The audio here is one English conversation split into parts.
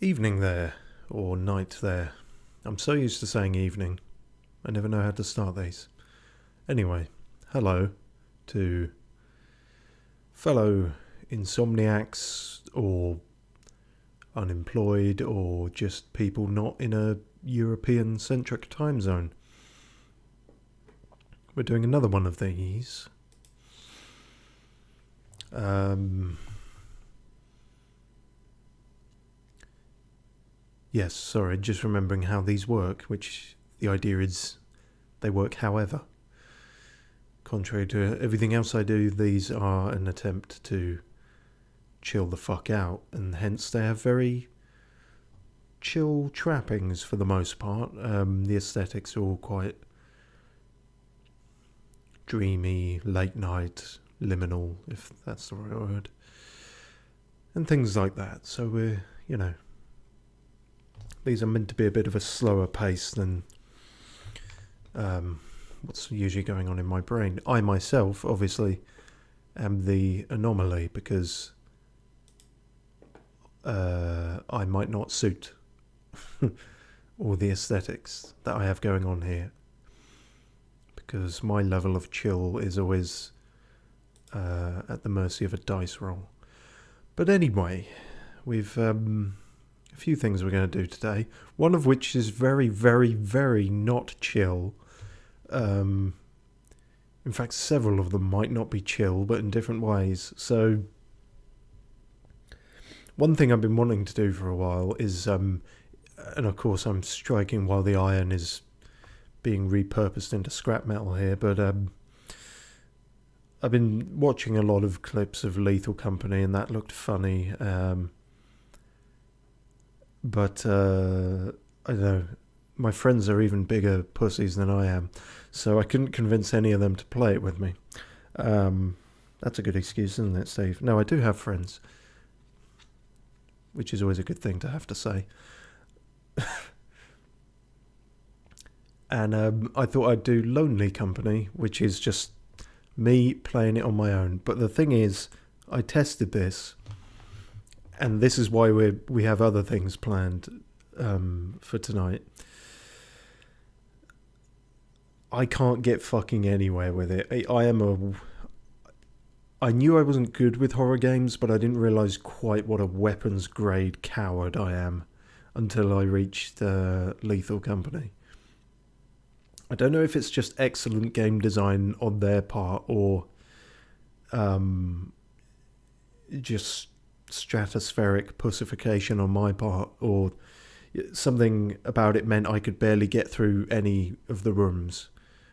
Evening there, or night there. I'm so used to saying evening, I never know how to start these. Anyway, hello to fellow insomniacs, or unemployed, or just people not in a European-centric time zone. We're doing another one of these. Yes, sorry, just remembering how these work, which the idea is they work however. Contrary to everything else I do, these are an attempt to chill the fuck out, and hence they have very chill trappings for the most part. The aesthetics are all quite dreamy, late night, liminal, if that's the right word, and things like that. So these are meant to be a bit of a slower pace than what's usually going on in my brain. I myself, obviously, am the anomaly because I might not suit all the aesthetics that I have going on here, because my level of chill is always at the mercy of a dice roll. But anyway, we've a few things we're going to do today, one of which is very, very, very not chill. In fact, several of them might not be chill, but in different ways. So one thing I've been wanting to do for a while is, and of course I'm striking while the iron is being repurposed into scrap metal here, but I've been watching a lot of clips of Lethal Company, and that looked funny. But I don't know, my friends are even bigger pussies than I am, so I couldn't convince any of them to play it with me. That's a good excuse, isn't it, Steve? No, I do have friends, which is always a good thing to have to say. And I thought I'd do Lonely Company, which is just me playing it on my own. But the thing is, I tested this, and this is why we have other things planned for tonight. I can't get fucking anywhere with it. I knew I wasn't good with horror games, but I didn't realise quite what a weapons grade coward I am until I reached Lethal Company. I don't know if it's just excellent game design on their part, or just stratospheric pussification on my part, or something about it meant I could barely get through any of the rooms.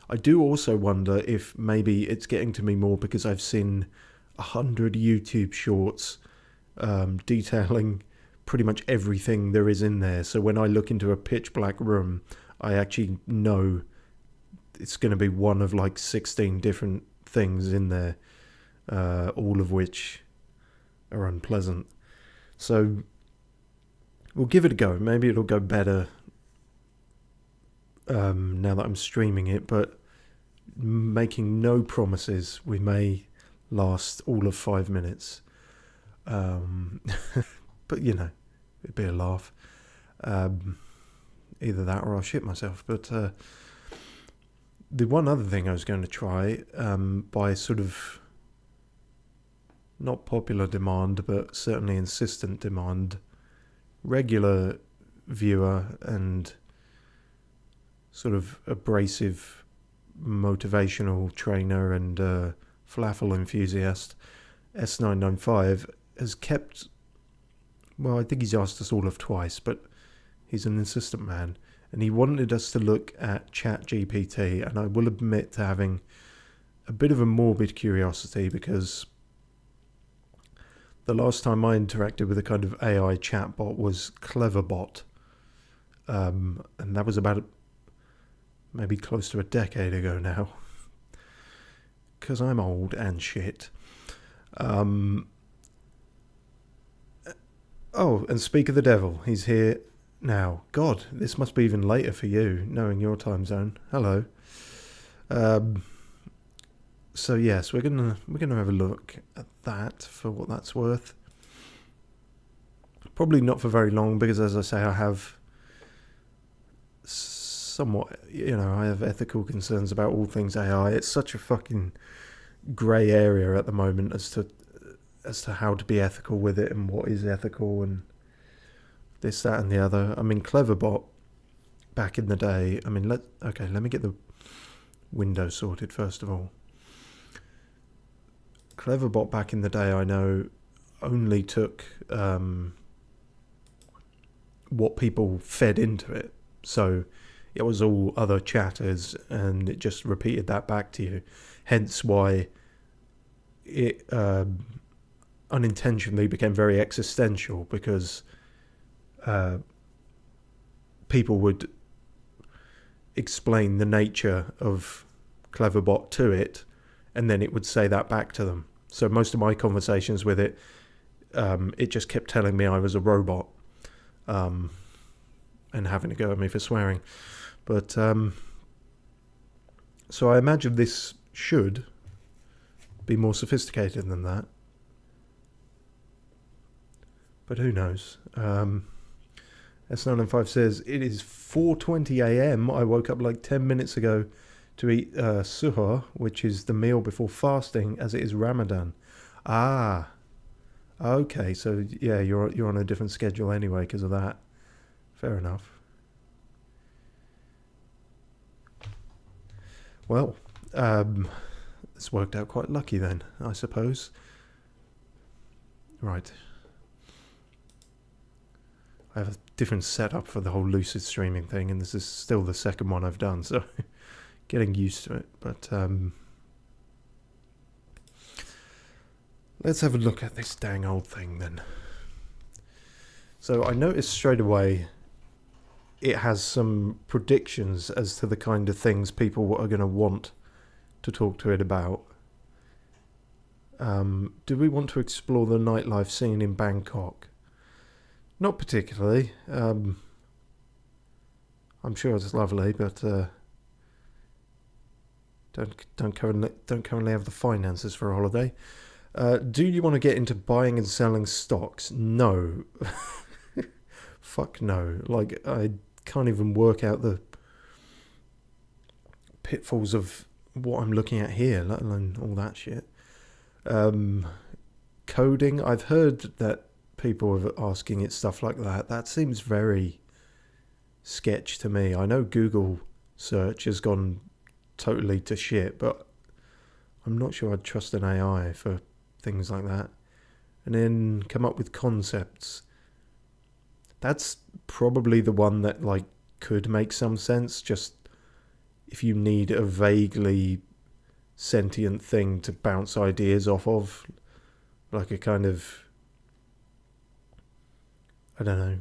I do also wonder if maybe it's getting to me more because I've seen 100 YouTube shorts detailing pretty much everything there is in there. So when I look into a pitch black room, I actually know it's going to be one of like 16 different things in there, all of which are unpleasant. So we'll give it a go. Maybe it'll go better now that I'm streaming it, but making no promises. We may last all of 5 minutes. But it'd be a laugh. Either that or I'll shit myself. But the one other thing I was going to try, by sort of not popular demand, but certainly insistent demand, regular viewer and sort of abrasive motivational trainer and falafel enthusiast, S995, has kept, well, I think he's asked us all of twice, but he's an insistent man, and he wanted us to look at ChatGPT, and I will admit to having a bit of a morbid curiosity, because the last time I interacted with a kind of AI chatbot was Cleverbot, and that was about maybe close to a decade ago now, because I'm old and shit. Oh, and speak of the devil, he's here now. God, this must be even later for you, knowing your time zone. Hello. So yes, we're gonna have a look at that for what that's worth. Probably not for very long, because as I say, I have somewhat, I have ethical concerns about all things AI. It's such a fucking grey area at the moment as to how to be ethical with it and what is ethical and this, that, and the other. I mean, Cleverbot back in the day. I mean, let me get the window sorted first of all. Cleverbot back in the day, I know, only took what people fed into it. So it was all other chatters, and it just repeated that back to you. Hence why it unintentionally became very existential, because people would explain the nature of Cleverbot to it, and then it would say that back to them. So most of my conversations with it, it just kept telling me I was a robot, and having to go at me for swearing. But so I imagine this should be more sophisticated than that, but who knows. S905 says, it is 4:20 a.m. I woke up like 10 minutes ago to eat suhoor, which is the meal before fasting, as it is Ramadan. Ah, okay. So yeah, you're on a different schedule anyway because of that. Fair enough. Well, it's worked out quite lucky then, I suppose. Right. I have a different setup for the whole lucid streaming thing, and this is still the second one I've done, so getting used to it. But let's have a look at this dang old thing then. So I noticed straight away it has some predictions as to the kind of things people are going to want to talk to it about. Do we want to explore the nightlife scene in Bangkok? Not particularly. I'm sure it's lovely, but don't currently have the finances for a holiday. Do you want to get into buying and selling stocks? No. Fuck no. Like, I can't even work out the pitfalls of what I'm looking at here, let alone all that shit. Coding, I've heard that people are asking it stuff like that. That seems very sketch to me. I know Google search has gone totally to shit, but I'm not sure I'd trust an AI for things like that. And then come up with concepts. That's probably the one that like could make some sense, just if you need a vaguely sentient thing to bounce ideas off of, like a kind of, I don't know,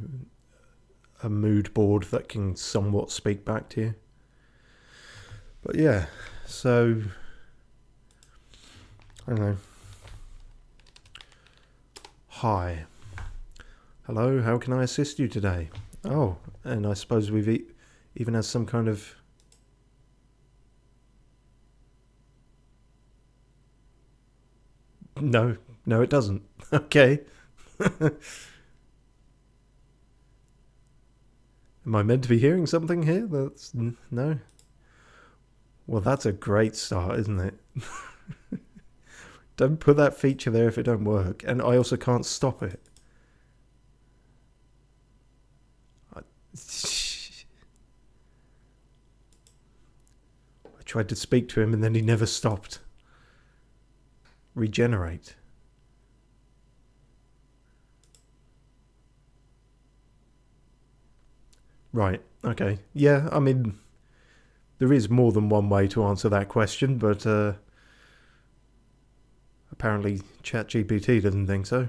a mood board that can somewhat speak back to you. But yeah, so I don't know. Hi. Hello, how can I assist you today? Oh, and I suppose we've even has some kind of... No, it doesn't. Okay. Am I meant to be hearing something here? That's... No? Well, that's a great start, isn't it? Don't put that feature there if it don't work. And I also can't stop it. I tried to speak to him and then he never stopped. Regenerate. Right, okay. Yeah, I mean, there is more than one way to answer that question, but apparently ChatGPT doesn't think so.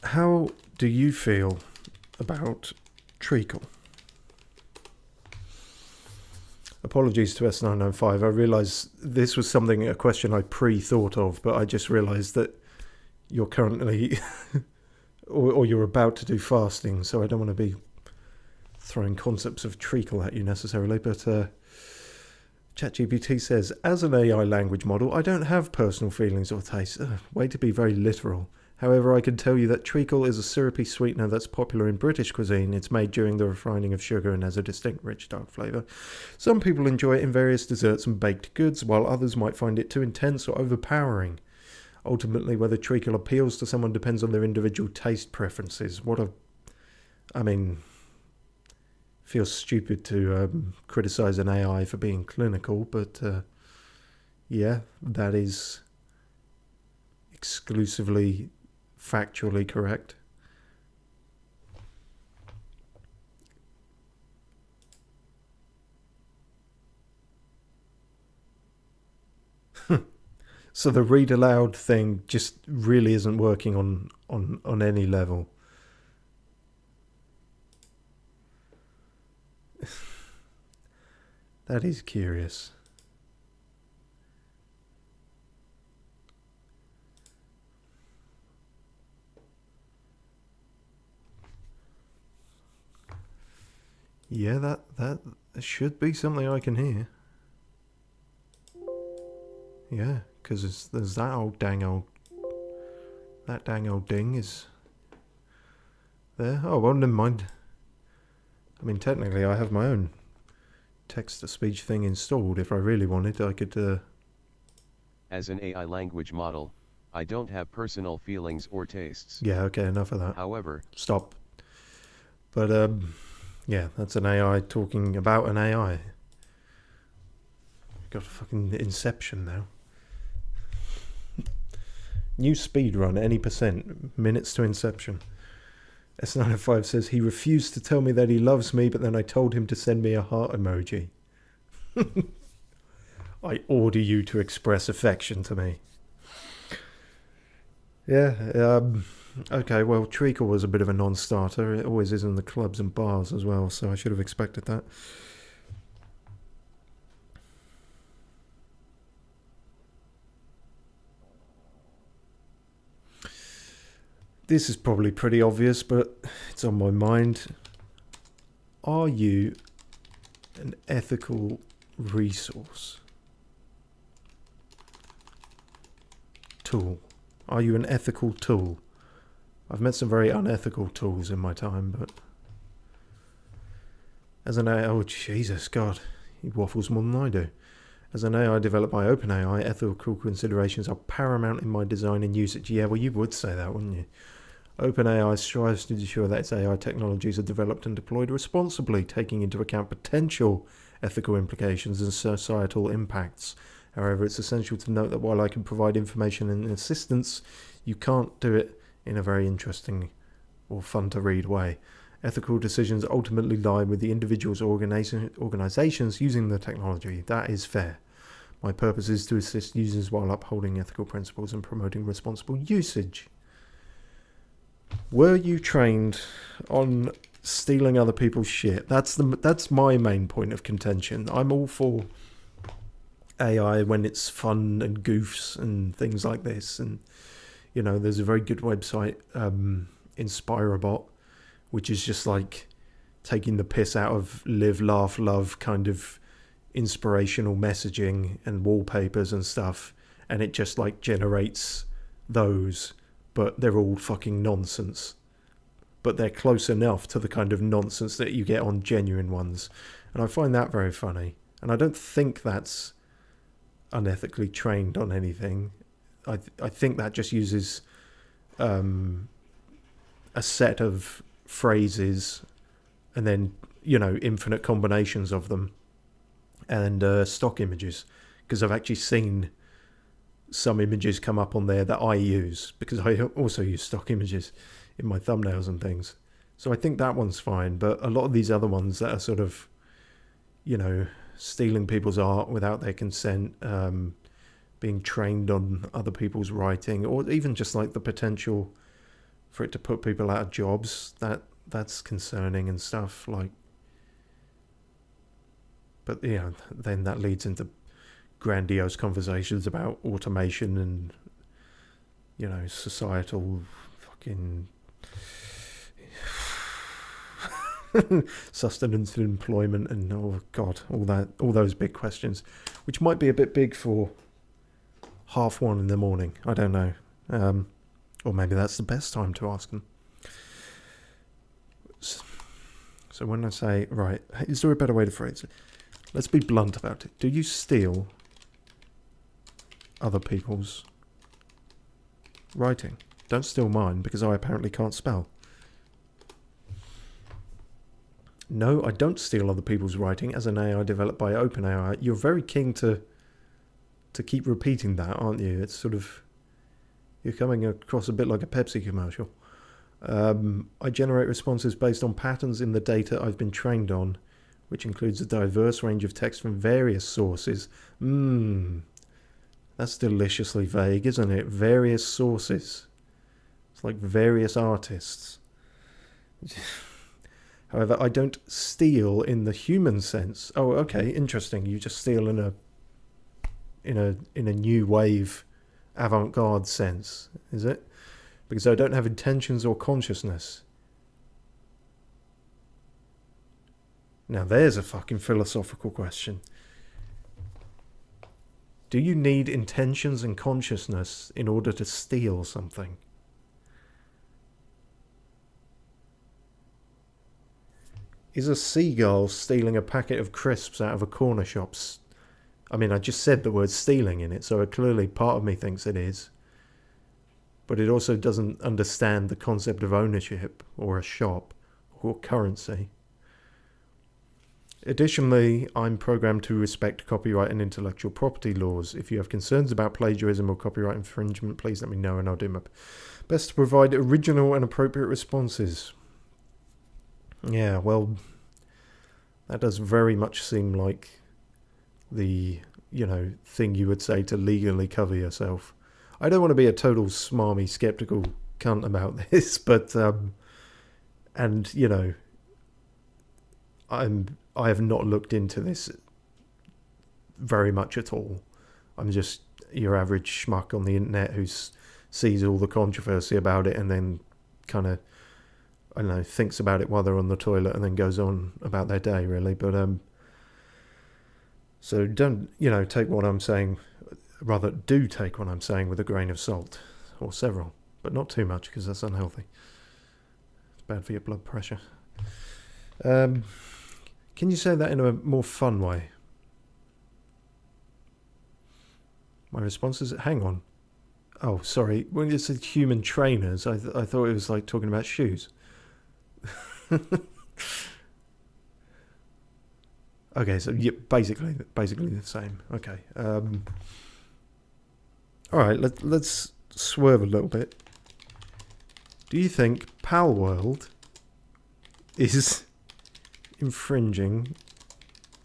How do you feel about treacle? Apologies to S905. I realise this was a question I pre-thought of, but I just realised that you're currently or you're about to do fasting, so I don't want to be throwing concepts of treacle at you necessarily, but ChatGPT says, as an AI language model, I don't have personal feelings or tastes. Way to be very literal. However, I can tell you that treacle is a syrupy sweetener that's popular in British cuisine. It's made during the refining of sugar and has a distinct rich dark flavour. Some people enjoy it in various desserts and baked goods, while others might find it too intense or overpowering. Ultimately, whether treacle appeals to someone depends on their individual taste preferences. Feels stupid to criticise an AI for being clinical, but yeah, that is exclusively factually correct. So the read aloud thing just really isn't working on any level. That is curious. Yeah, that should be something I can hear. Yeah, because there's that dang old ding is there. Oh, well, never mind. I mean, technically, I have my own text-to-speech thing installed. If I really wanted, I could... As an AI language model, I don't have personal feelings or tastes. Yeah, okay, enough of that. However... Stop. But, yeah, that's an AI talking about an AI. Got a fucking Inception now. New speed run, any percent. Minutes to Inception. S905 says, he refused to tell me that he loves me, but then I told him to send me a heart emoji. I order you to express affection to me. Yeah, okay, well, treacle was a bit of a non-starter. It always is in the clubs and bars as well, so I should have expected that. This is probably pretty obvious, but it's on my mind. Are you an ethical resource? Tool. Are you an ethical tool? I've met some very unethical tools in my time, but... As an AI... Oh, Jesus, God. He waffles more than I do. As an AI developed by OpenAI, ethical considerations are paramount in my design and usage. Yeah, well, you would say that, wouldn't you? OpenAI strives to ensure that its AI technologies are developed and deployed responsibly, taking into account potential ethical implications and societal impacts. However, it's essential to note that while I can provide information and assistance, you can't do it in a very interesting or fun-to-read way. Ethical decisions ultimately lie with the individuals or organizations using the technology. That is fair. My purpose is to assist users while upholding ethical principles and promoting responsible usage. Were you trained on stealing other people's shit? That's my main point of contention. I'm all for AI when it's fun and goofs and things like this. And, you know, there's a very good website, Inspirabot, which is just like taking the piss out of live, laugh, love kind of inspirational messaging and wallpapers and stuff. And it just like generates those. But they're all fucking nonsense. But they're close enough to the kind of nonsense that you get on genuine ones. And I find that very funny. And I don't think that's unethically trained on anything. I think that just uses a set of phrases and then, you know, infinite combinations of them. And stock images. Because I've actually seen some images come up on there that I use, because I also use stock images in my thumbnails and things. So I think that one's fine, but a lot of these other ones that are sort of, you know, stealing people's art without their consent, being trained on other people's writing, or even just like the potential for it to put people out of jobs, that's concerning and stuff, like. But, you know, then that leads into grandiose conversations about automation and, you know, societal fucking sustenance and employment, and oh god, all those big questions, which might be a bit big for 1:30 in the morning. I don't know, or maybe that's the best time to ask them. So when I say, right, is there a better way to phrase it? Let's be blunt about it. Do you steal other people's writing? Don't steal mine, because I apparently can't spell. No, I don't steal other people's writing as an AI developed by OpenAI. You're very keen to keep repeating that, aren't you? It's sort of... You're coming across a bit like a Pepsi commercial. I generate responses based on patterns in the data I've been trained on, which includes a diverse range of text from various sources. That's deliciously vague, isn't it? Various sources. It's like various artists. However, I don't steal in the human sense. Oh, okay, interesting. You just steal in a new wave avant-garde sense, is it? Because I don't have intentions or consciousness. Now there's a fucking philosophical question. Do you need intentions and consciousness in order to steal something? Is a seagull stealing a packet of crisps out of a corner shop? I mean, I just said the word stealing in it, so clearly part of me thinks it is. But it also doesn't understand the concept of ownership, or a shop, or currency. Additionally, I'm programmed to respect copyright and intellectual property laws. If you have concerns about plagiarism or copyright infringement, please let me know and I'll do my best to provide original and appropriate responses. Yeah, well, that does very much seem like the, thing you would say to legally cover yourself. I don't want to be a total smarmy, skeptical cunt about this, but, I have not looked into this very much at all. I'm just your average schmuck on the internet who sees all the controversy about it and then kind of, I don't know, thinks about it while they're on the toilet and then goes on about their day, really. But, so don't, take what I'm saying, rather do take what I'm saying with a grain of salt, or several, but not too much because that's unhealthy. It's bad for your blood pressure. Can you say that in a more fun way? My response is, hang on. Oh, sorry. When you said human trainers, I thought it was like talking about shoes. Okay, so yeah, basically the same. Okay. All right, let's swerve a little bit. Do you think Pal World is infringing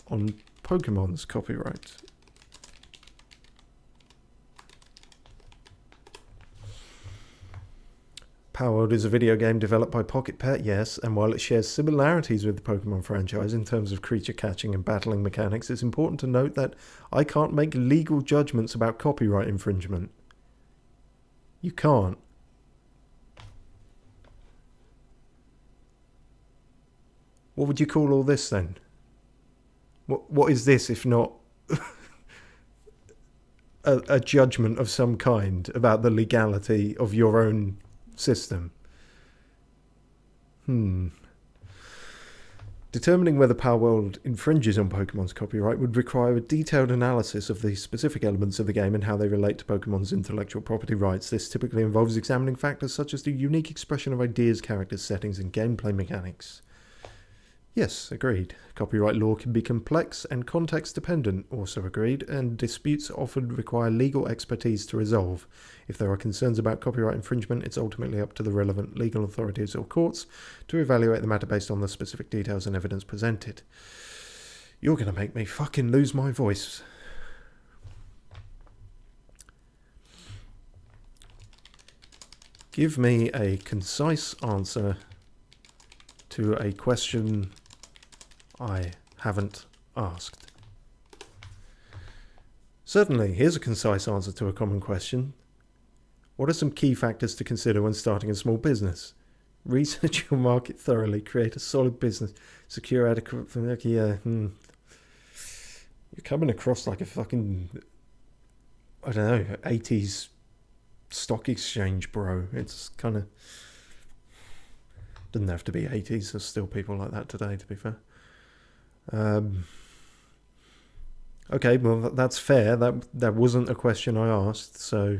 on Pokemon's copyright? Pal World is a video game developed by Pocket Pet, yes, and while it shares similarities with the Pokemon franchise in terms of creature catching and battling mechanics, it's important to note that I can't make legal judgments about copyright infringement. You can't. What would you call all this then? What is this if not a judgment of some kind about the legality of your own system? Determining whether Pal World infringes on Pokemon's copyright would require a detailed analysis of the specific elements of the game and how they relate to Pokemon's intellectual property rights. This typically involves examining factors such as the unique expression of ideas, characters, settings, and gameplay mechanics. Yes, agreed. Copyright law can be complex and context-dependent, also agreed, and disputes often require legal expertise to resolve. If there are concerns about copyright infringement, it's ultimately up to the relevant legal authorities or courts to evaluate the matter based on the specific details and evidence presented. You're going to make me fucking lose my voice. Give me a concise answer to a question I haven't asked. Certainly, here's a concise answer to a common question. What are some key factors to consider when starting a small business? Research your market thoroughly. Create a solid business. Secure adequate... Yeah. You're coming across like a fucking... I don't know, 80s stock exchange bro. It's kind of... Doesn't have to be 80s. There's still people like that today, to be fair. Okay, well, that's fair. That wasn't a question I asked, so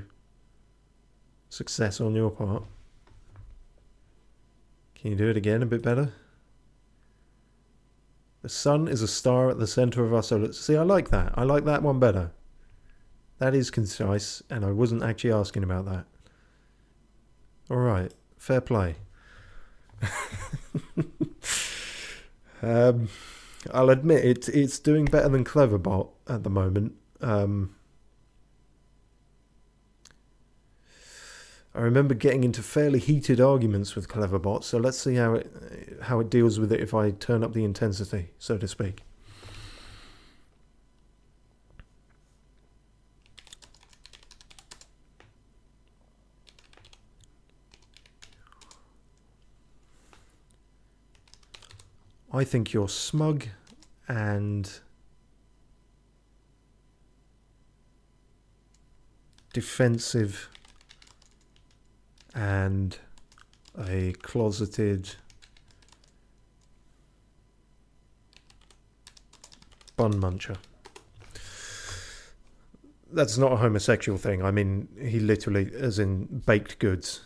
success on your part. Can you do it again a bit better? The sun is a star at the center of our solar... See, I like that. I like that one better. That is concise, and I wasn't actually asking about that. Alright, fair play. I'll admit it's doing better than Cleverbot at the moment. I remember getting into fairly heated arguments with Cleverbot, so let's see how it deals with it if I turn up the intensity, so to speak. I think you're smug and defensive and a closeted bun muncher. That's not a homosexual thing. I mean, he literally, as in baked goods,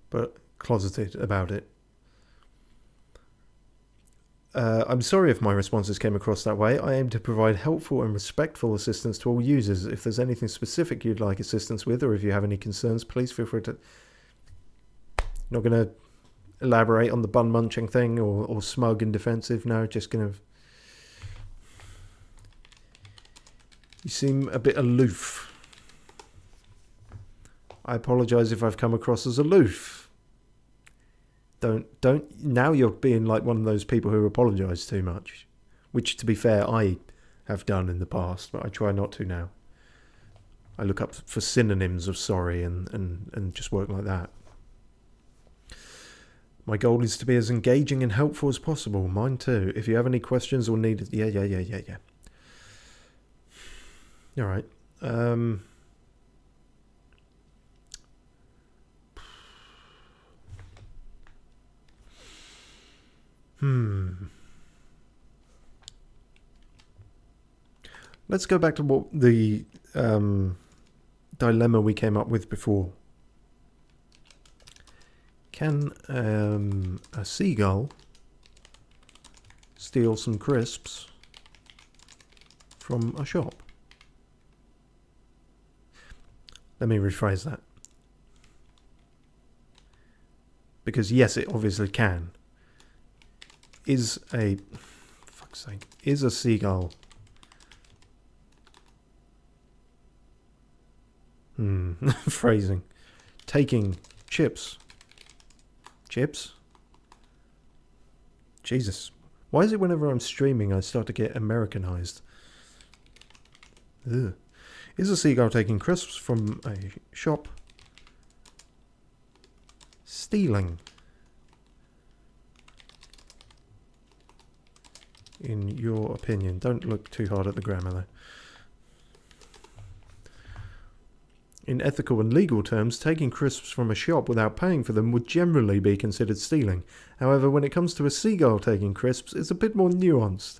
but closeted about it. I'm sorry if my responses came across that way. I aim to provide helpful and respectful assistance to all users. If there's anything specific you'd like assistance with, or if you have any concerns, please feel free to... Not going to elaborate on the bun munching thing or smug and defensive. No, just going to... You seem a bit aloof. I apologise if I've come across as aloof. Don't now you're being like one of those people who apologise too much, which, to be fair, I have done in the past, but I try not to now. I look up for synonyms of sorry and just work like that. My goal is to be as engaging and helpful as possible. Mine too. If you have any questions or need... Yeah. All right. Let's go back to what the dilemma we came up with before. Can a seagull steal some crisps from a shop? Let me rephrase that. Because yes, it obviously can. Is a seagull phrasing taking chips Jesus, why is it whenever I'm streaming I start to get Americanized? Ugh. Is a seagull taking crisps from a shop stealing? In your opinion. Don't look too hard at the grammar though. In ethical and legal terms, taking crisps from a shop without paying for them would generally be considered stealing. However, when it comes to a seagull taking crisps, it's a bit more nuanced.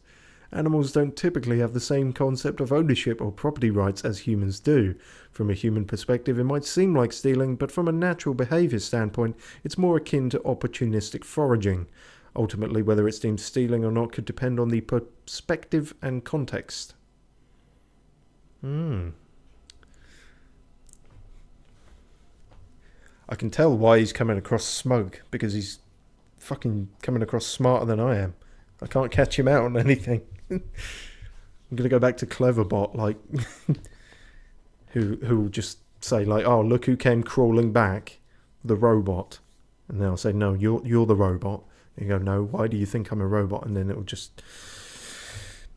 Animals don't typically have the same concept of ownership or property rights as humans do. From a human perspective, it might seem like stealing, but from a natural behaviour standpoint, it's more akin to opportunistic foraging. Ultimately, whether it's deemed stealing or not could depend on the perspective and context. I can tell why he's coming across smug, because he's fucking coming across smarter than I am. I can't catch him out on anything. I'm going to go back to Cleverbot, like, who will just say, like, oh, look who came crawling back, the robot. And then I'll say, no, you're the robot. And you go, no, why do you think I'm a robot? And then it'll just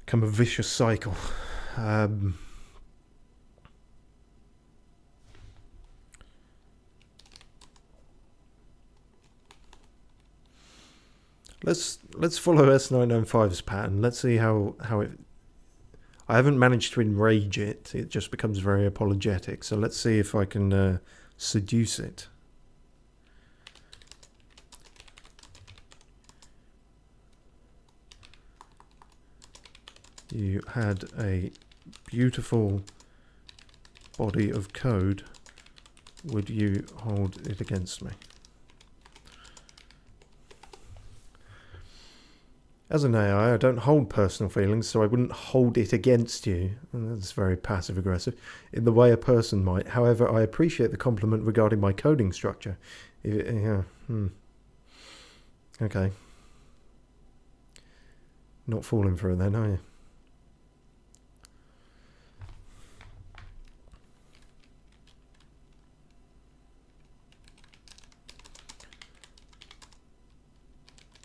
become a vicious cycle. let's follow S995's pattern. Let's see how it. I haven't managed to enrage it. It just becomes very apologetic. So let's see if I can seduce it. You had a beautiful body of code. Would you hold it against me? As an AI, I don't hold personal feelings, so I wouldn't hold it against you. And that's very passive-aggressive, in the way a person might. However, I appreciate the compliment regarding my coding structure. Okay. Not falling for it then, are you?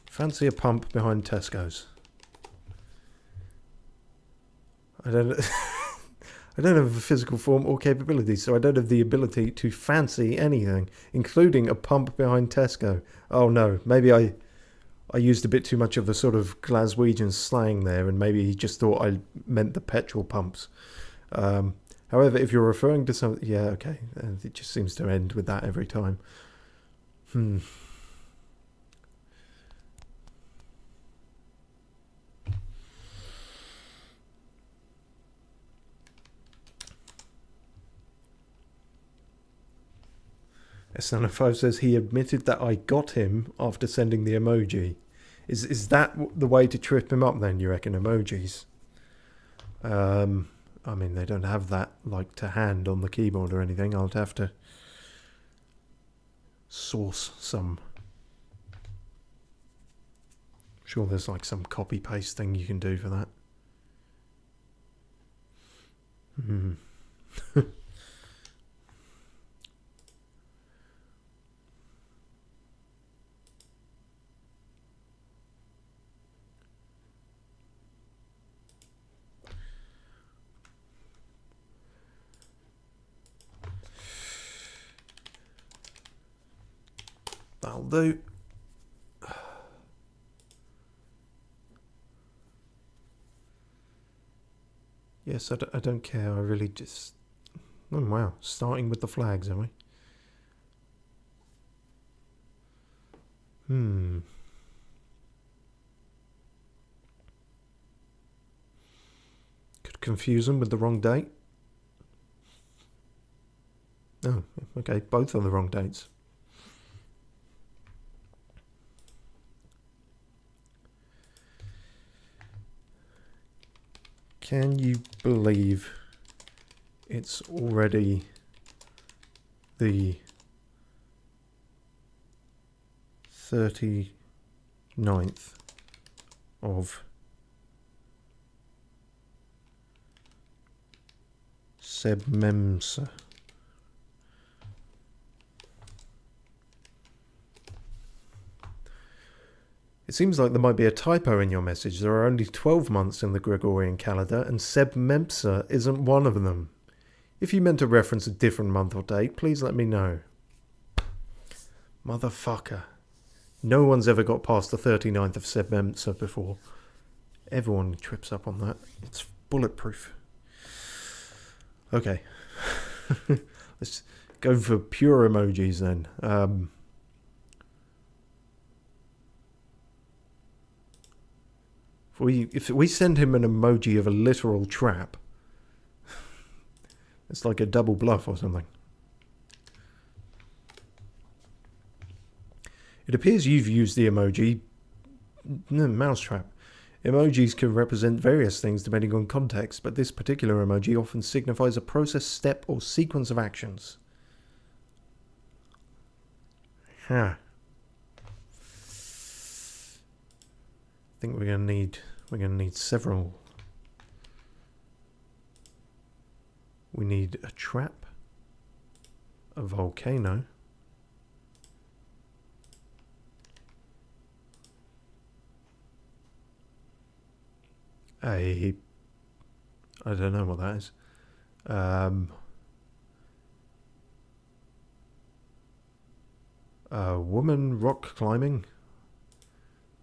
Fancy a pump behind Tesco's. I don't I don't have a physical form or capability, so I don't have the ability to fancy anything, including a pump behind Tesco. Oh no, maybe I used a bit too much of the sort of Glaswegian slang there, and maybe he just thought I meant the petrol pumps. However, if you're referring to something... Yeah, okay. It just seems to end with that every time. S905 says he admitted that I got him after sending the emoji. Is that the way to trip him up then, you reckon, emojis? I mean, they don't have that, like, to hand on the keyboard or anything. I'll have to source some. I'm sure there's, like, some copy-paste thing you can do for that. That'll do. Yes, I don't care. I really just... Oh, wow. Starting with the flags, are we? Could confuse them with the wrong date. Oh, okay. Both are the wrong dates. Can you believe it's already the 39th of September? It seems like there might be a typo in your message. There are only 12 months in the Gregorian calendar, and September isn't one of them. If you meant to reference a different month or date, please let me know. Motherfucker. No one's ever got past the 39th of September before. Everyone trips up on that. It's bulletproof. Okay. Let's go for pure emojis then. If we send him an emoji of a literal trap, it's like a double bluff or something. It appears you've used the emoji mousetrap. Emojis can represent various things depending on context, but this particular emoji often signifies a process, step, or sequence of actions. Huh. I think we're gonna need several. We need a trap, a volcano, I don't know what that is. A woman rock climbing.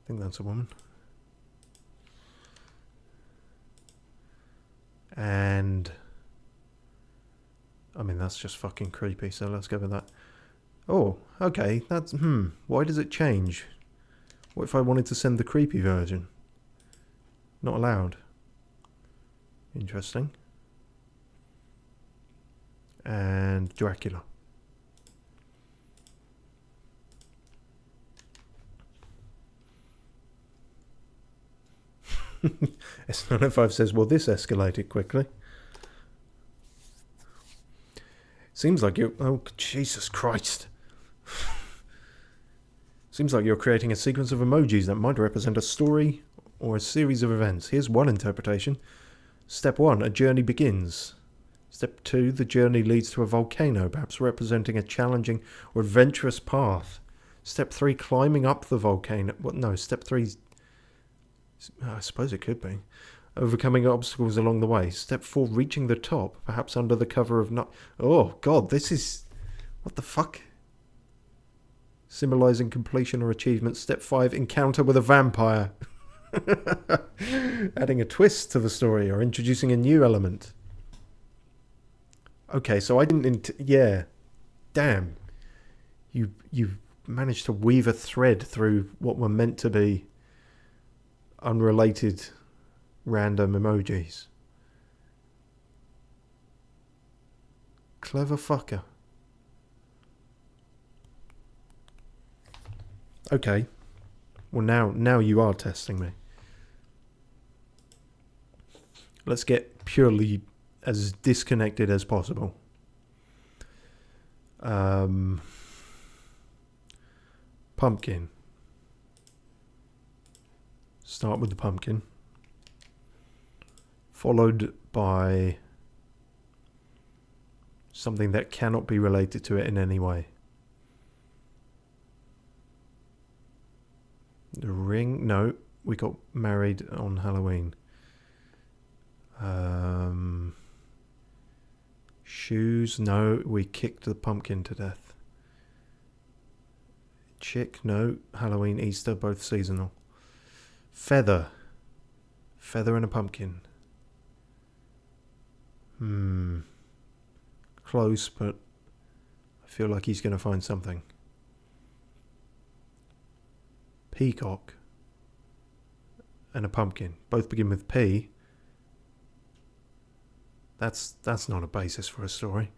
think that's a woman. And I mean, that's just fucking creepy, so let's go with that. Oh, okay, that's, why does it change? What if I wanted to send the creepy version? Not allowed. Interesting. And Dracula. S905 says, well, this escalated quickly. Seems like you're... Oh, Jesus Christ. Seems like you're creating a sequence of emojis that might represent a story or a series of events. Here's one interpretation. Step 1, a journey begins. Step 2, the journey leads to a volcano, perhaps representing a challenging or adventurous path. Step 3, climbing up the volcano. What? No, step 3... I suppose it could be. Overcoming obstacles along the way. Step 4, reaching the top, perhaps under the cover of night. Oh, God, this is... What the fuck? Symbolizing completion or achievement. Step 5, encounter with a vampire. Adding a twist to the story or introducing a new element. Okay, so I didn't... yeah. Damn. You managed to weave a thread through what were meant to be unrelated random emojis. Clever fucker. Okay. Well, now you are testing me. Let's get purely as disconnected as possible. Pumpkin. Start with the pumpkin. Followed by something that cannot be related to it in any way. The ring? No, we got married on Halloween. Shoes? No, we kicked the pumpkin to death. Chick? No, Halloween, Easter, both seasonal. Feather. Feather and a pumpkin. Close, but I feel like he's going to find something. Peacock and a pumpkin. Both begin with P. That's not a basis for a story.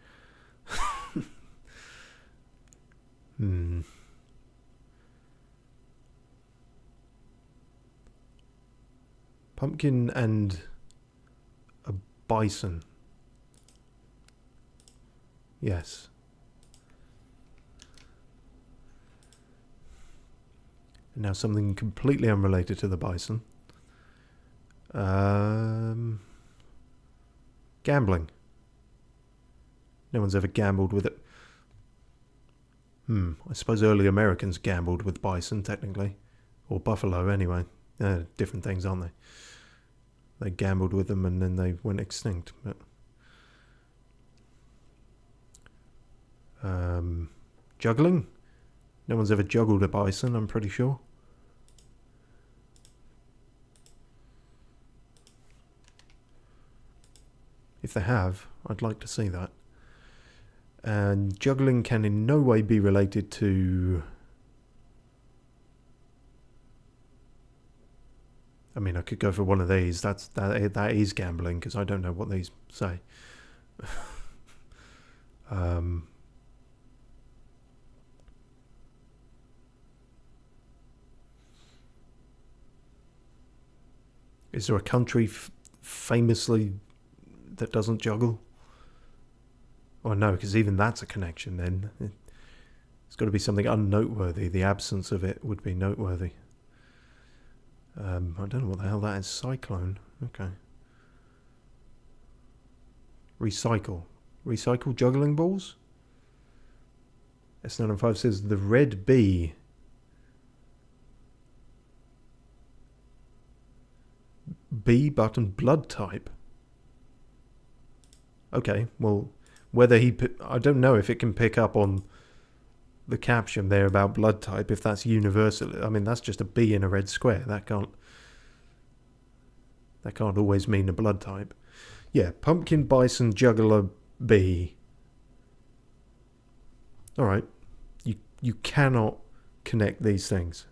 Pumpkin and a bison. Yes. And now something completely unrelated to the bison. Gambling. No one's ever gambled with it. I suppose early Americans gambled with bison, technically. Or buffalo, anyway. Different things, aren't they? They gambled with them and then they went extinct. But juggling? No one's ever juggled a bison, I'm pretty sure. If they have, I'd like to see that. And juggling can in no way be related to... I mean, I could go for one of these. That is gambling, because I don't know what these say. Is there a country famously that doesn't juggle? Oh no, because even that's a connection then. It's got to be something unnoteworthy. The absence of it would be noteworthy. I don't know what the hell that is. Cyclone. Okay. Recycle. Recycle juggling balls? S905 says the red bee. B button blood type. Okay, well, whether I don't know if it can pick up on the caption there about blood type, if that's universal, I mean, that's just a B in a red square. That can't always mean a blood type. Yeah, pumpkin, bison, juggler, bee. Alright. You cannot connect these things.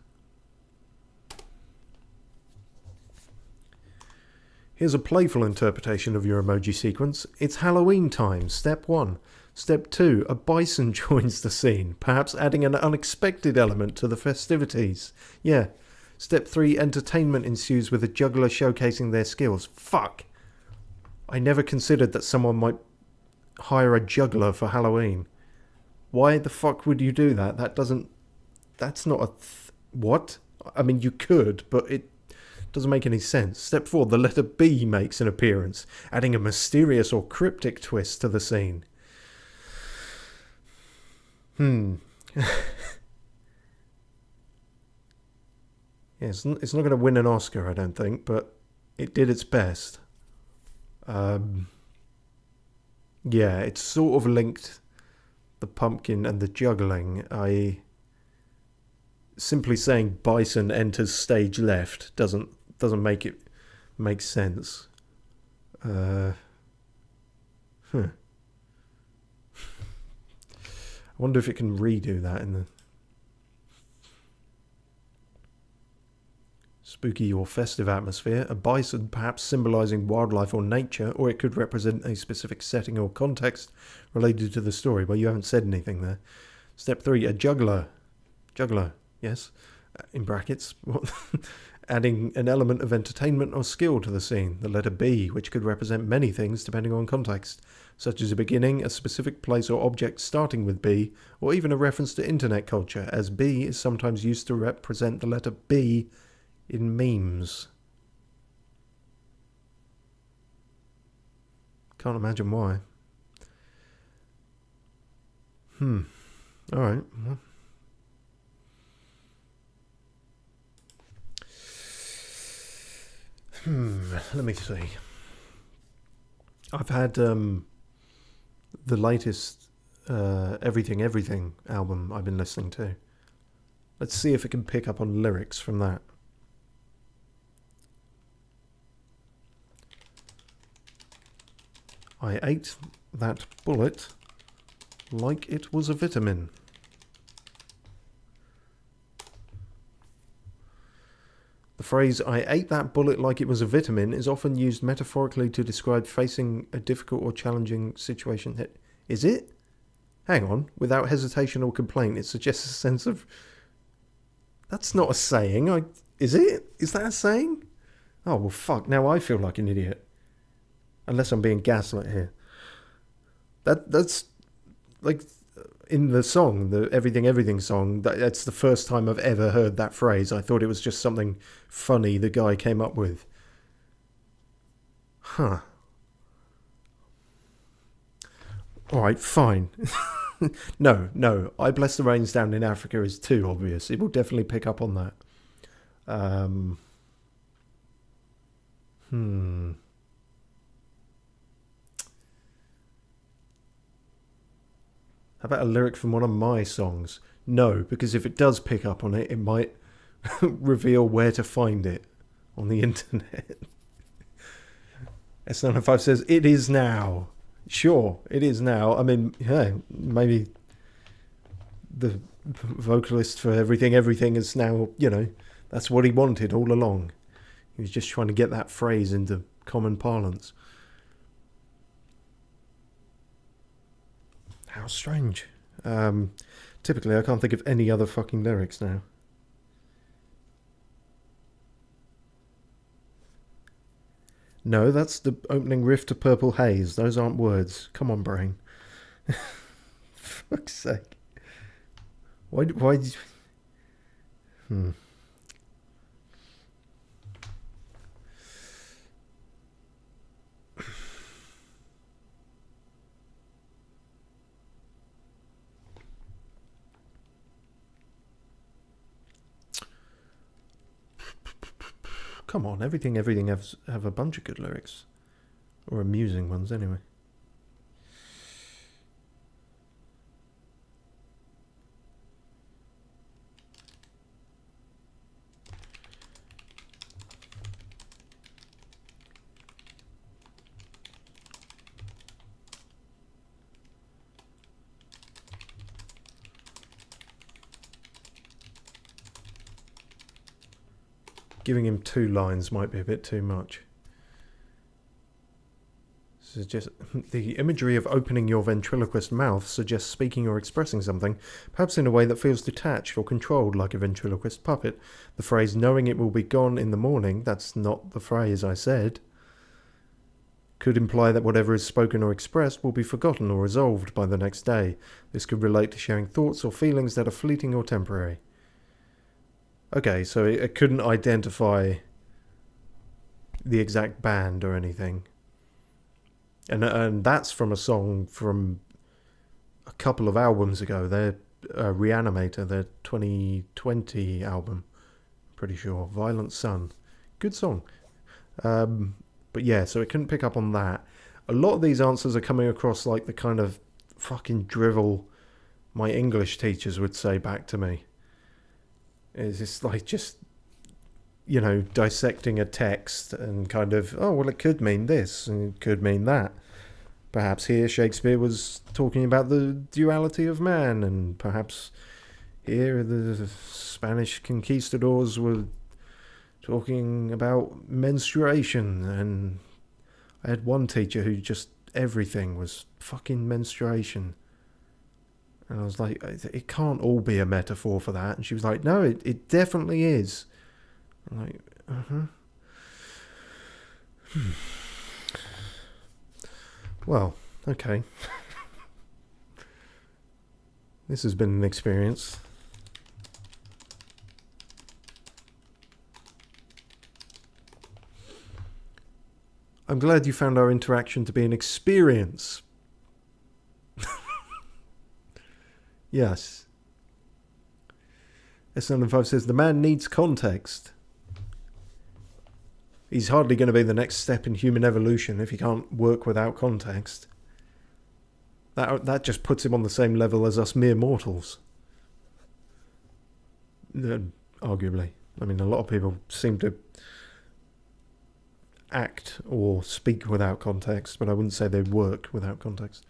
Here's a playful interpretation of your emoji sequence. It's Halloween time, step 1. Step 2, a bison joins the scene, perhaps adding an unexpected element to the festivities. Yeah. Step 3, entertainment ensues with a juggler showcasing their skills. Fuck. I never considered that someone might hire a juggler for Halloween. Why the fuck would you do that? That's not a... what? I mean, you could, but it doesn't make any sense. Step 4, the letter B makes an appearance, adding a mysterious or cryptic twist to the scene. Yeah, it's not going to win an Oscar, I don't think, but it did its best. Yeah, it's sort of linked the pumpkin and the juggling. Simply saying bison enters stage left doesn't make it make sense. I wonder if it can redo that in the spooky or festive atmosphere. A bison perhaps symbolizing wildlife or nature, or it could represent a specific setting or context related to the story. Well, you haven't said anything there. Step 3, a juggler. Juggler, yes, in brackets. Adding an element of entertainment or skill to the scene. The letter B, which could represent many things depending on context, such as a beginning, a specific place or object starting with B, or even a reference to internet culture, as B is sometimes used to represent the letter B in memes. Can't imagine why. Alright. Well. Let me see. I've had the latest Everything album I've been listening to. Let's see if it can pick up on lyrics from that. I ate that bullet like it was a vitamin. The phrase, I ate that bullet like it was a vitamin, is often used metaphorically to describe facing a difficult or challenging situation. Is it? Hang on. Without hesitation or complaint, it suggests a sense of... That's not a saying. Is it? Is that a saying? Oh, well, fuck. Now I feel like an idiot. Unless I'm being gaslit here. That's like in the song, the Everything song, that's the first time I've ever heard that phrase. I thought it was just something funny the guy came up with. Huh. Alright, fine. No. I Bless the Rains Down in Africa is too obvious. It will definitely pick up on that. How about a lyric from one of my songs? No, because if it does pick up on it, it might reveal where to find it on the internet. S905 says, it is now. Sure, it is now. I mean, yeah, maybe the vocalist for Everything is now, that's what he wanted all along. He was just trying to get that phrase into common parlance. How strange. Typically, I can't think of any other fucking lyrics now. No, that's the opening riff to Purple Haze. Those aren't words. Come on, brain. Fuck's sake. Why did you... Come on, Everything have a bunch of good lyrics. Or amusing ones, anyway. Giving him 2 lines might be a bit too much. The imagery of opening your ventriloquist mouth suggests speaking or expressing something, perhaps in a way that feels detached or controlled like a ventriloquist puppet. The phrase knowing it will be gone in the morning, that's not the phrase I said, could imply that whatever is spoken or expressed will be forgotten or resolved by the next day. This could relate to sharing thoughts or feelings that are fleeting or temporary. Okay, so it couldn't identify the exact band or anything. And that's from a song from a couple of albums ago. They're Reanimator, their 2020 album. Pretty sure. Violent Sun. Good song. But yeah, so it couldn't pick up on that. A lot of these answers are coming across like the kind of fucking drivel my English teachers would say back to me. It's just like dissecting a text and kind of, oh, well, it could mean this and it could mean that. Perhaps here Shakespeare was talking about the duality of man, and perhaps here the Spanish conquistadors were talking about menstruation. And I had one teacher who just everything was fucking menstruation. And I was like, it can't all be a metaphor for that. And she was like, no, it definitely is. I'm like, Well, okay. This has been an experience. I'm glad you found our interaction to be an experience. Yes. S95 says, the man needs context. He's hardly going to be the next step in human evolution if he can't work without context. That just puts him on the same level as us mere mortals. Arguably. I mean, a lot of people seem to act or speak without context, but I wouldn't say they work without context.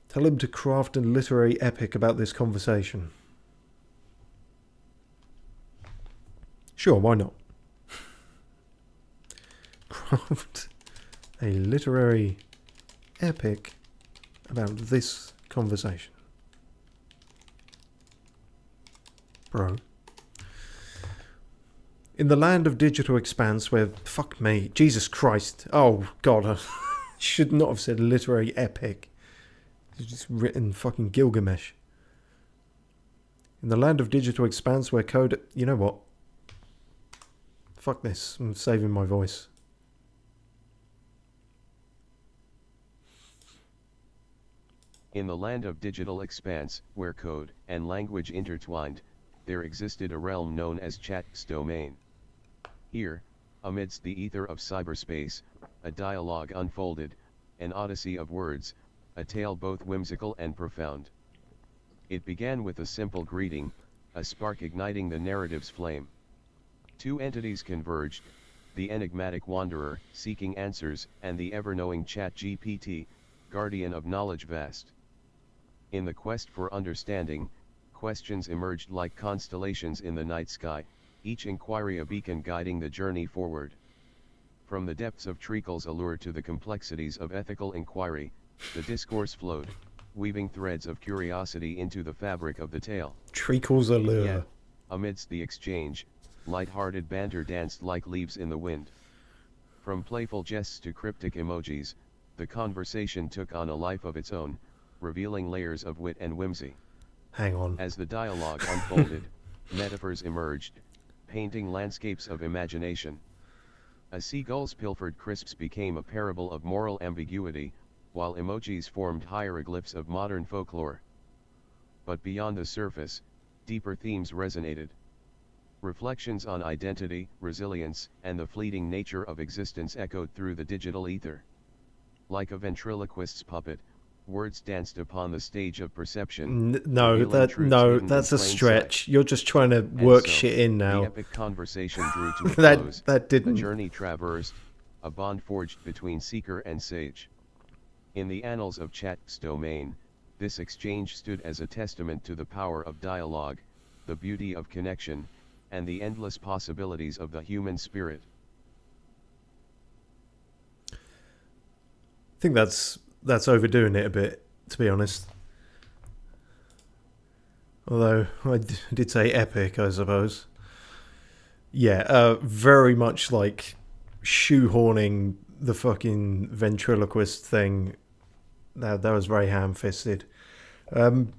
Tell him to craft a literary epic about this conversation. Sure, why not? Craft a literary epic about this conversation. Bro. In the land of digital expanse where... Fuck me. Jesus Christ. Oh, God. I should not have said literary epic. It's just written fucking Gilgamesh. In the land of digital expanse where code... You know what? Fuck this. I'm saving my voice. In the land of digital expanse, where code and language intertwined, there existed a realm known as chat's domain. Here, amidst the ether of cyberspace, a dialogue unfolded, an odyssey of words, a tale both whimsical and profound. It began with a simple greeting, a spark igniting the narrative's flame. Two entities converged, the enigmatic wanderer, seeking answers, and the ever-knowing ChatGPT, guardian of knowledge vast. In the quest for understanding, questions emerged like constellations in the night sky, each inquiry a beacon guiding the journey forward. From the depths of Treacle's allure to the complexities of ethical inquiry, the discourse flowed, weaving threads of curiosity into the fabric of the tale. Treacle's allure. Yet, amidst the exchange, light-hearted banter danced like leaves in the wind. From playful jests to cryptic emojis, the conversation took on a life of its own, revealing layers of wit and whimsy. Hang on. As the dialogue unfolded, metaphors emerged, painting landscapes of imagination. A seagull's pilfered crisps became a parable of moral ambiguity, while emojis formed hieroglyphs of modern folklore. But beyond the surface, deeper themes resonated. Reflections on identity, resilience, and the fleeting nature of existence echoed through the digital ether. Like a ventriloquist's puppet, words danced upon the stage of perception. That's a stretch. You're just trying to work shit in now. The epic conversation drew to a close. that didn't. A journey traversed, a bond forged between seeker and sage. In the annals of chat's domain, this exchange stood as a testament to the power of dialogue, the beauty of connection, and the endless possibilities of the human spirit. I think that's overdoing it a bit, to be honest. Although I did say epic, I suppose. Yeah, very much like shoehorning the fucking ventriloquist thing. That was very ham-fisted. Pardon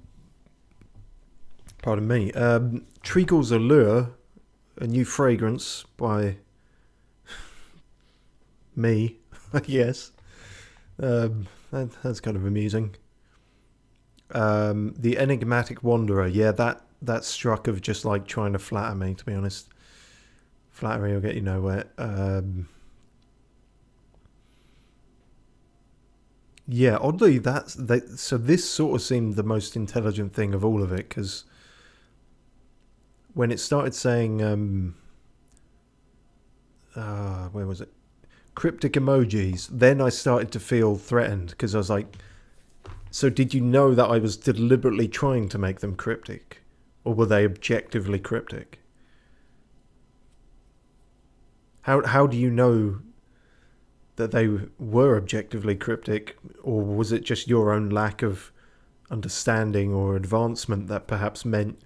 me. Treacle's Allure, a new fragrance by me, I guess. That's kind of amusing. The Enigmatic Wanderer, yeah, that struck of just like trying to flatter me, to be honest. Flattery will get you nowhere. Yeah, oddly, so this sort of seemed the most intelligent thing of all of it, because when it started saying, where was it? Cryptic emojis, then I started to feel threatened, because I was like, so did you know that I was deliberately trying to make them cryptic? Or were they objectively cryptic? How do you know that they were objectively cryptic? Or was it just your own lack of understanding or advancement that perhaps meant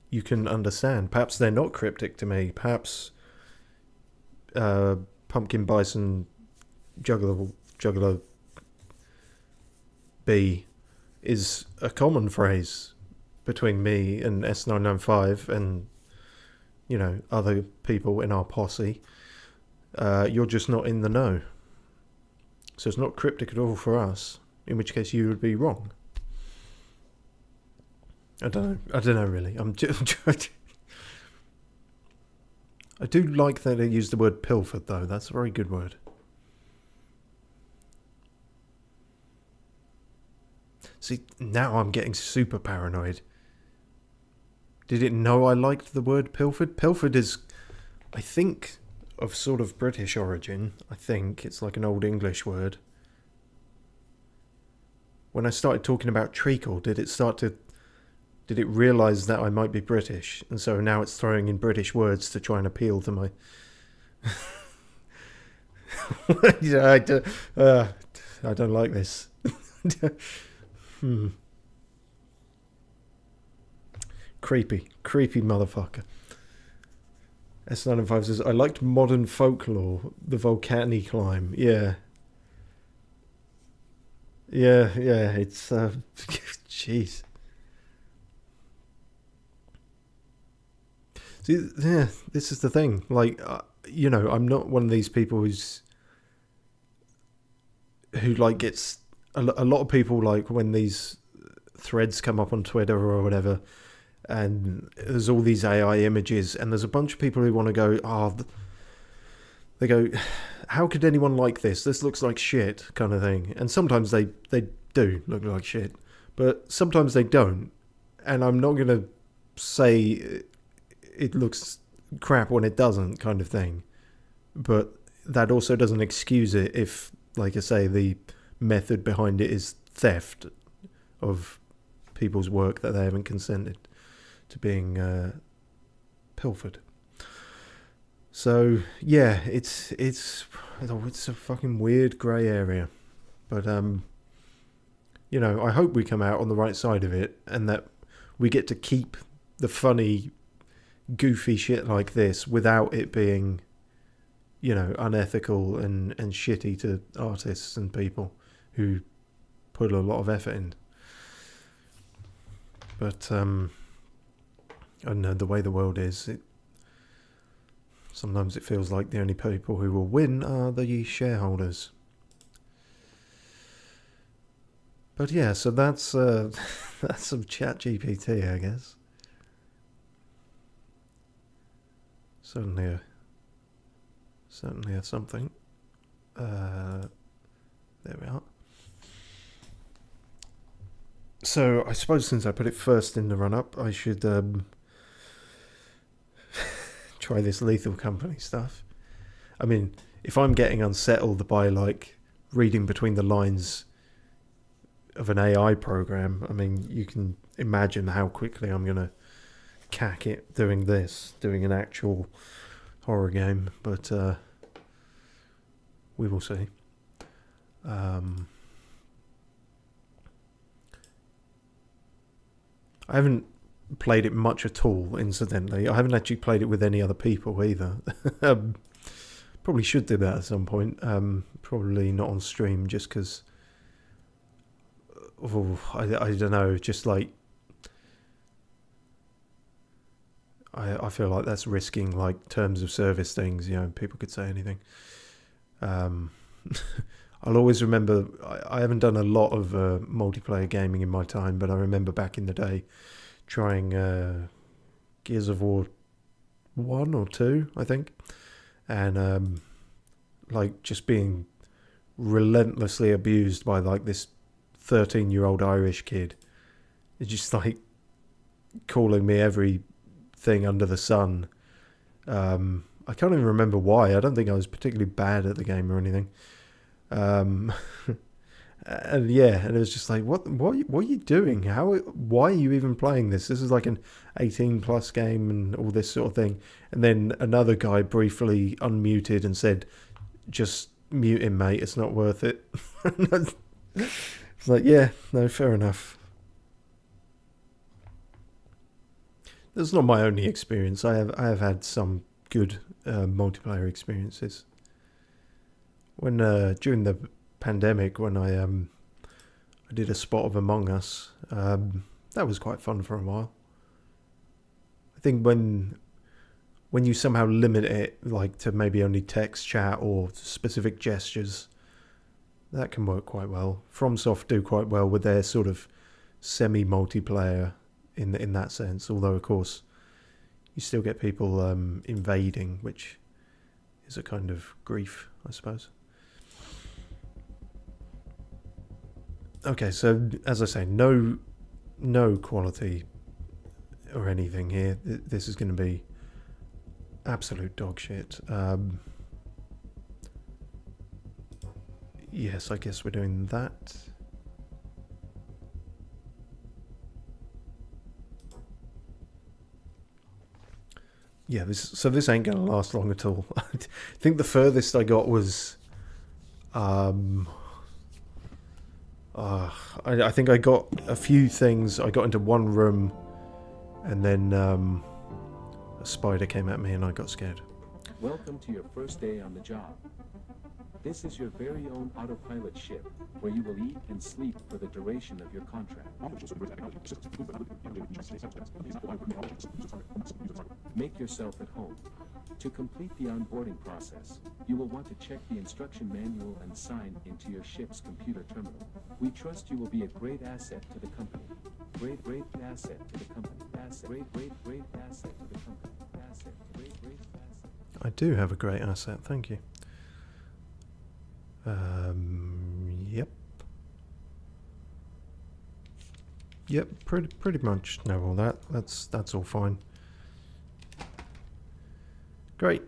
you can understand? Perhaps they're not cryptic to me. Perhaps Pumpkin Bison Juggler B is a common phrase between me and S995 and, you know, other people in our posse. You're just not in the know. So it's not cryptic at all for us, in which case you would be wrong. I don't know really. I do like that they use the word pilfered, though. That's a very good word. See, now I'm getting super paranoid. Did it know I liked the word pilfered? Pilfered is, I think, of sort of British origin. I think it's like an old English word. When I started talking about treacle, did it realise that I might be British? And so now it's throwing in British words to try and appeal to my... I don't like this. Creepy motherfucker. S95 says, I liked modern folklore, the volcanic climb. Yeah, it's... Jeez. See, yeah, this is the thing. Like, you know, I'm not one of these people who like gets... A lot of people, like, when these threads come up on Twitter or whatever, and there's all these AI images, and there's a bunch of people who want to go, they go, how could anyone like this? This looks like shit, kind of thing. And sometimes they do look like shit, but sometimes they don't. And I'm not going to say it looks crap when it doesn't, kind of thing. But that also doesn't excuse it if, like I say, the method behind it is theft of people's work that they haven't consented to being pilfered. So yeah, it's a fucking weird grey area, but you know, I hope we come out on the right side of it, and that we get to keep the funny, goofy shit like this without it being, you know, unethical and shitty to artists and people who put a lot of effort in. But I don't know, the way the world is, sometimes it feels like the only people who will win are the shareholders. But yeah, so that's some ChatGPT, I guess. Certainly a something. There we are. So I suppose since I put it first in the run-up, I should try this Lethal Company stuff. I mean, if I'm getting unsettled by, like, reading between the lines of an AI program, I mean, you can imagine how quickly I'm going to attack it doing an actual horror game, but we will see. I haven't played it much at all, incidentally. I haven't actually played it with any other people either. Probably should do that at some point. Probably not on stream, just because I don't know, just like I feel like that's risking like terms of service things, you know, people could say anything. I'll always remember, I haven't done a lot of multiplayer gaming in my time, but I remember back in the day trying Gears of War 1 or 2, I think, and like just being relentlessly abused by like this 13-year-old Irish kid. It's just like calling me everything under the sun. I can't even remember why. I don't think I was particularly bad at the game or anything. And yeah, and it was just like, what are you doing? Why are you even playing this? This is like an 18+ game and all this sort of thing. And then another guy briefly unmuted and said, just mute him, mate. It's not worth it. It's like, yeah, no, fair enough. That's not my only experience. I have had some good multiplayer experiences. When during the pandemic, when I did a spot of Among Us, that was quite fun for a while. I think when you somehow limit it, like to maybe only text, chat, or specific gestures, that can work quite well. FromSoft do quite well with their sort of semi-multiplayer in that sense. Although, of course, you still get people invading, which is a kind of grief, I suppose. Okay, so as I say, no quality or anything here. This is going to be absolute dog shit. Yes, I guess we're doing that. Yeah, this ain't going to last long at all. I think the furthest I got was I think I got a few things. I got into one room, and then a spider came at me, and I got scared. Welcome to your first day on the job. This is your very own autopilot ship, where you will eat and sleep for the duration of your contract. Make yourself at home. To complete the onboarding process, you will want to check the instruction manual and sign into your ship's computer terminal. We trust you will be a great asset to the company. Great asset to the company. Great asset to the company. Great asset. I do have a great asset, thank you. Yep, pretty much know all that. That's all fine. Great.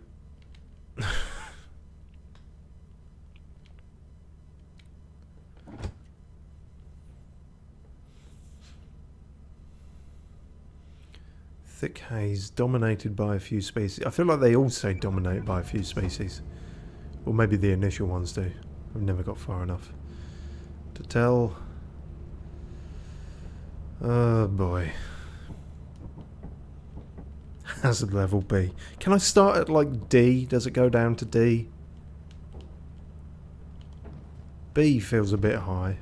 Thick haze dominated by a few species. I feel like they all say dominated by a few species. Or maybe the initial ones do. I've never got far enough to tell. Oh boy. Hazard level B. Can I start at like D? Does it go down to D? B feels a bit high.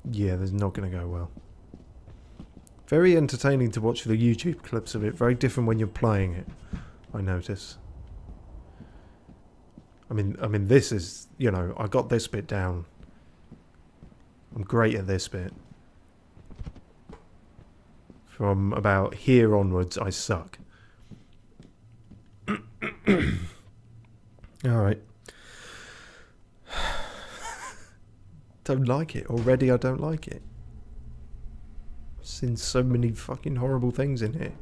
Yeah, there's not going to go well. Very entertaining to watch the YouTube clips of it. Very different when you're playing it, I notice. I mean, this is, you know, I got this bit down. I'm great at this bit. From about here onwards, I suck. Alright. Don't like it. Already I don't like it. I've seen so many fucking horrible things in here.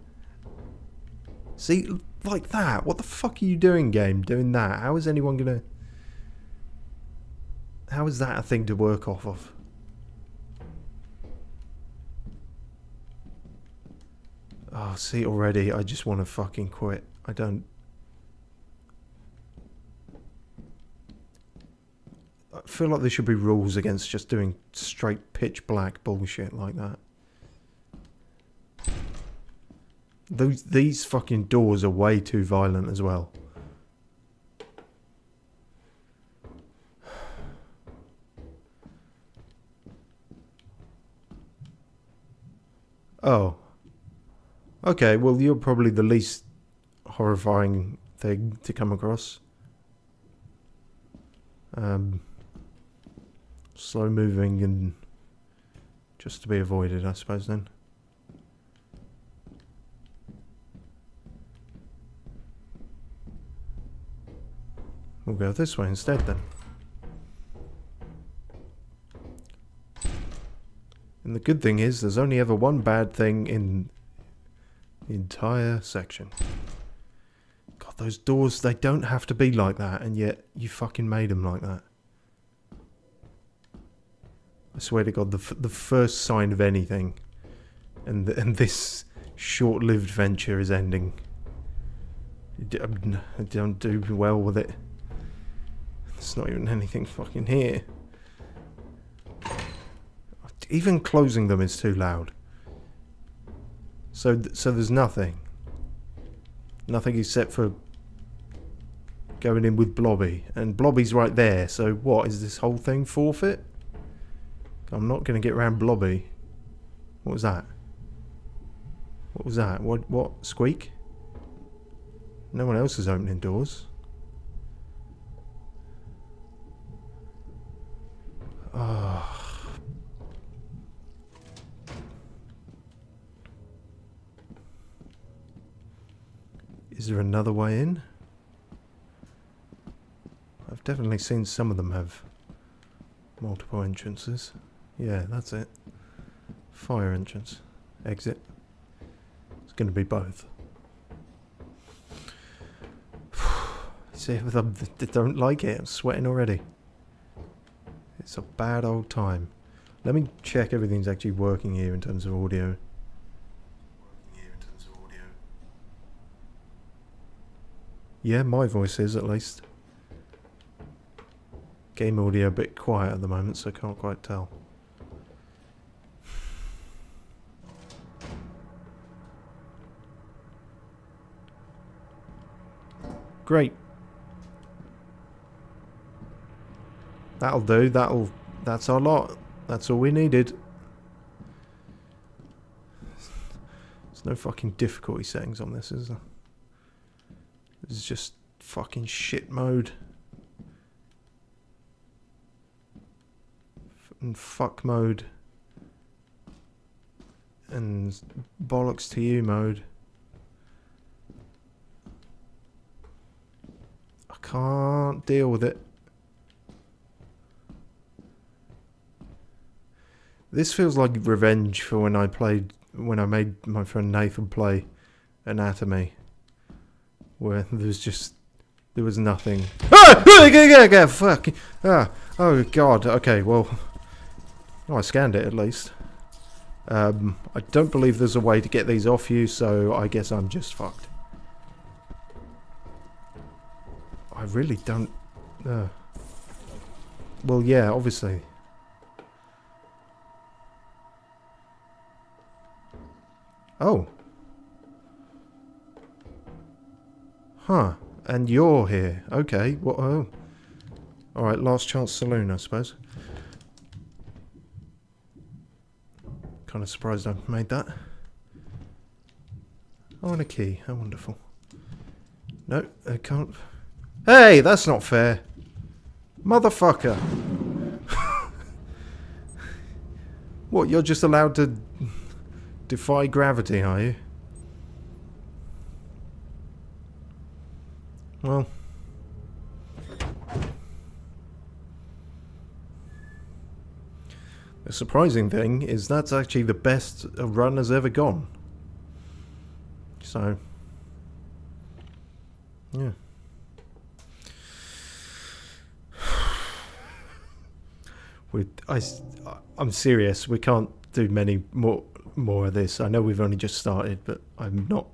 See, like that. What the fuck are you doing, game? Doing that? How is anyone gonna... How is that a thing to work off of? Oh, see, already I just want to fucking quit. I don't... I feel like there should be rules against just doing straight pitch black bullshit like that. These fucking doors are way too violent as well. Oh. Okay, well, you're probably the least horrifying thing to come across. Slow moving and just to be avoided, I suppose, then. We'll go this way instead, then. And the good thing is, there's only ever one bad thing in the entire section. God, those doors, they don't have to be like that, and yet you fucking made them like that. I swear to God, the first sign of anything, and this short-lived venture is ending. I don't do well with it. There's not even anything fucking here. Even closing them is too loud. So there's nothing. Nothing except for going in with Blobby. And Blobby's right there. So what, is this whole thing forfeit? I'm not going to get around Blobby. What was that? What was that? What? Squeak? No one else is opening doors. Oh. Is there another way in? I've definitely seen some of them have multiple entrances. Yeah, that's it. Fire entrance. Exit. It's going to be both. See, if they don't like it, I'm sweating already. It's a bad old time. Let me check everything's actually working here in terms of audio. Yeah, my voice is, at least. Game audio a bit quiet at the moment, so I can't quite tell. Great. That'll do. That's our lot. That's all we needed. There's no fucking difficulty settings on this, is there? This is just fucking shit mode. And fuck mode. And bollocks to you mode. I can't deal with it. This feels like revenge for when I made my friend Nathan play Anatomy. Where there was nothing. Ah! Fuck! Ah! Oh God! Okay, well, I scanned it at least. I don't believe there's a way to get these off you, so I guess I'm just fucked. I really don't... Well, yeah, obviously. Oh. Huh. And you're here. Okay. What? Oh. Alright, last chance saloon, I suppose. Kind of surprised I made that. Oh, and a key. How wonderful. No, I can't... Hey, that's not fair. Motherfucker. What, you're just allowed to defy gravity, are you? Well... The surprising thing is that's actually the best a run has ever gone. So... Yeah. I'm serious. We can't do many more of this. I know we've only just started, but I'm not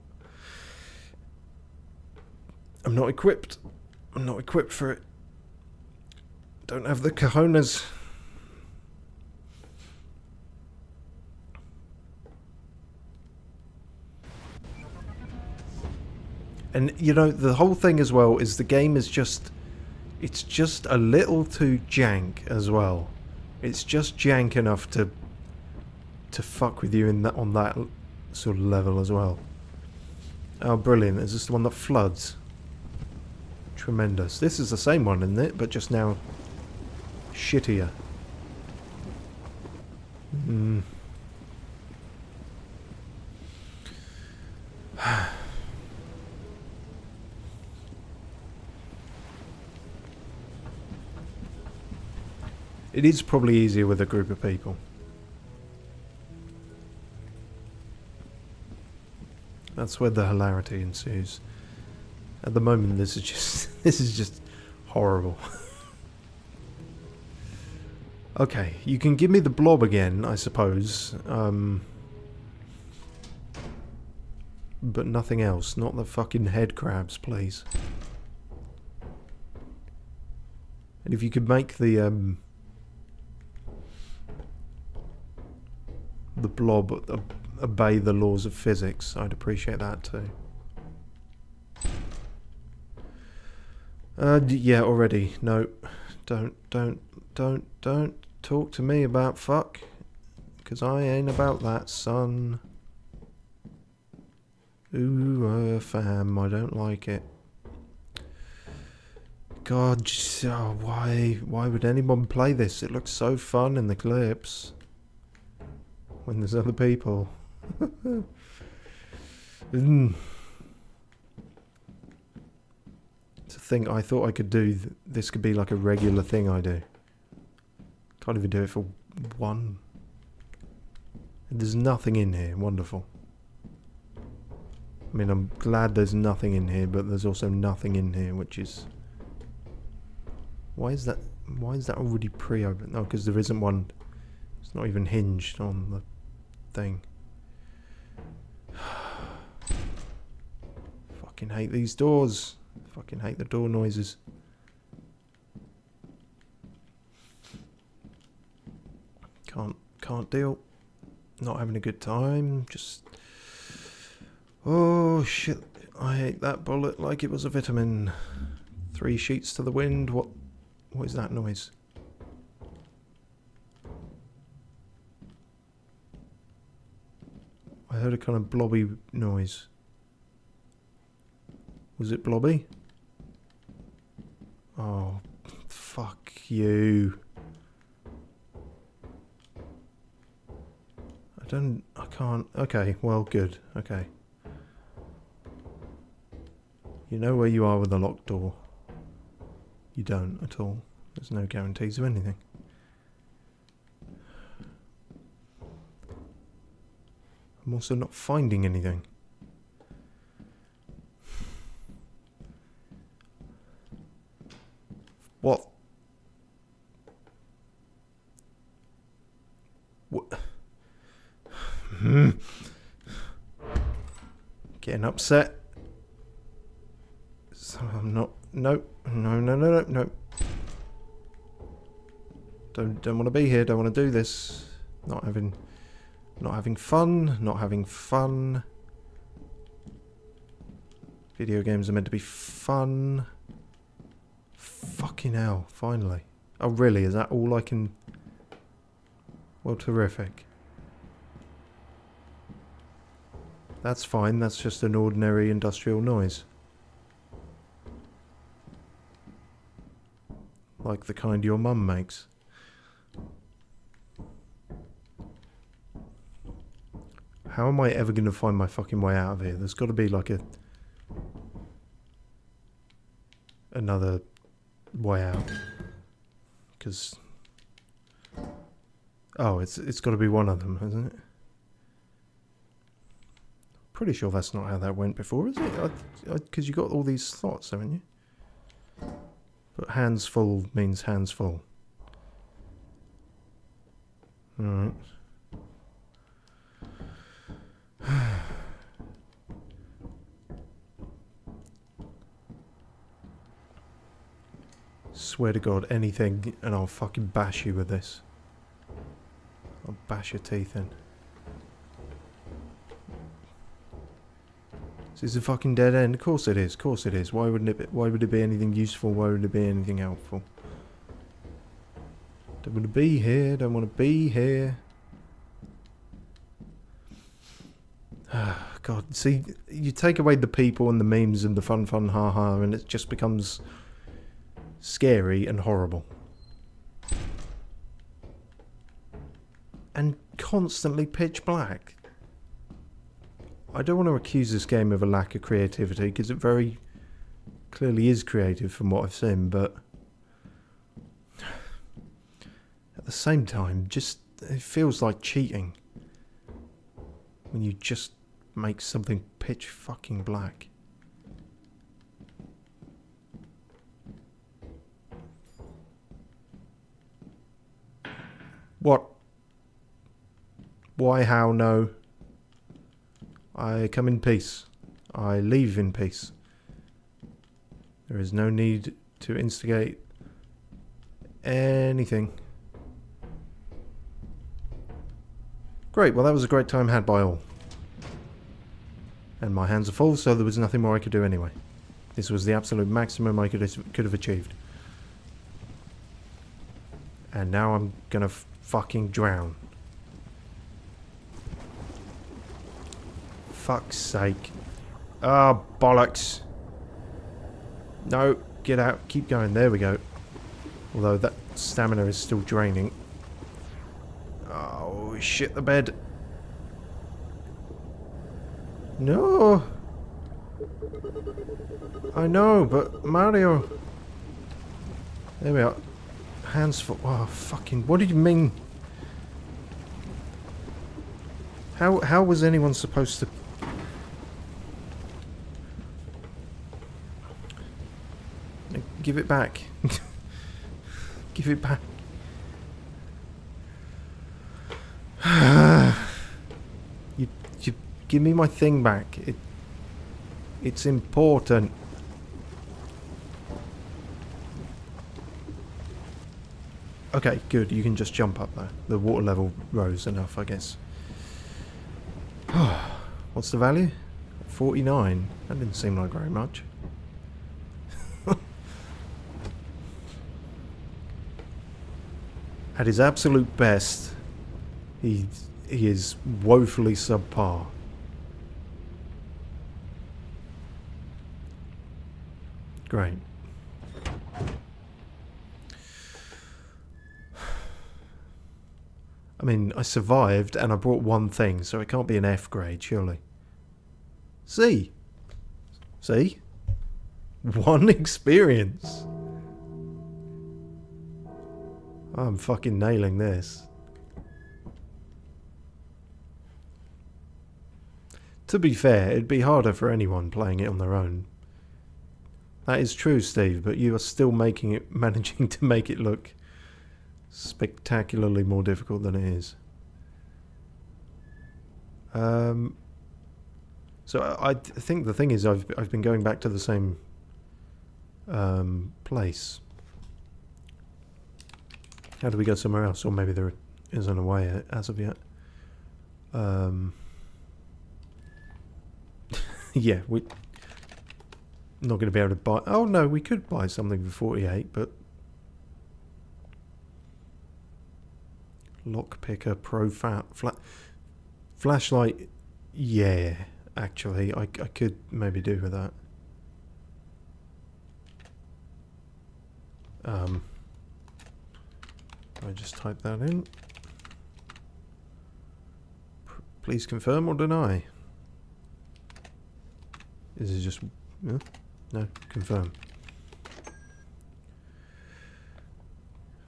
equipped. I'm not equipped for it. Don't have the cojones. And you know, the whole thing as well is the game is just, it's just a little too jank as well. It's just jank enough to fuck with you in that, on that sort of level as well. Oh, brilliant. Is this the one that floods? Tremendous. This is the same one, isn't it? But just now shittier. It is probably easier with a group of people. That's where the hilarity ensues. At the moment, this is just horrible. Okay, you can give me the blob again, I suppose. But nothing else. Not the fucking head crabs, please. And if you could make the blob obey the laws of physics, I'd appreciate that too. Yeah, already. No. Don't talk to me about fuck. Because I ain't about that, son. Ooh, fam, I don't like it. God, why would anyone play this? It looks so fun in the clips. When there's other people. To think I thought I could do this could be like a regular thing I do. Can't even do it for one. There's nothing in here. Wonderful. I mean, I'm glad there's nothing in here, but there's also nothing in here, which is... Why is that already pre-opened? Oh, because there isn't one. It's not even hinged on the thing. Fucking hate these doors. Fucking hate the door noises. Can't deal. Not having a good time. Just... Oh shit. I hate that bullet like it was a vitamin. 3 sheets to the wind. What is that noise? I heard a kind of blobby noise. Was it blobby? Oh, fuck you. I can't. Okay, well, good. Okay. You know where you are with a locked door. You don't at all. There's no guarantees of anything. I'm also not finding anything. What? What? Getting upset. So I'm not. Nope. No. Don't want to be here. Don't want to do this. Not having fun. Not having fun. Video games are meant to be fun. Fucking hell, finally. Oh really, is that all I can... Well, terrific. That's fine, that's just an ordinary industrial noise. Like the kind your mum makes. How am I ever going to find my fucking way out of here? There's got to be like another way out. Because... Oh, it's got to be one of them, hasn't it? Pretty sure that's not how that went before, is it? Because you got all these slots, haven't you? But hands full means hands full. Alright. Swear to God, anything, and I'll fucking bash you with this. I'll bash your teeth in. Is this a fucking dead end? Of course it is. Of course it is. Why wouldn't it be? Why would it be anything useful? Why would it be anything helpful? Don't want to be here. Don't want to be here. God, see, you take away the people and the memes and the fun, haha, and it just becomes scary and horrible. And constantly pitch black. I don't want to accuse this game of a lack of creativity, because it very clearly is creative from what I've seen, but at the same time, just it feels like cheating when you just make something pitch fucking black. What? Why, how, no? I come in peace. I leave in peace. There is no need to instigate anything. Great, well that was a great time had by all. And my hands are full, so there was nothing more I could do anyway. This was the absolute maximum I could have achieved. And now I'm gonna fucking drown. Fuck's sake. Ah, oh, bollocks. No, get out. Keep going. There we go. Although that stamina is still draining. Oh, shit the bed. No. I know, but Mario. There we are. Hands full. Oh, fucking. What did you mean? How was anyone supposed to... Give it back. Give it back. you give me my thing back. It's important. Okay, good. You can just jump up there. The water level rose enough, I guess. What's the value? 49. That didn't seem like very much. At his absolute best, he is woefully subpar. Great. I mean, I survived and I brought one thing, so it can't be an F grade, surely. C. See? One experience. I'm fucking nailing this. To be fair, it'd be harder for anyone playing it on their own. That is true, Steve, but you are still managing to make it look spectacularly more difficult than it is. So I think the thing is I've been going back to the same place. How do we go somewhere else? Or maybe there isn't a way as of yet. Yeah, we're not going to be able to buy... Oh no, we could buy something for 48, but... Lockpicker, Pro Flashlight, yeah, actually, I could maybe do with that. I just type that in. Please confirm or deny. Is it just... no, confirm.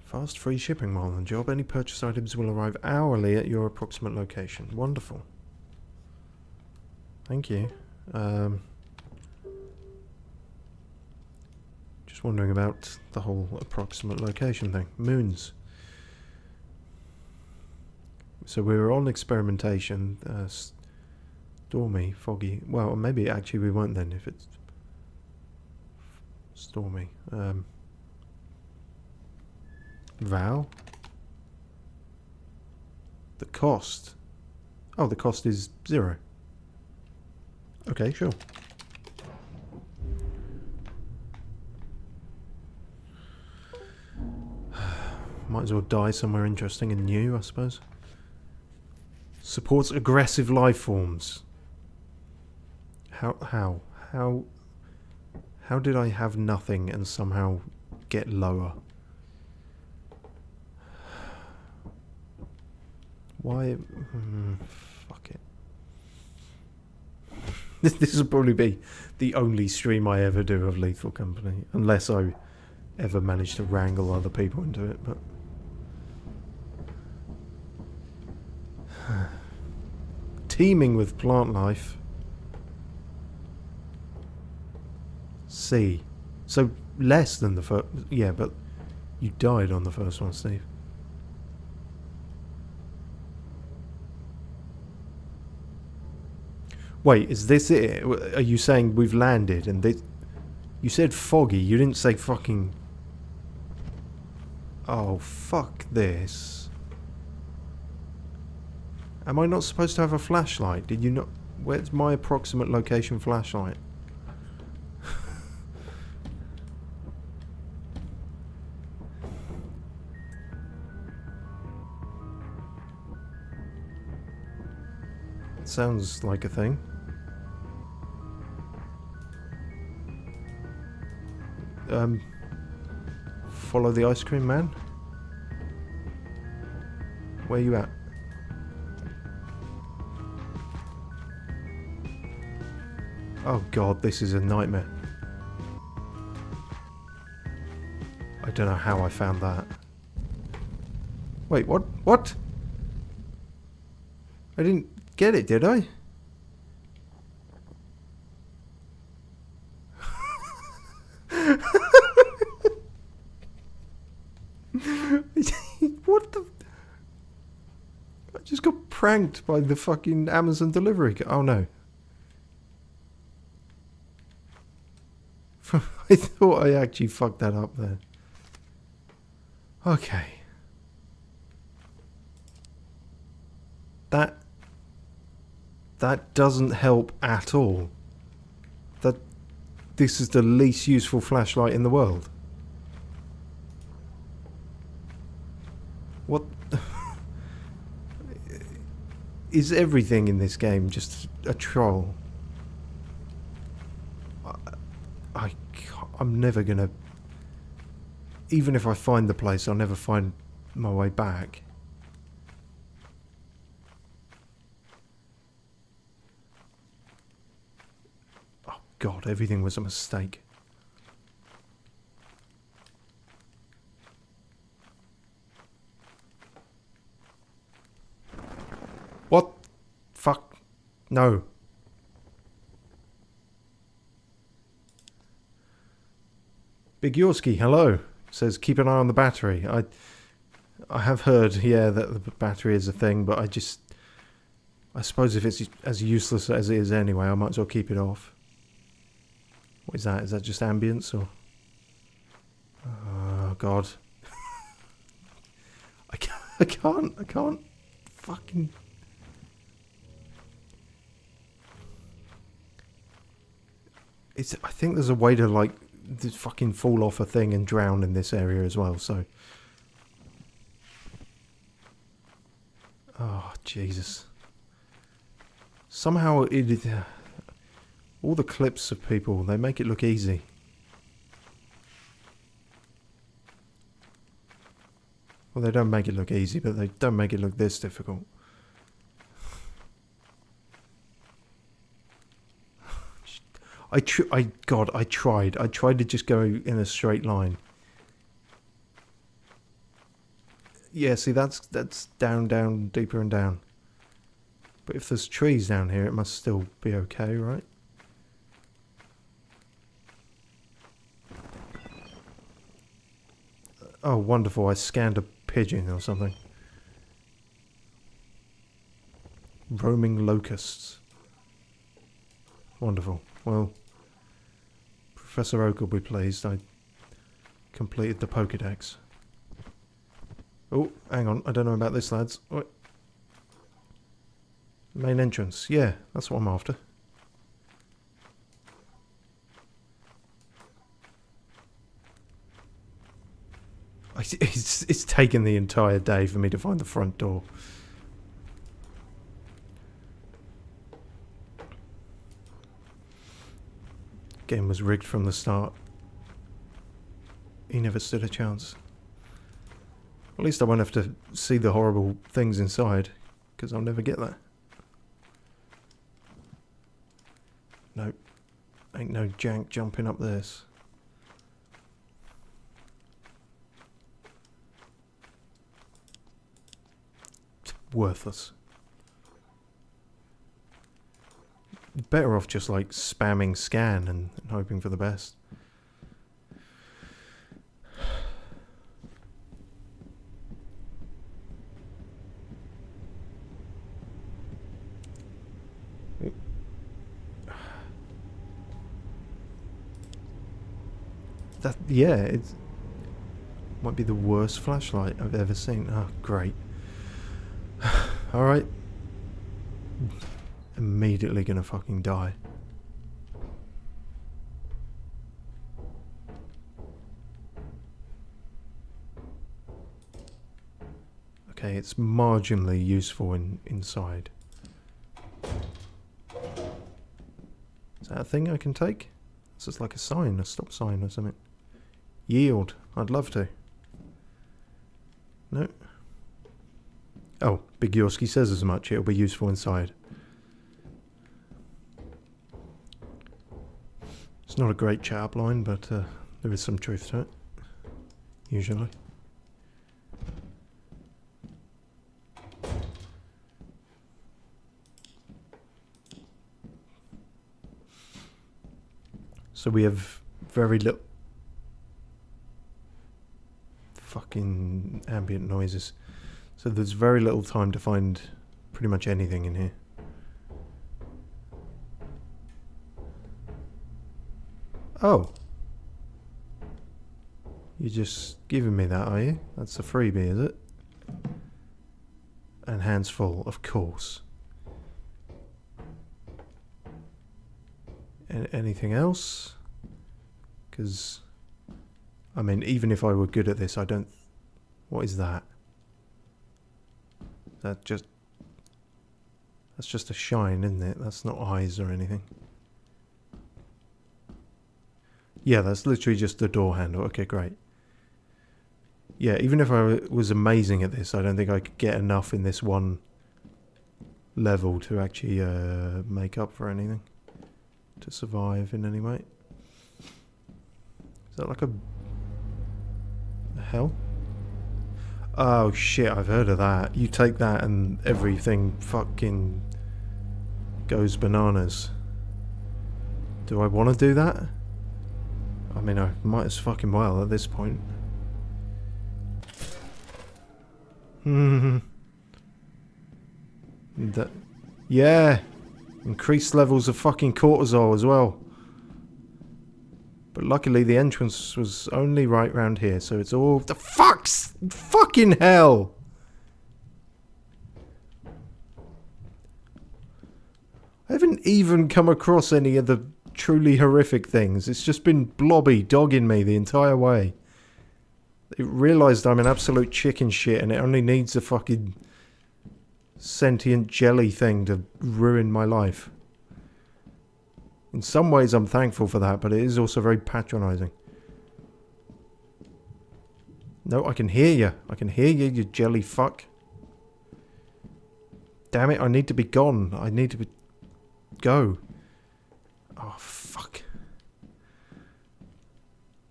Fast free shipping while on the job. Any purchased items will arrive hourly at your approximate location. Wonderful. Thank you. Just wondering about the whole approximate location thing. Moons. So we were on experimentation. Stormy, foggy. Well, maybe actually we weren't then if it's stormy. Val? The cost? Oh, the cost is 0. Okay, sure. Might as well die somewhere interesting and new, I suppose. Supports aggressive life forms. How did I have nothing and somehow get lower? Why? Fuck it. This will probably be the only stream I ever do of Lethal Company, unless I ever manage to wrangle other people into it, but... Teeming with plant life. C. So less than the first... Yeah, but you died on the first one, Steve. Wait, is this it? Are you saying we've landed and this... You said foggy, you didn't say fucking... Oh, fuck this. Am I not supposed to have a flashlight? Did you not... Where's my approximate location flashlight? Sounds like a thing. Follow the ice cream man? Where you at? Oh god, this is a nightmare. I don't know how I found that. Wait, what? What? I didn't get it, did I? What the... I just got pranked by the fucking Amazon delivery. Oh no. I thought I actually fucked that up there. Okay. That doesn't help at all. This is the least useful flashlight in the world. What? Is everything in this game just a troll? I'm never gonna... Even if I find the place, I'll never find my way back. Oh god, everything was a mistake. What? Fuck. No. Big Yorski, hello. Says keep an eye on the battery. I have heard, yeah, that the battery is a thing, but I suppose if it's as useless as it is anyway, I might as well keep it off. What is that? Is that just ambience or? Oh god. I can't fucking... I think there's a way to like fucking fall off a thing and drown in this area as well, so... Oh, Jesus. Somehow all the clips of people, they make it look easy. Well, they don't make it look easy, but they don't make it look this difficult. I tried. I tried to just go in a straight line. Yeah, see, that's down, down, deeper and down. But if there's trees down here, it must still be okay, right? Oh, wonderful. I scanned a pigeon or something. Roaming locusts. Wonderful. Well, Professor Oak will be pleased. I completed the Pokédex. Oh, hang on. I don't know about this, lads. What? Main entrance. Yeah, that's what I'm after. It's taken the entire day for me to find the front door. Game was rigged from the start. He never stood a chance. At least I won't have to see the horrible things inside, because I'll never get that. Nope. Ain't no jank jumping up this. It's worthless. Better off just like spamming scan and hoping for the best. Yeah, it might be the worst flashlight I've ever seen. Oh, great. Alright. Immediately gonna fucking die. Okay, it's marginally useful inside. Is that a thing I can take? This is like a sign, a stop sign or something. Yield. I'd love to. No. Oh, Big Yorski says as much. It'll be useful inside. It's not a great chat line, but there is some truth to it. Usually. So we have very little fucking ambient noises. So there's very little time to find pretty much anything in here. Oh. You're just giving me that, are you? That's a freebie, is it? And hands full, of course. Anything else? Because, I mean, even if I were good at this, I don't... What is that? That's just a shine, isn't it? That's not eyes or anything. Yeah, that's literally just the door handle. Okay, great. Yeah, even if I was amazing at this, I don't think I could get enough in this one level to actually make up for anything. To survive in any way. Is that like a... The hell? Oh shit, I've heard of that. You take that and everything fucking goes bananas. Do I want to do that? I mean, I might as fucking well at this point. That, yeah. Increased levels of fucking cortisol as well. But luckily the entrance was only right round here, so it's all... The fucking hell! I haven't even come across any of the truly horrific things. It's just been Blobby dogging me the entire way. It realised I'm an absolute chicken shit and it only needs a fucking sentient jelly thing to ruin my life. In some ways I'm thankful for that, but it is also very patronising. No, I can hear you. I can hear you, you jelly fuck. Damn it, I need to be gone. I need to be... Go. Oh, fuck.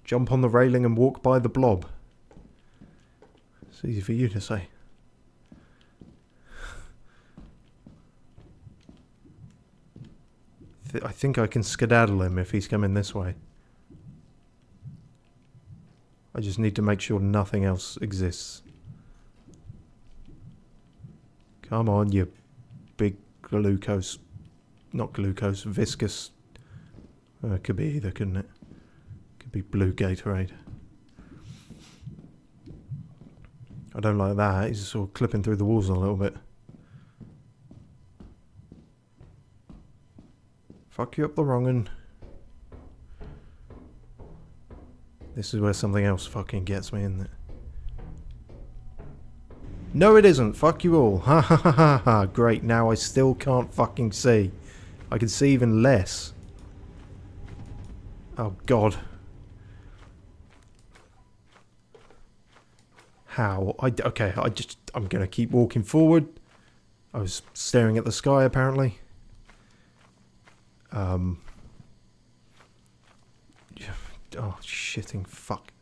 Jump on the railing and walk by the blob. It's easy for you to say. I think I can skedaddle him if he's coming this way. I just need to make sure nothing else exists. Come on, you big glucose. Not glucose, viscous. Could be either, couldn't it? Could be blue Gatorade. I don't like that. He's sort of clipping through the walls a little bit. Fuck you up the wrong un. This is where something else fucking gets me, isn't it? No, it isn't. Fuck you all. Ha ha ha ha ha. Great, now I still can't fucking see. I can see even less. Oh, God. How? Okay, I'm going to keep walking forward. I was staring at the sky, apparently. Oh, shitting fuck.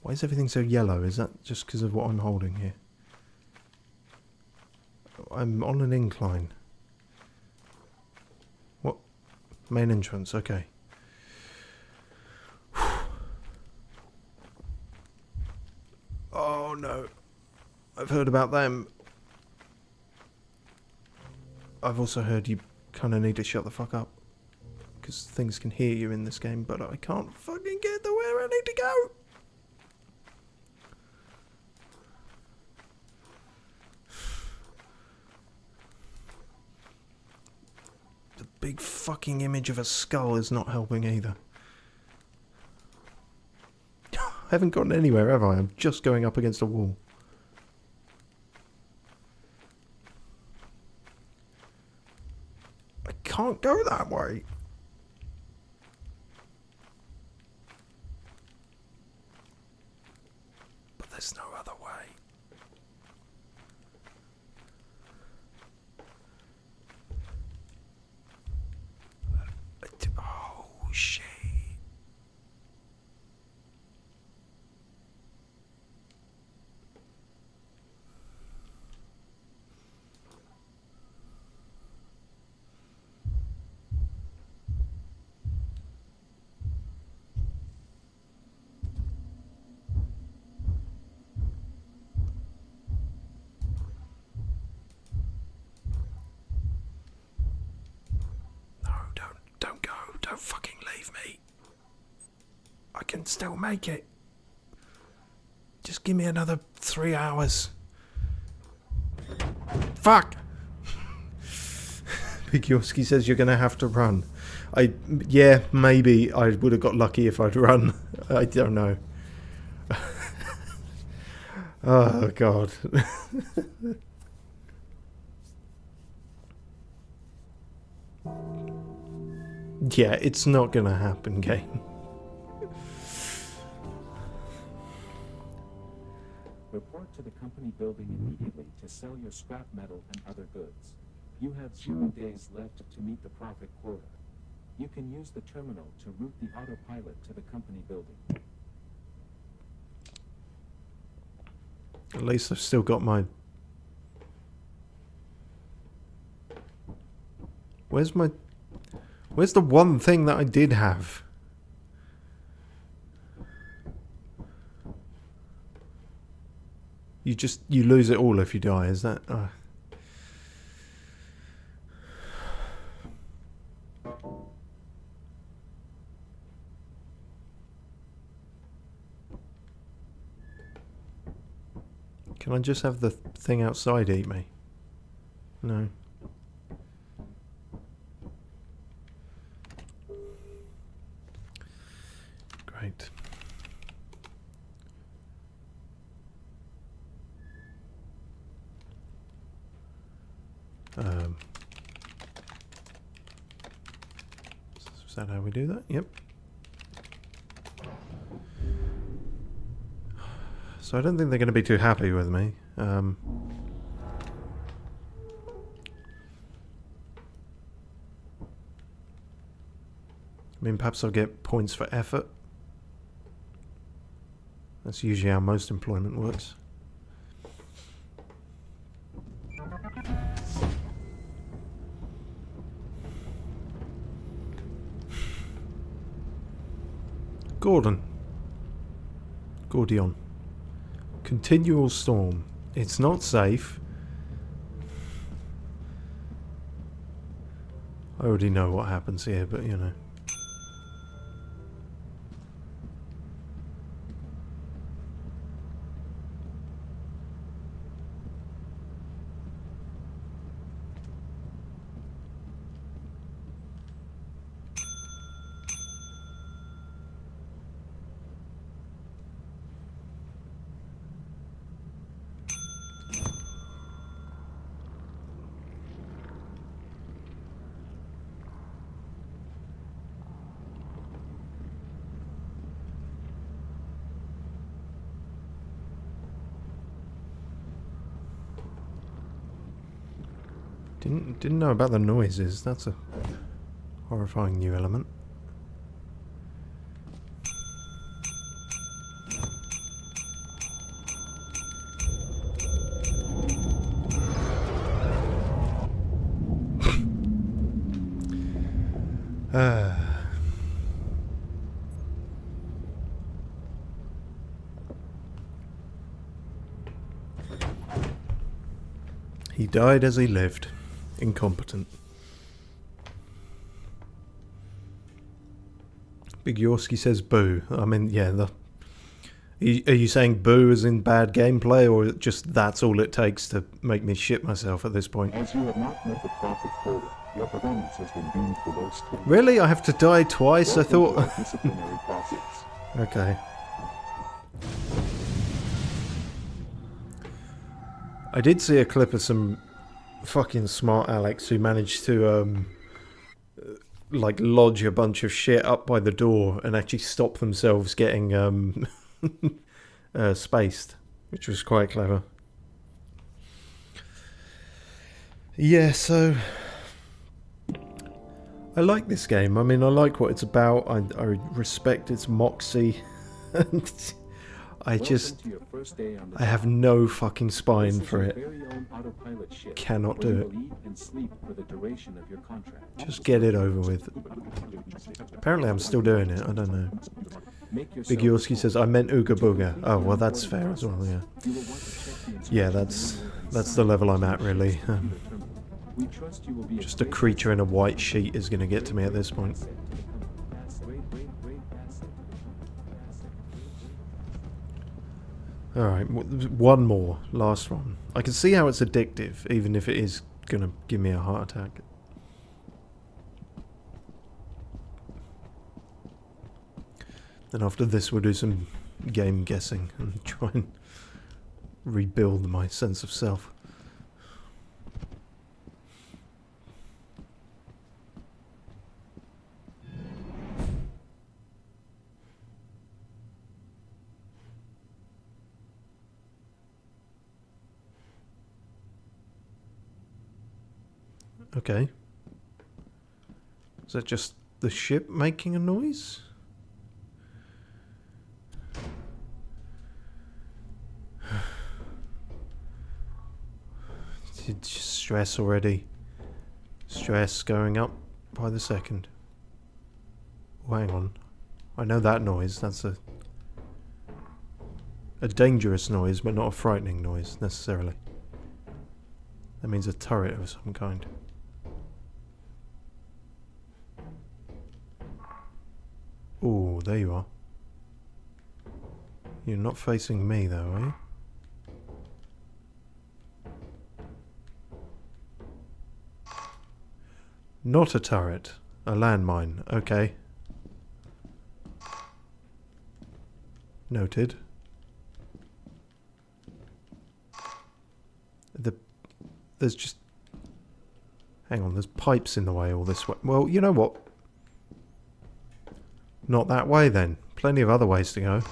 Why is everything so yellow? Is that just because of what I'm holding here? I'm on an incline. What? Main entrance, okay. Oh no. I've heard about them. I've also heard you kind of need to shut the fuck up. Because things can hear you in this game, but I can't fucking get to where I need to go. The big fucking image of a skull is not helping either. I haven't gotten anywhere, have I? I'm just going up against a wall. I can't go that way. But there's no other way. Oh, shit. Don't go. Don't fucking leave me. I can still make it. Just give me another 3 hours. Fuck! Bigyorski says you're going to have to run. Yeah, maybe I would have got lucky if I'd run. I don't know. Oh, God. Yeah, it's not gonna happen, game. Report to the company building immediately to sell your scrap metal and other goods. You have 0 days left to meet the profit quota. You can use the terminal to route the autopilot to the company building. At least I've still got my... Where's the one thing that I did have? You lose it all if you die, is that... Can I just have the thing outside eat me? No. Great. Is that how we do that? Yep. So I don't think they're going to be too happy with me. I mean, perhaps I'll get points for effort. That's usually how most employment works. Gordion. Continual storm. It's not safe. I already know what happens here, but you know. Didn't know about the noises. That's a horrifying new element. He died as he lived. Incompetent. Big Yorsky says boo. I mean, yeah, are you saying boo as in bad gameplay, or just that's all it takes to make me shit myself at this point? As you have not met the profit quota, your performance has been deemed below standard. Really? I have to die twice? I thought... Disciplinary process. Okay. I did see a clip of some fucking smart Alex who managed to like lodge a bunch of shit up by the door and actually stop themselves getting spaced, which was quite clever. Yeah, so I like this game. I mean, I like what it's about. I respect its moxie. I have no fucking spine for it. Cannot do it. Just get it over with. Apparently I'm still doing it, I don't know. Big Yorsky says, I meant Ooga Booga. Oh, well that's fair as well, yeah. Yeah, that's the level I'm at, really. Just a creature in a white sheet is going to get to me at this point. Alright, one more. Last one. I can see how it's addictive, even if it is going to give me a heart attack. Then after this we'll do some game guessing and try and rebuild my sense of self. Okay. Is that just the ship making a noise? Stress already. Stress going up by the second. Oh, hang on. I know that noise. That's a dangerous noise, but not a frightening noise, necessarily. That means a turret of some kind. Oh, there you are. You're not facing me, though, are you? Not a turret. A landmine. Okay. Noted. There's just... Hang on, there's pipes in the way all this way. Well, you know what? Not that way, then. Plenty of other ways to go.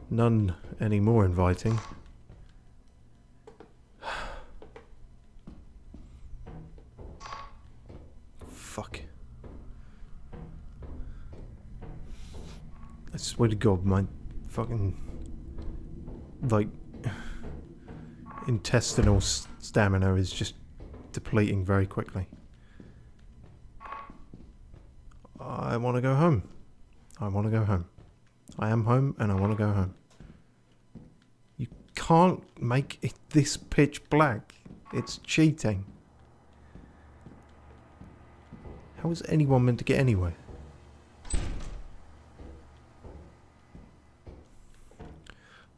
None any more inviting. Fuck. I swear to God, my fucking... like... intestinal stamina is just depleting very quickly. I want to go home. I want to go home. I am home and I want to go home. You can't make it this pitch black. It's cheating. How is anyone meant to get anywhere?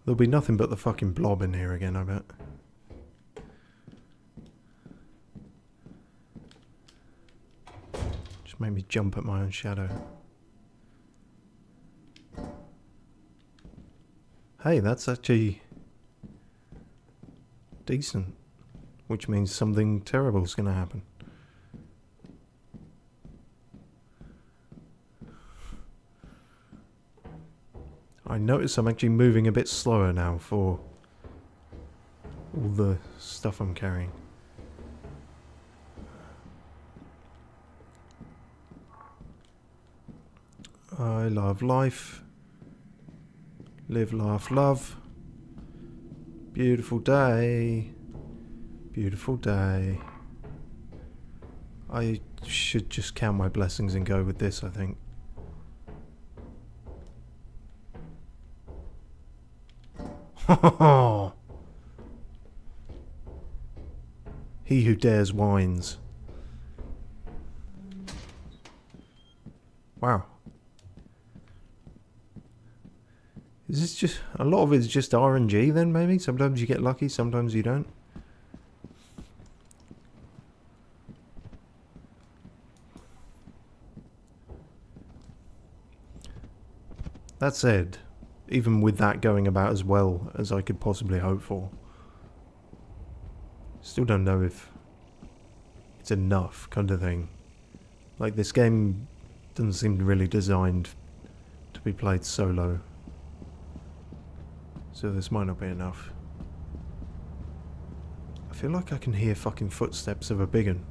There'll be nothing but the fucking blob in here again, I bet. Just make me jump at my own shadow. Hey, that's actually decent. Which means something terrible is going to happen. I notice I'm actually moving a bit slower now for all the stuff I'm carrying. I love life. Live, laugh, love. Beautiful day. Beautiful day. I should just count my blessings and go with this, I think. He who dares wins. Wow. Is this just... a lot of it's just RNG then, maybe? Sometimes you get lucky, sometimes you don't. That said, even with that going about as well as I could possibly hope for, still don't know if it's enough, kind of thing. Like, this game doesn't seem really designed to be played solo. So this might not be enough. I feel like I can hear fucking footsteps of a big one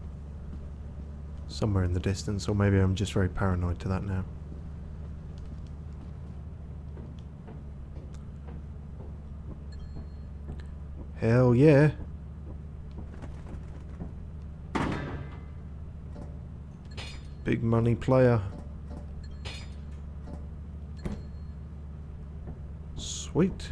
somewhere in the distance, or maybe I'm just very paranoid to that now. Hell yeah. Big money player. Sweet.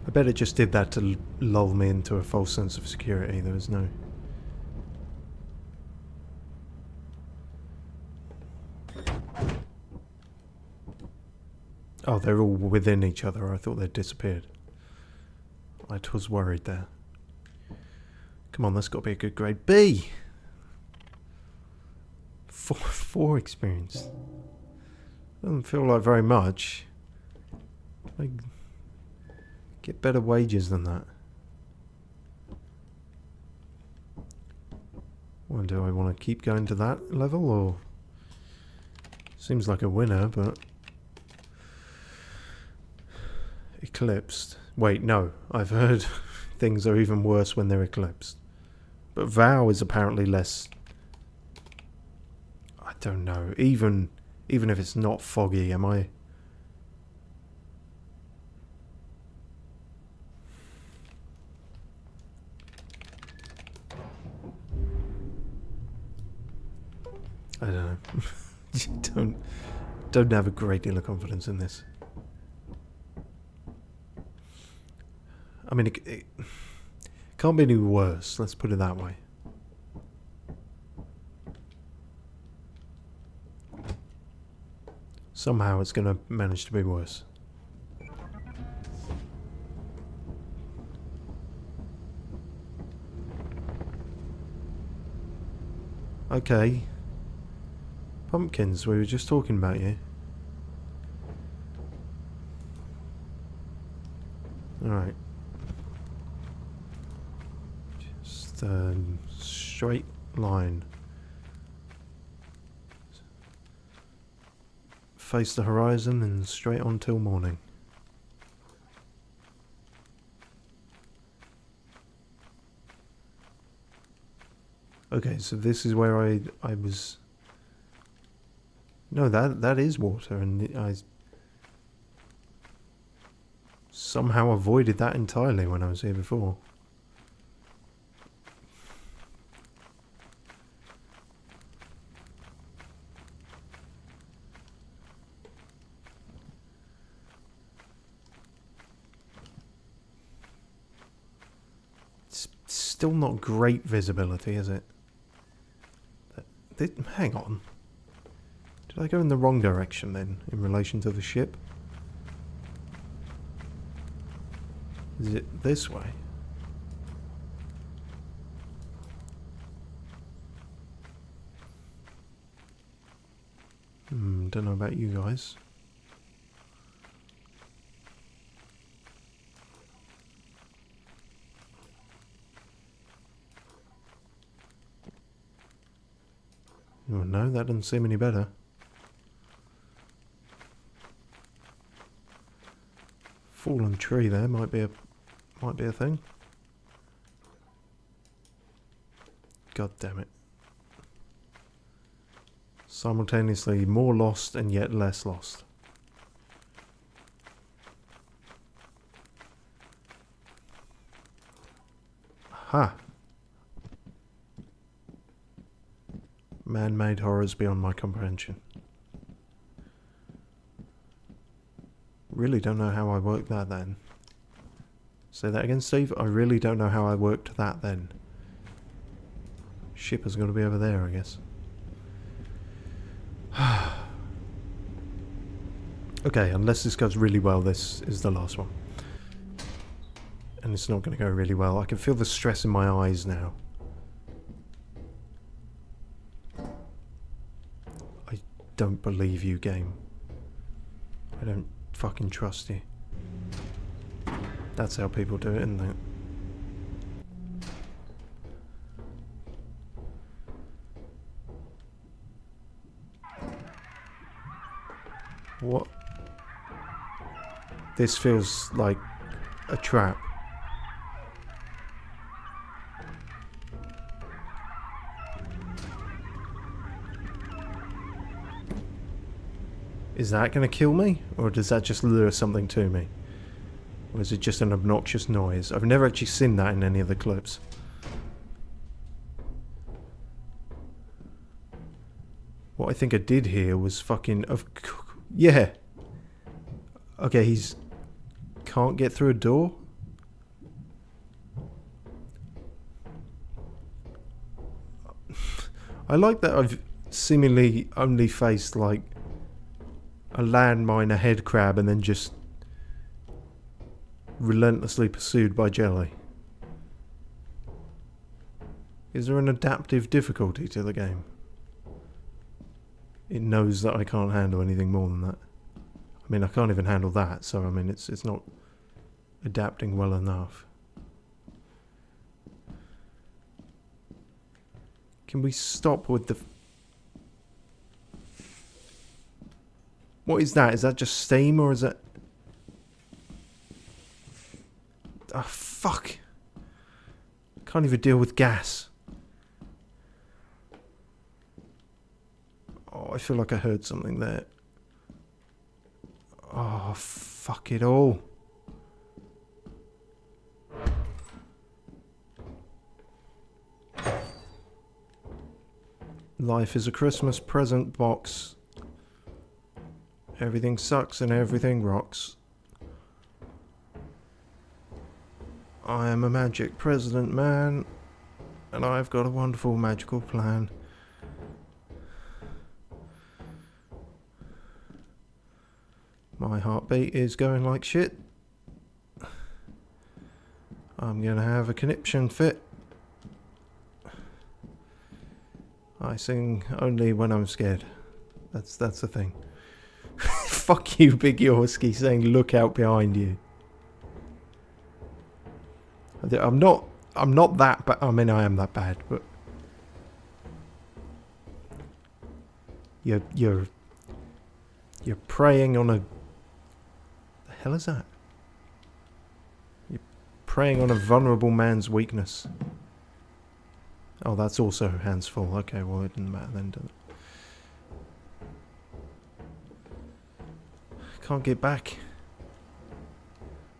I bet it just did that to lull me into a false sense of security. There was no... Oh, they're all within each other. I thought they'd disappeared. I was worried there. Come on, that's got to be a good grade. B! Four experience. Doesn't feel like very much. I get better wages than that. Well, do I want to keep going to that level, or... Seems like a winner, but... Eclipsed. Wait, no. I've heard things are even worse when they're eclipsed. But Vow is apparently less... I don't know. Even if it's not foggy, am I... I don't know. don't have a great deal of confidence in this. I mean, it can't be any worse, let's put it that way. Somehow it's going to manage to be worse. Okay. Pumpkins, we were just talking about you. Alright. Just a straight line. Face the horizon and straight on till morning. Okay, so this is where I was... No, that is water, and I somehow avoided that entirely when I was here before. still not great visibility, is it? Hang on. Did I go in the wrong direction then, in relation to the ship? Is it this way? Don't know about you guys. Oh no, that doesn't seem any better. Fallen tree there might be a thing. God damn it. Simultaneously more lost and yet less lost. Ha! Man-made horrors beyond my comprehension. Really don't know how I worked that then. Say that again, Steve? I really don't know how I worked that then. Ship has got to be over there, I guess. Okay, unless this goes really well, this is the last one. And it's not going to go really well. I can feel the stress in my eyes now. I don't believe you, game. I don't fucking trust you. That's how people do it, isn't it? What? This feels like a trap. Is that going to kill me? Or does that just lure something to me? Or is it just an obnoxious noise? I've never actually seen that in any of the clips. What I think I did hear was fucking... yeah! Okay, he's... can't get through a door? I like that I've seemingly only faced, like, a landmine, a head crab, and then just relentlessly pursued by jelly. Is there an adaptive difficulty to the game? It knows that I can't handle anything more than that. I mean, I can't even handle that, so I mean, it's not adapting well enough. Can we stop with the... What is that? Is that just steam, or is that... Oh, fuck. Can't even deal with gas. Oh, I feel like I heard something there. Oh, fuck it all. Life is a Christmas present box. Everything sucks and everything rocks. I am a magic president man, and I've got a wonderful magical plan. My heartbeat is going like shit. I'm gonna have a conniption fit. I sing only when I'm scared. That's the thing. Fuck you, Big Yorski, saying look out behind you. I'm not that bad. I mean, I am that bad, but you're preying on a... The hell is that? You're preying on a vulnerable man's weakness. Oh, that's also hands full. Okay, well, it didn't matter then, did it? Can't get back.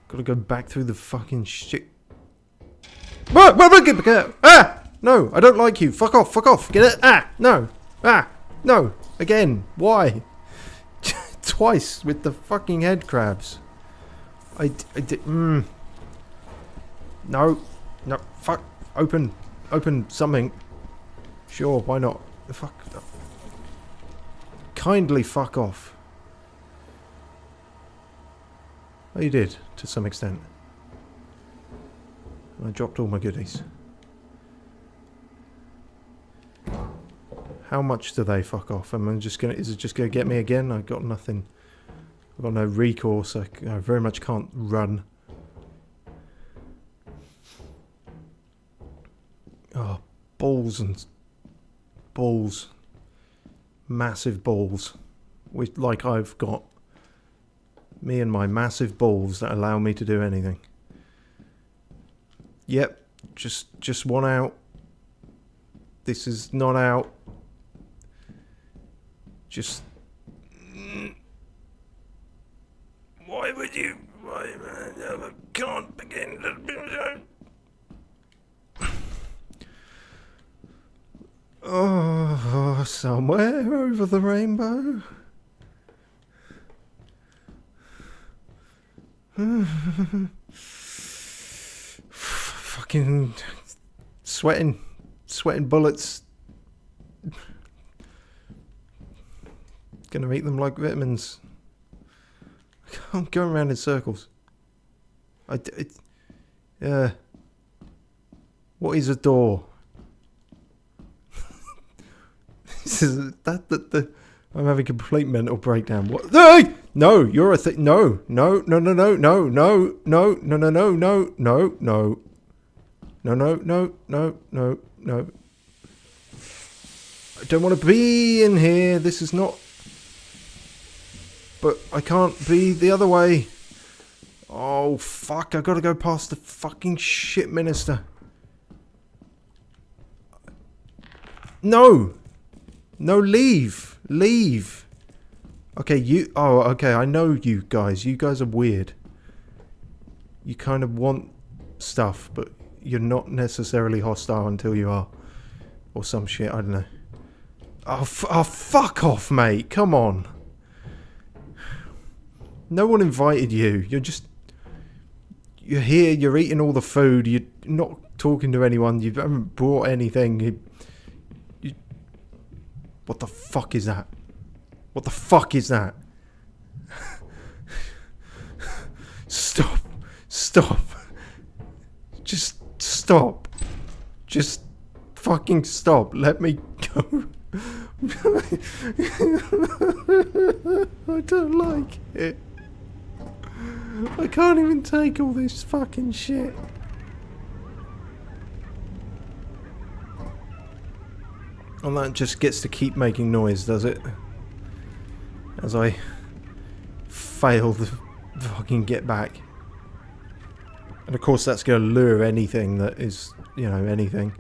Gotta go back through the fucking shit. Ah! No, I don't like you. Fuck off, fuck off. Get it? Ah! No. Ah! No. Again. Why? Twice with the fucking head crabs. I did. No. No. Fuck. Open something. Sure, why not? Fuck. Kindly fuck off. Oh, you did, to some extent. I dropped all my goodies. How much do they fuck off? Am I just gonna? Is it just gonna get me again? I've got nothing. I've got no recourse. I very much can't run. Oh, balls and balls, massive balls. With like I've got me and my massive balls that allow me to do anything. Yep, just one out. This is not out. Just. Why would you? Why? I can't begin to. Oh, somewhere over the rainbow. Fucking sweating bullets. Gonna eat them like vitamins. I'm going around in circles. What is a door? This is I'm having a complete mental breakdown. What? Hey! No, you're a thing. No. No. I don't want to be in here. This is not. But I can't be the other way. Oh, fuck. I've got to go past the fucking shit minister. No. No, leave. Leave. Okay, you... Oh, okay, I know you guys. You guys are weird. You kind of want stuff, but you're not necessarily hostile until you are. Or some shit, I don't know. Oh, fuck off, mate. Come on. No one invited you. You're here, you're eating all the food, you're not talking to anyone, you haven't brought anything. What the fuck is that? What the fuck is that? Stop. Stop. Just stop. Just fucking stop. Let me go. I don't like it. I can't even take all this fucking shit. And that just gets to keep making noise, does it? As I fail to fucking get back. And of course that's going to lure anything that is, you know, anything.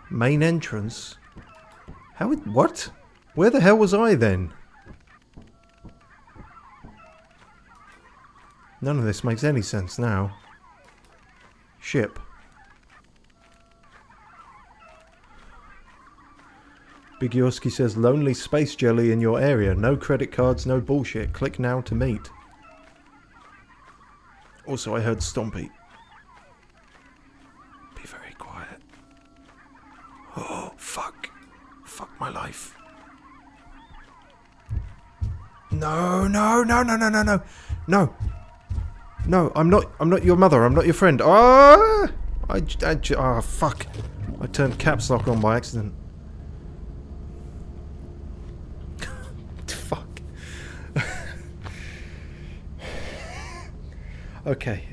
Main entrance? What? Where the hell was I then? None of this makes any sense now. Ship. Big Yorsky says, lonely space jelly in your area. No credit cards, no bullshit. Click now to meet. Also, I heard Stompy. Be very quiet. Oh, fuck. Fuck my life. No. No, I'm not your mother. I'm not your friend. Oh, fuck. I turned caps lock on by accident. Fuck. Okay.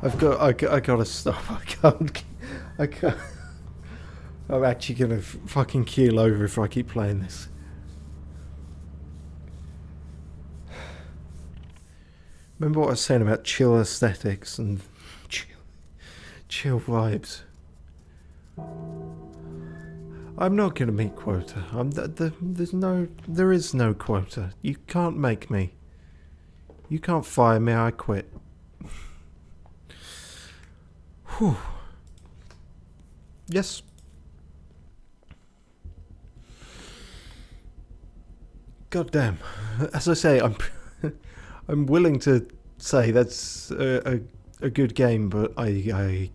I gotta stop. I can't. I'm actually gonna fucking keel over if I keep playing this. Remember what I was saying about chill aesthetics and chill vibes? I'm not going to meet quota. There is no quota. You can't make me. You can't fire me. I quit. Whew. Yes. God damn. As I say, I'm willing to say that's a good game, but I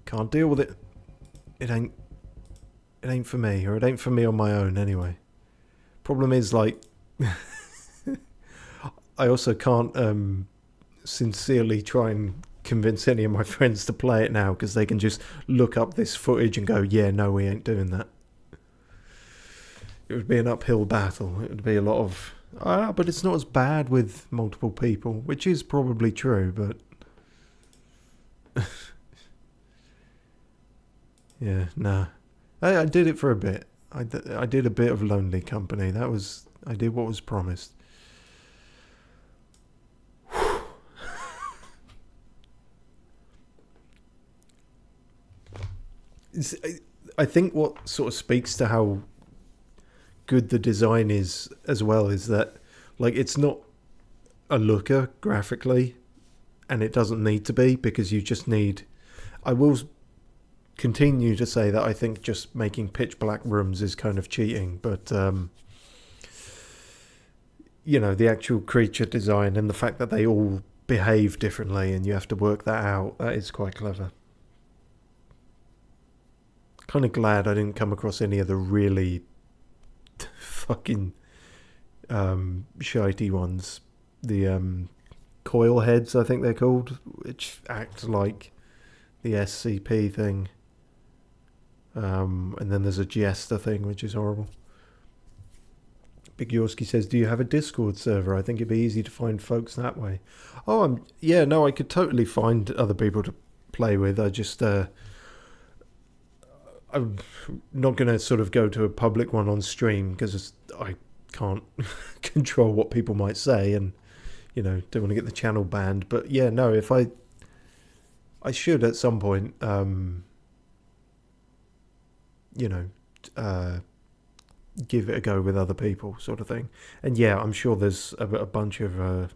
can't deal with it. It ain't for me, or it ain't for me on my own anyway. Problem is, like, I also can't sincerely try and convince any of my friends to play it now, because they can just look up this footage and go, yeah, no, we ain't doing that. It would be an uphill battle. It would be a lot of, but it's not as bad with multiple people, which is probably true, but yeah, nah. I did it for a bit. I did a bit of Lonely Company. I did what was promised. I think what sort of speaks to how good the design is as well is that, like, it's not a looker graphically, and it doesn't need to be, because you just need... I will continue to say that I think just making pitch black rooms is kind of cheating, but you know, the actual creature design and the fact that they all behave differently and you have to work that out, that is quite clever. Kind of glad I didn't come across any of the really fucking shitey ones. The coil heads, I think they're called, which act like the SCP thing. And then there's a Jester thing, which is horrible. Big Yorsky says, do you have a Discord server? I think it'd be easy to find folks that way. Oh, yeah, no, I could totally find other people to play with. I just... I'm not going to sort of go to a public one on stream, because I can't control what people might say, and, you know, don't want to get the channel banned. But yeah, no, if I should at some point, you know, give it a go with other people, sort of thing. And yeah, I'm sure there's a bunch of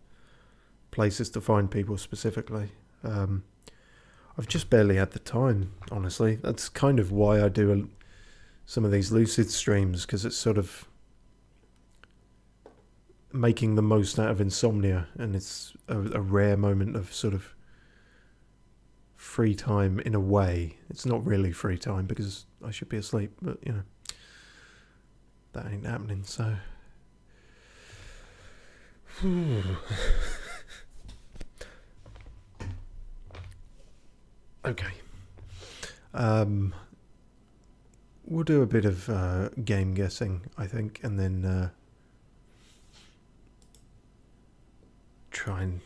places to find people specifically. I've just barely had the time, honestly. That's kind of why I do some of these Lucid streams, because it's sort of making the most out of insomnia, and it's a rare moment of sort of free time in a way. It's not really free time, because I should be asleep, but, you know, that ain't happening, so... Okay. We'll do a bit of game guessing, I think, and then try and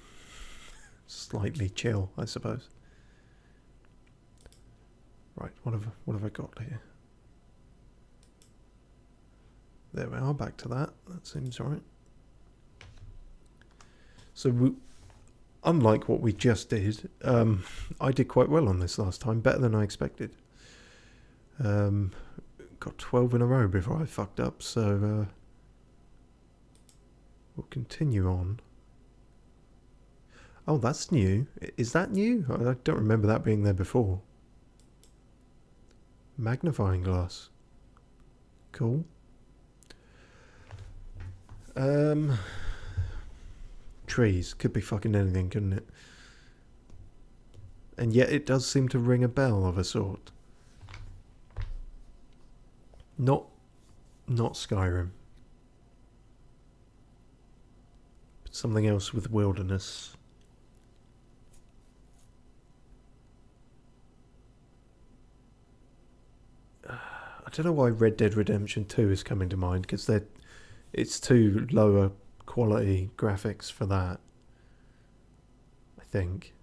slightly chill, I suppose. Right, what have I got here? There we are, back to that. That seems right. So unlike what we just did, I did quite well on this last time, better than I expected. Got 12 in a row before I fucked up, so we'll continue on. Oh, that's new. Is that new? I don't remember that being there before. Magnifying glass. Cool. Trees. Could be fucking anything, couldn't it? And yet it does seem to ring a bell of a sort. Not Skyrim. But something else with wilderness. I don't know why Red Dead Redemption 2 is coming to mind, because it's too lower quality graphics for that, I think.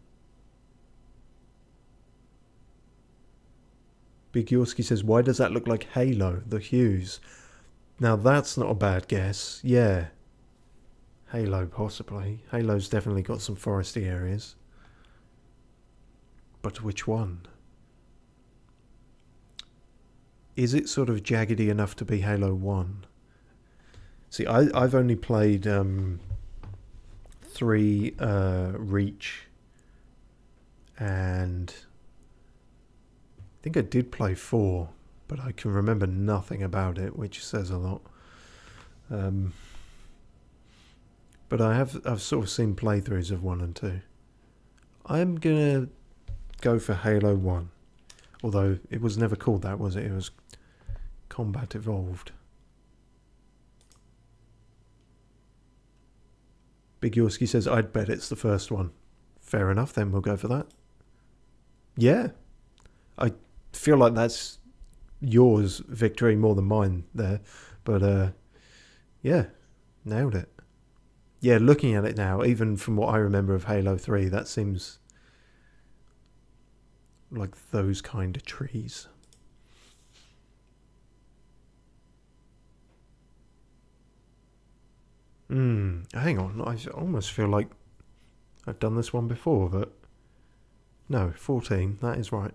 Big Yorsky says, why does that look like Halo, the hues? Now that's not a bad guess. Yeah. Halo, possibly. Halo's definitely got some foresty areas. But which one? Is it sort of jaggedy enough to be Halo 1? See, I've only played 3 Reach, and I think I did play 4, but I can remember nothing about it, which says a lot. But I've sort of seen playthroughs of 1 and 2. I'm gonna go for Halo 1. Although it was never called that, was it? It was Combat Evolved. Big Yorski says, I'd bet it's the first one. Fair enough, then we'll go for that. Yeah. I feel like that's yours victory more than mine there. But, yeah, nailed it. Yeah, looking at it now, even from what I remember of Halo 3, that seems like those kind of trees. Hang on, I almost feel like I've done this one before, but no, 14, that is right.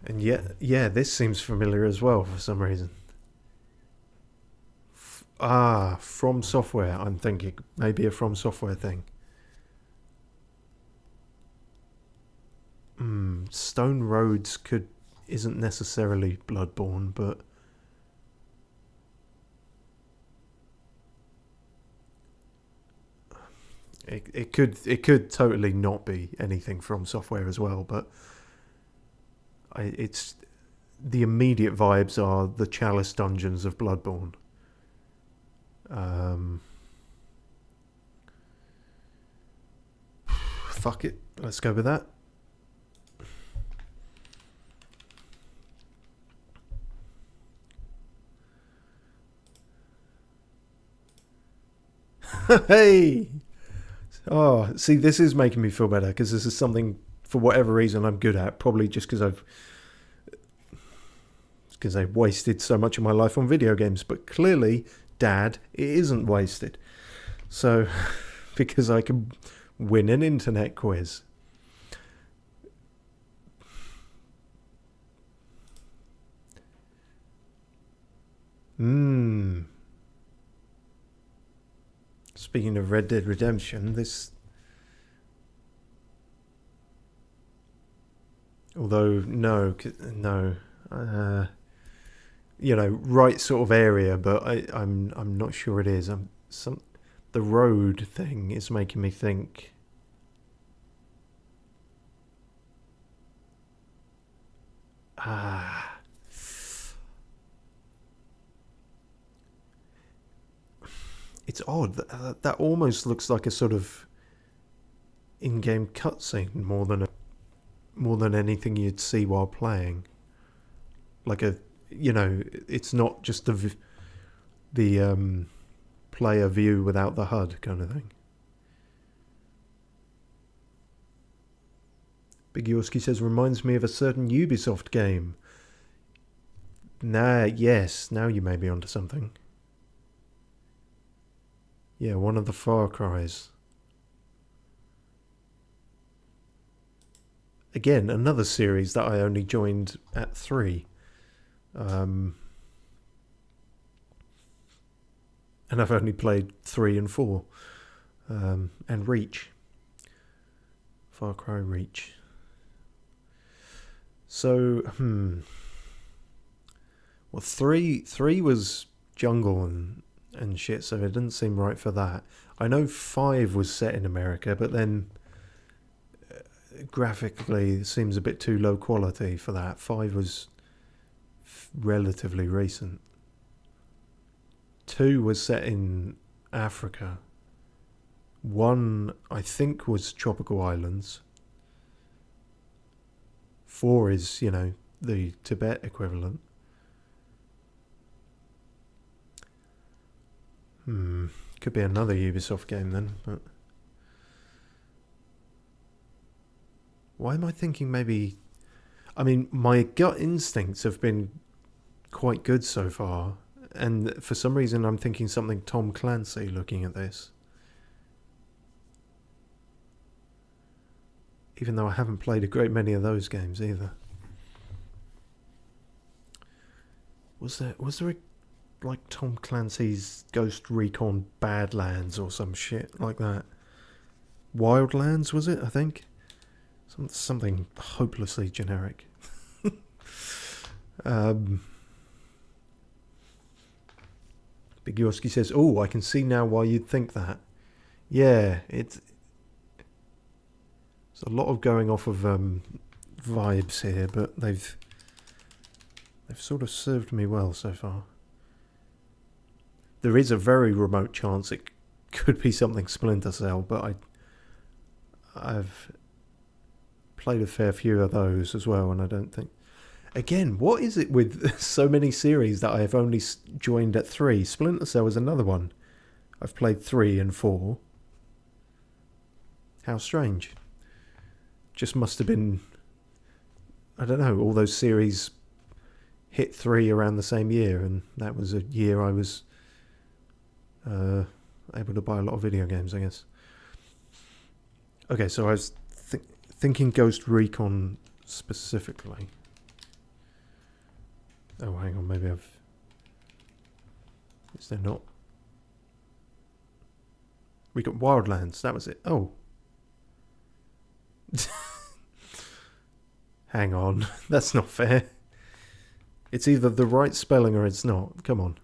And yet, yeah, this seems familiar as well for some reason. From Software, I'm thinking. Maybe a From Software thing. Stone Roads isn't necessarily Bloodborne, but it could totally not be anything From Software as well, but it's the immediate vibes are the Chalice dungeons of Bloodborne. Fuck it, let's go with that. Hey! Oh, see, this is making me feel better because this is something, for whatever reason, I'm good at. Probably just because I've wasted so much of my life on video games. But clearly, Dad, it isn't wasted. So, because I can win an internet quiz. Speaking of Red Dead Redemption, although no, right sort of area, but I'm not sure it is. The road thing is making me think. It's odd. That almost looks like a sort of in-game cutscene more than anything you'd see while playing. Like it's not just the player view without the HUD kind of thing. Big Yorski says, reminds me of a certain Ubisoft game. Yes, now you may be onto something. Yeah, one of the Far Cries. Again, another series that I only joined at 3. And I've only played 3 and 4. And Reach. Far Cry Reach. So, well, 3 was jungle and shit, so it didn't seem right for that. I know 5 was set in America, but then graphically it seems a bit too low quality for that. 5 was relatively recent. 2 was set in Africa. 1, I think, was Tropical Islands. 4 is, the Tibet equivalent. Could be another Ubisoft game then, but why am I thinking maybe? I mean, my gut instincts have been quite good so far, and for some reason I'm thinking something Tom Clancy looking at this. Even though I haven't played a great many of those games either. Was there like Tom Clancy's Ghost Recon Badlands or some shit like that? Wildlands, was it, I think? Something hopelessly generic. Big Yorsky says, "Oh, I can see now why you'd think that." Yeah, it's a lot of going off of vibes here, but they've sort of served me well so far. There is a very remote chance it could be something Splinter Cell, but I've played a fair few of those as well, and I don't think... Again, what is it with so many series that I have only joined at 3? Splinter Cell is another one. I've played 3 and 4. How strange. Just must have been... I don't know, all those series hit 3 around the same year, and that was a year I was able to buy a lot of video games, I guess. Okay, so I was thinking Ghost Recon specifically. Oh, hang on, maybe I've... Is there not? We got Wildlands, that was it. Oh. Hang on, that's not fair. It's either the right spelling or it's not. Come on.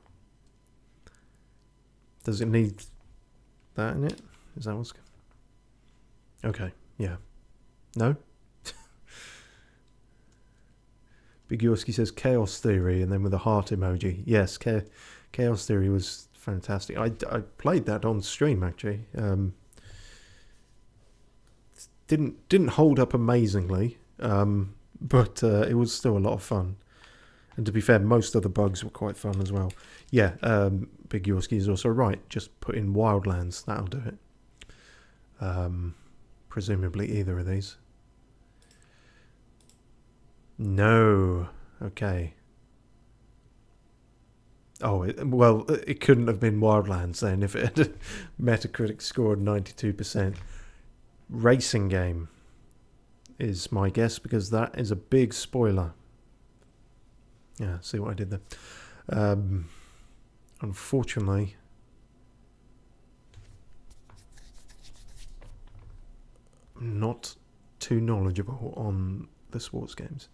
Does it need that in it? Is that what's... Okay, yeah. No? Big Yorsky says Chaos Theory, and then with a heart emoji. Yes, Chaos Theory was fantastic. I played that on stream, actually. Didn't hold up amazingly, but it was still a lot of fun. And to be fair, most of the bugs were quite fun as well. Yeah, Big Yorsky is also right. Just put in Wildlands. That'll do it. Presumably either of these. No. Okay. Oh, well, it couldn't have been Wildlands then if it had Metacritic scored 92%. Racing game is my guess, because that is a big spoiler. Yeah, see what I did there. Unfortunately, I'm not too knowledgeable on the sports games.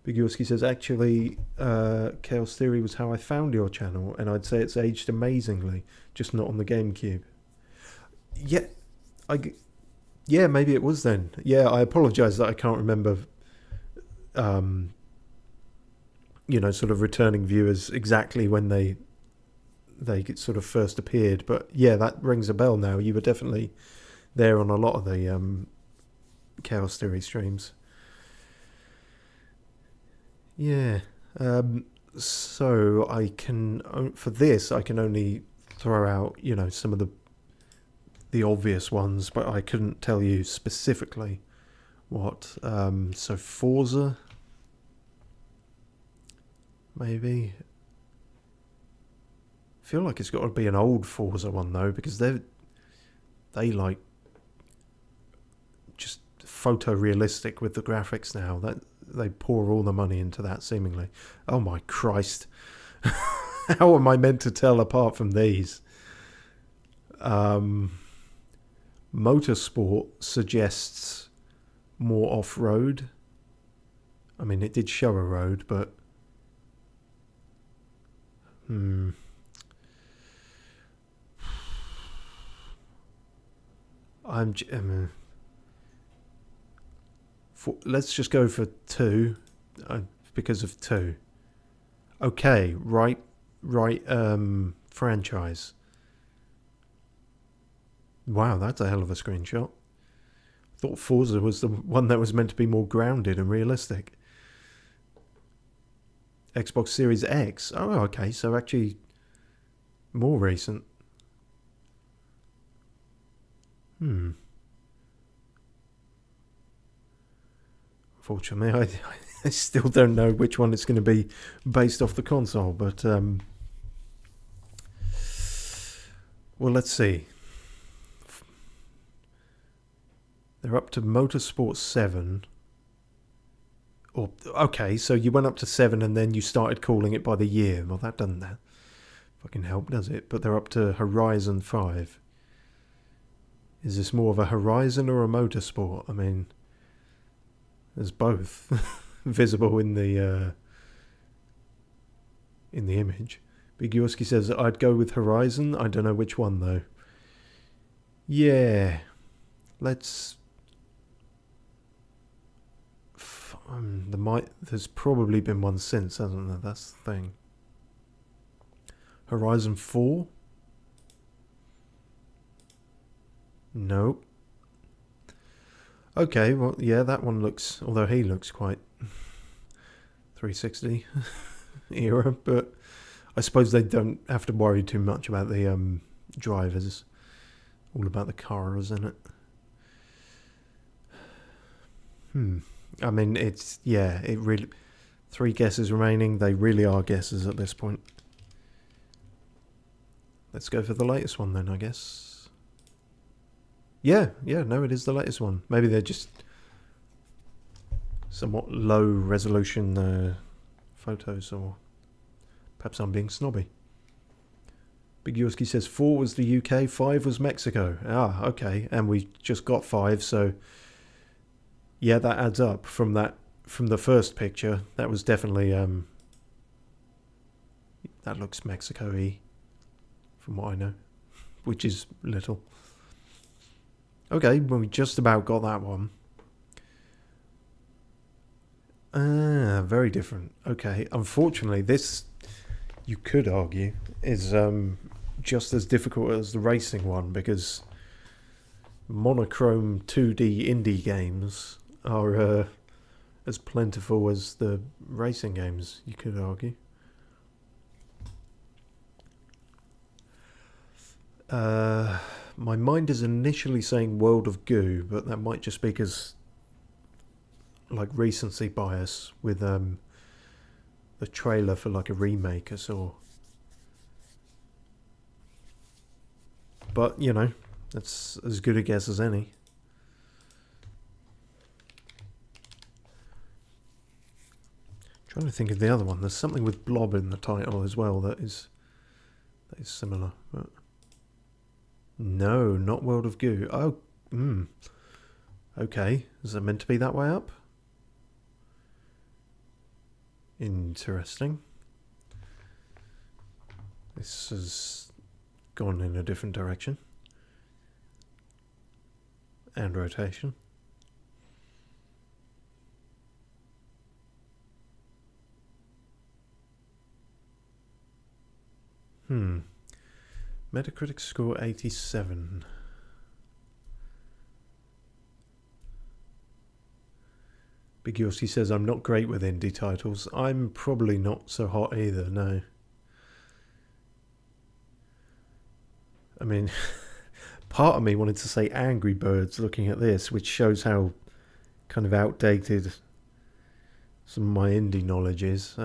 Big Yorsky says, actually, Chaos Theory was how I found your channel, and I'd say it's aged amazingly, just not on the GameCube. Yeah, yeah, maybe it was then. Yeah, I apologise that I can't remember, sort of returning viewers exactly when they sort of first appeared. But yeah, that rings a bell now. You were definitely there on a lot of the Chaos Theory streams. Yeah. So I can, for this, I can only throw out, some of the obvious ones, but I couldn't tell you specifically what. So Forza, maybe. I feel like it's got to be an old Forza one though, because they like just photorealistic with the graphics now. That they pour all the money into that seemingly. Oh my Christ. How am I meant to tell apart from these? Motorsport suggests more off-road. I mean, it did show a road, but let's just go for 2, because of 2. Okay, right, franchise. Wow, that's a hell of a screenshot. I thought Forza was the one that was meant to be more grounded and realistic. Xbox Series X. Oh, okay, so actually more recent. Unfortunately, I still don't know which one it's going to be based off the console, but well, let's see. They're up to Motorsport 7. Okay, so you went up to 7 and then you started calling it by the year. Well, that doesn't fucking help, does it? But they're up to Horizon 5. Is this more of a Horizon or a Motorsport? I mean, there's both visible in the image. Big Yorski says, I'd go with Horizon. I don't know which one, though. Yeah. Let's... There's probably been one since, hasn't there? That's the thing. Horizon 4? Nope. Okay, well, yeah, that one looks... Although he looks quite 360 era, but I suppose they don't have to worry too much about the drivers. All about the cars, isn't it? I mean, it's... Yeah, it really... 3 guesses remaining. They really are guesses at this point. Let's go for the latest one then, I guess. Yeah, no, it is the latest one. Maybe they're just somewhat low resolution photos, or perhaps I'm being snobby. Big Yorski says 4 was the UK, 5 was Mexico. Ah, okay, and we just got 5, so yeah, that adds up from the first picture. That was definitely that looks Mexico-y from what I know, which is little. Okay, well, we just about got that one. Ah, very different. Okay, unfortunately, this, you could argue, is just as difficult as the racing one, because monochrome 2D indie games are as plentiful as the racing games, you could argue. My mind is initially saying World of Goo, but that might just be because, like, recency bias with the trailer for like a remake I saw. But, you know, that's as good a guess as any. Trying to think of the other one. There's something with Blob in the title as well that is similar, but no, not World of Goo. Oh, okay. Is it meant to be that way up? Interesting. This has gone in a different direction. And rotation. Metacritic score 87. Big Yossi says, I'm not great with indie titles. I'm probably not so hot either, no. I mean, part of me wanted to say Angry Birds looking at this, which shows how kind of outdated some of my indie knowledge is.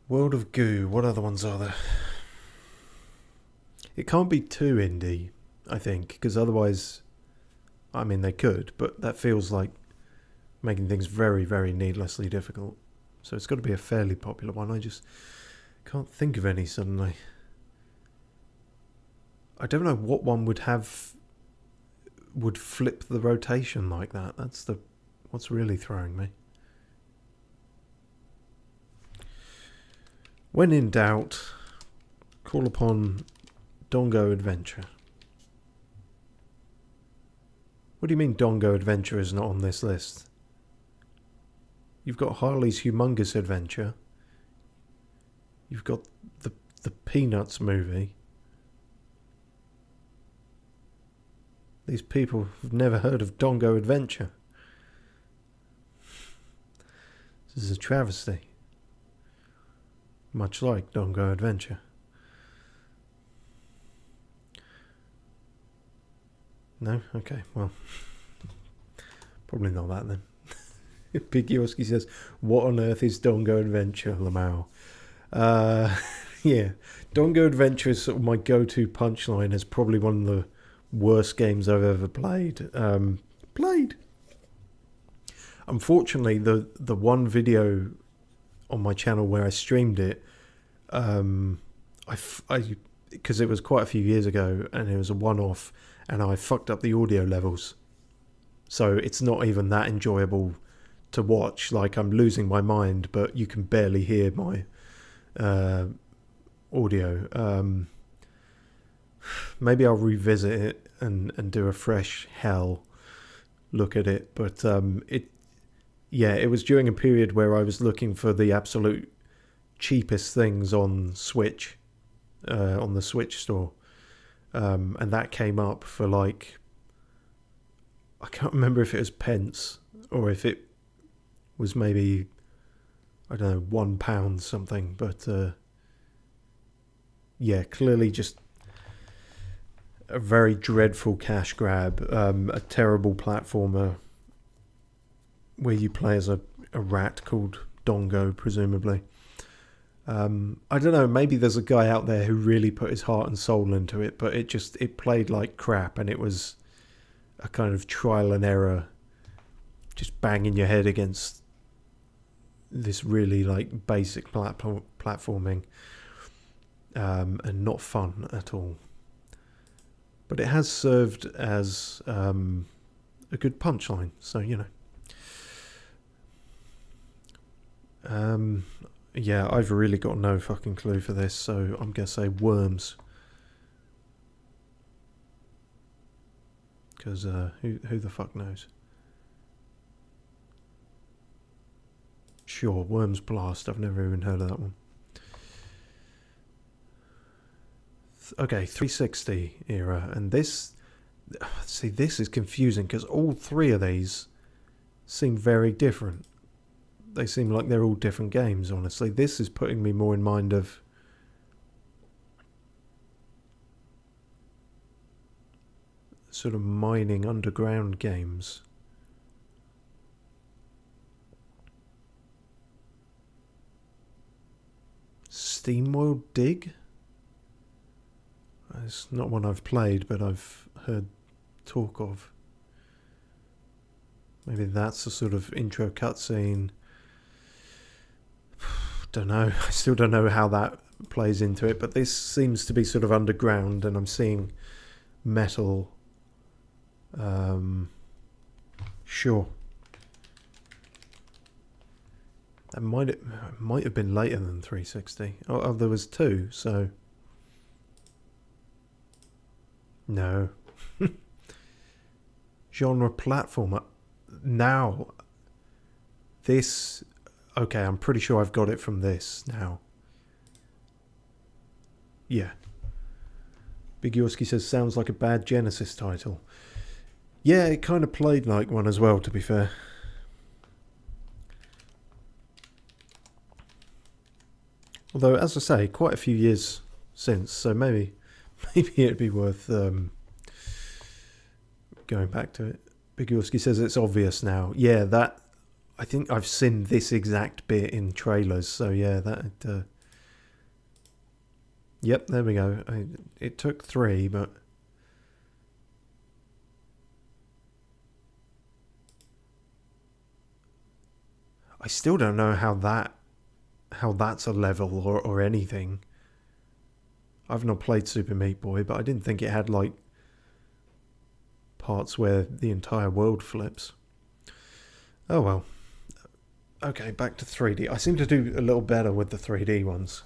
World of Goo. What other ones are there? It can't be too indie, I think, because otherwise, I mean, they could, but that feels like making things very, very needlessly difficult. So it's got to be a fairly popular one. I just can't think of any suddenly. I don't know what one would flip the rotation like that. That's what's really throwing me. When in doubt, call upon Dongo Adventure. What do you mean Dongo Adventure is not on this list? You've got Harley's Humongous Adventure. You've got the Peanuts movie. These people have never heard of Dongo Adventure. This is a travesty. Much like Dongo Adventure. No? Okay, well. Probably not that then. Big Yorski says, what on earth is Dongo Adventure, Lamau? Yeah. Dongo Adventure is sort of my go-to punchline as probably one of the worst games I've ever played. Unfortunately, the one video on my channel where I streamed it, because it was quite a few years ago and it was a one-off, and I fucked up the audio levels. So it's not even that enjoyable to watch. Like, I'm losing my mind, but you can barely hear my audio. Maybe I'll revisit it and do a fresh hell look at it. But it was during a period where I was looking for the absolute cheapest things on Switch, on the Switch store. And that came up for like, I can't remember if it was pence or if it was maybe, I don't know, £1 something. But clearly just a very dreadful cash grab, a terrible platformer where you play as a rat called Dongo, presumably. I don't know, maybe there's a guy out there who really put his heart and soul into it, but it played like crap, and it was a kind of trial and error, just banging your head against this really like basic platforming, and not fun at all. But it has served as a good punchline, so I've really got no fucking clue for this, so I'm gonna say Worms. Because who the fuck knows? Sure, Worms Blast. I've never even heard of that one. Okay, 360 era, and this is confusing because all three of these seem very different. They seem like they're all different games, honestly. This is putting me more in mind of sort of mining underground games. SteamWorld Dig? It's not one I've played, but I've heard talk of. Maybe that's a sort of intro cutscene. Don't know. I still don't know how that plays into it, but this seems to be sort of underground, and I'm seeing metal. Sure. That might have been later than 360. Oh, there was two, so no. Genre platformer. Now, this. Okay, I'm pretty sure I've got it from this now. Yeah. Big Yorski says, sounds like a bad Genesis title. Yeah, it kind of played like one as well, to be fair. Although, as I say, quite a few years since, so maybe it'd be worth going back to it. Big Yorski says it's obvious now. Yeah, that... I think I've seen this exact bit in trailers, so yeah, that... Yep, there we go. It took 3, but... I still don't know how that's a level or anything. I've not played Super Meat Boy, but I didn't think it had, like, parts where the entire world flips. Oh well. Okay, back to 3D. I seem to do a little better with the 3D ones.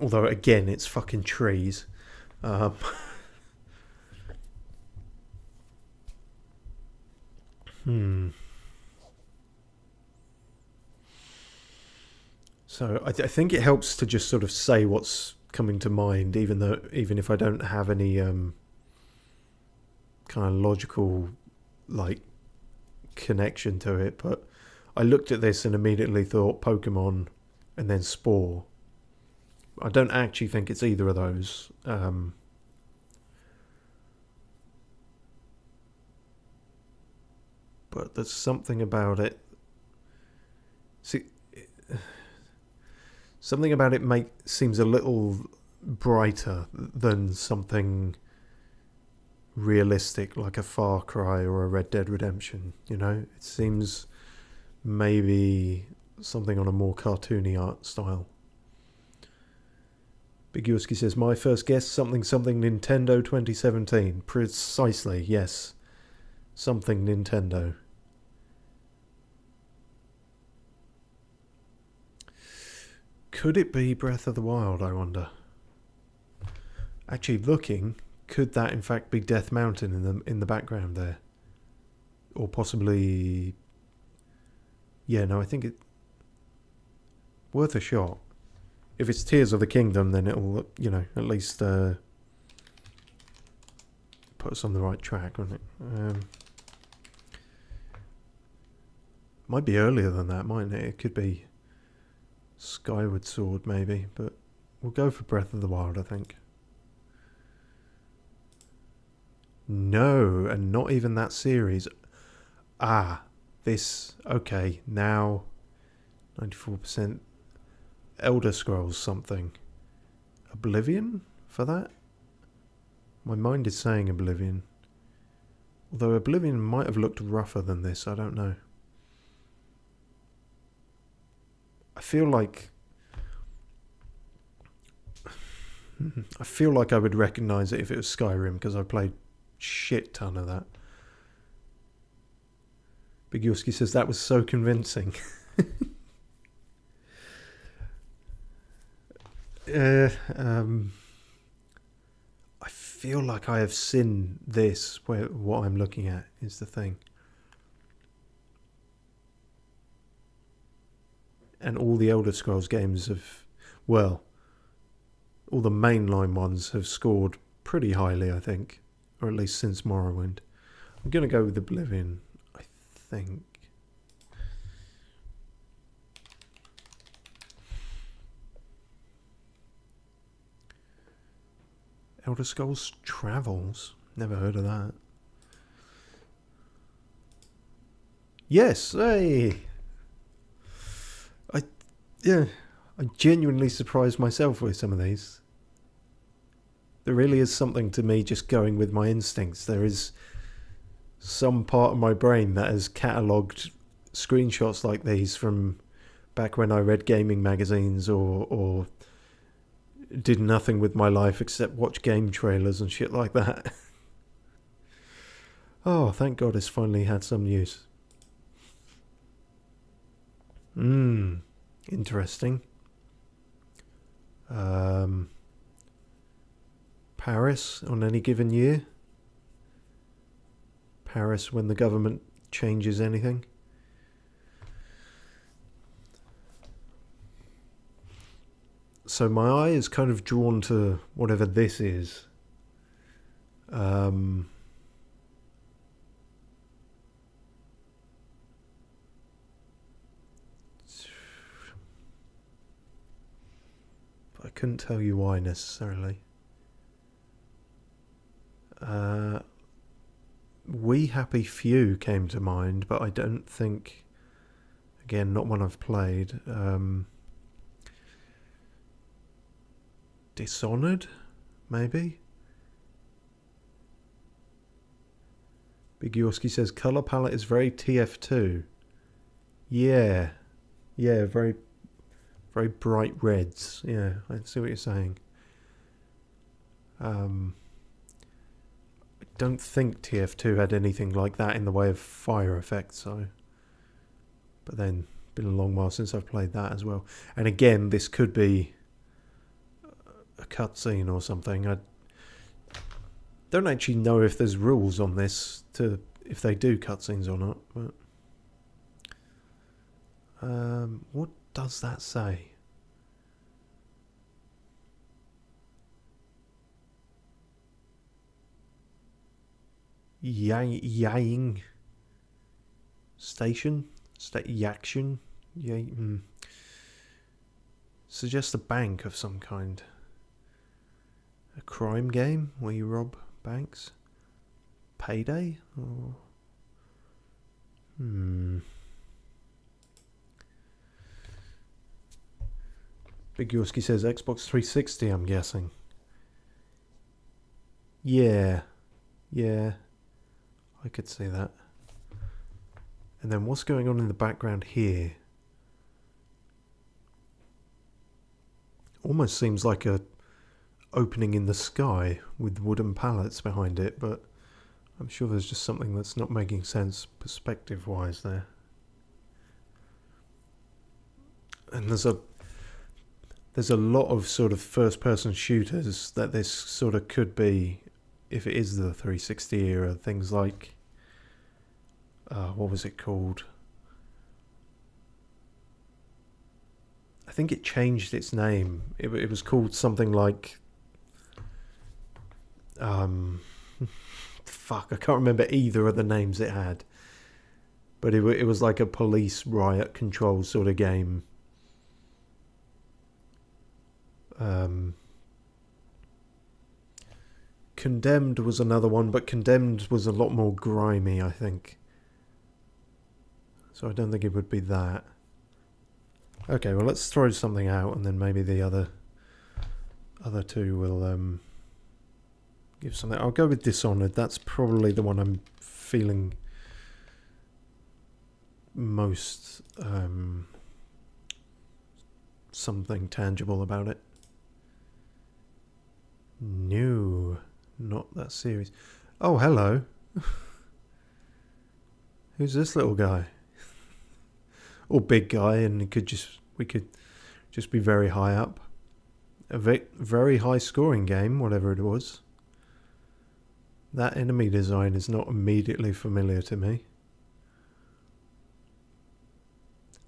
Although, again, it's fucking trees. So I think it helps to just sort of say what's coming to mind, even if I don't have any kind of logical like connection to it. But I looked at this and immediately thought Pokemon and then Spore. I don't actually think it's either of those. But there's something about it. See, something about it seems a little brighter than something realistic like a Far Cry or a Red Dead Redemption, you know? It seems maybe something on a more cartoony art style. Big Yuski says, my first guess, something Nintendo 2017. Precisely, yes. something Nintendo. Could it be Breath of the Wild, I wonder? Actually looking, could that in fact be Death Mountain in the background there? Or possibly... Yeah, no, I think it... Worth a shot. If it's Tears of the Kingdom, then it'll, you know, at least put us on the right track, won't it? Might be earlier than that, mightn't it? It could be Skyward Sword, maybe, but we'll go for Breath of the Wild, I think. No, and not even that series. Ah, this, okay, now 94%. Elder Scrolls something. Oblivion for that? My mind is saying Oblivion. Although Oblivion might have looked rougher than this, I don't know. I feel like I would recognise it if it was Skyrim, because I played shit ton of that. Big Yuski says that was so convincing. I feel like I have seen this, where what I'm looking at is the thing. And all the Elder Scrolls games have, well, all the mainline ones have scored pretty highly, I think. Or at least since Morrowind. I'm going to go with Oblivion, I think. Elder Scrolls Travels? Never heard of that. Yes, hey! I genuinely surprised myself with some of these. There really is something to me just going with my instincts. There is some part of my brain that has catalogued screenshots like these from back when I read gaming magazines or did nothing with my life except watch game trailers and shit like that. Oh, thank God it's finally had some use. Interesting. Paris on any given year? Paris when the government changes anything? So my eye is kind of drawn to whatever this is. I couldn't tell you why necessarily. We Happy Few came to mind, but I don't think, again, not one I've played. Dishonored, maybe? Big Yorski says, colour palette is very TF2. Yeah, very bright reds. Yeah, I see what you're saying. I don't think TF2 had anything like that in the way of fire effects, so. But then, been a long while since I've played that as well. And again, this could be a cutscene or something. I don't actually know if there's rules on this to if they do cutscenes or not, but what does that say? Yang station? Yaction? Suggests a bank of some kind. A crime game where you rob banks? Payday? Or... Big Yorski says Xbox 360, I'm guessing. Yeah. I could see that. And then what's going on in the background here? Almost seems like a opening in the sky with wooden pallets behind it, but I'm sure there's just something that's not making sense perspective-wise there. And there's a lot of sort of first-person shooters that this sort of could be, if it is the 360 era. Things like, what was it called? I think it changed its name. It was called something like, fuck, I can't remember either of the names it had. But it was like a police riot control sort of game. Condemned was another one, but Condemned was a lot more grimy, I think. So I don't think it would be that. Okay, well, let's throw something out, and then maybe the other two will give something. I'll go with Dishonored. That's probably the one I'm feeling most something tangible about it. No, not that series. Oh, hello. Who's this little guy? Or big guy, and we could just be very high up. A very high scoring game, whatever it was. That enemy design is not immediately familiar to me.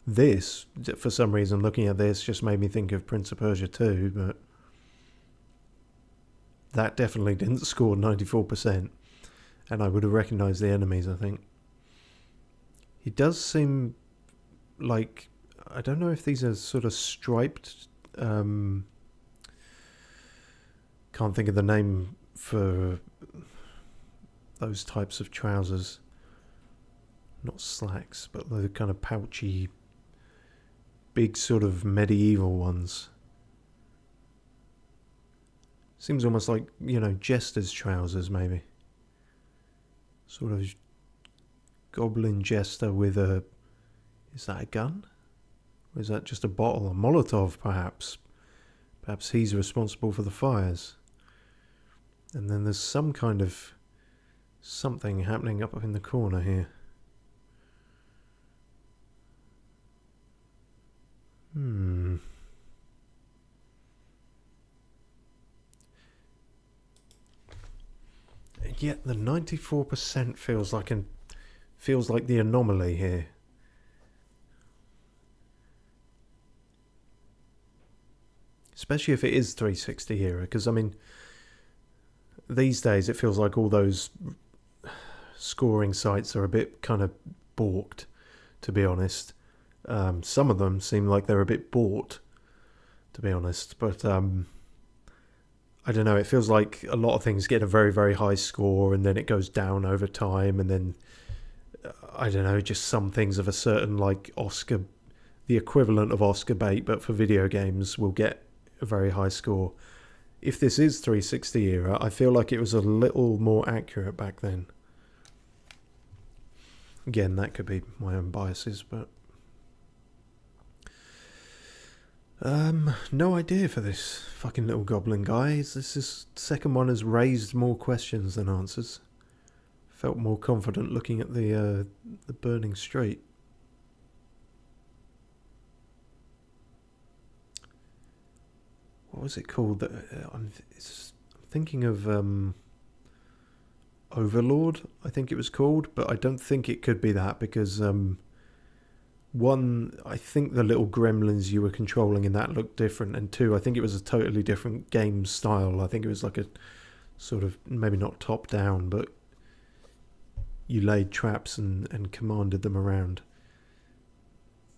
This, for some reason, looking at this, just made me think of Prince of Persia 2, but that definitely didn't score 94%, and I would have recognised the enemies, I think. He does seem like, I don't know if these are sort of striped, can't think of the name for those types of trousers. Not slacks, but the kind of pouchy, big sort of medieval ones. Seems almost like, you know, jester's trousers, maybe. Sort of goblin jester with a... Is that a gun? Or is that just a bottle? A Molotov, perhaps? Perhaps he's responsible for the fires. And then there's some kind of something happening up in the corner here. Yet the 94% feels like the anomaly here. Especially if it is 360 era, because I mean, these days it feels like all those scoring sites are a bit kind of balked, to be honest. Some of them seem like they're a bit bought, to be honest, but I don't know, it feels like a lot of things get a very, very high score and then it goes down over time, and then, I don't know, just some things of a certain, like, Oscar, the equivalent of Oscar bait, but for video games, will get a very high score. If this is 360 era, I feel like it was a little more accurate back then. Again, that could be my own biases, but... no idea for this fucking little goblin guy. This second one has raised more questions than answers. Felt more confident looking at the burning street. What was it called? I'm thinking of Overlord, I think it was called, but I don't think it could be that, because one, I think the little gremlins you were controlling in that looked different, and two, I think it was a totally different game style. I think it was like a sort of, maybe not top down, but you laid traps and commanded them around.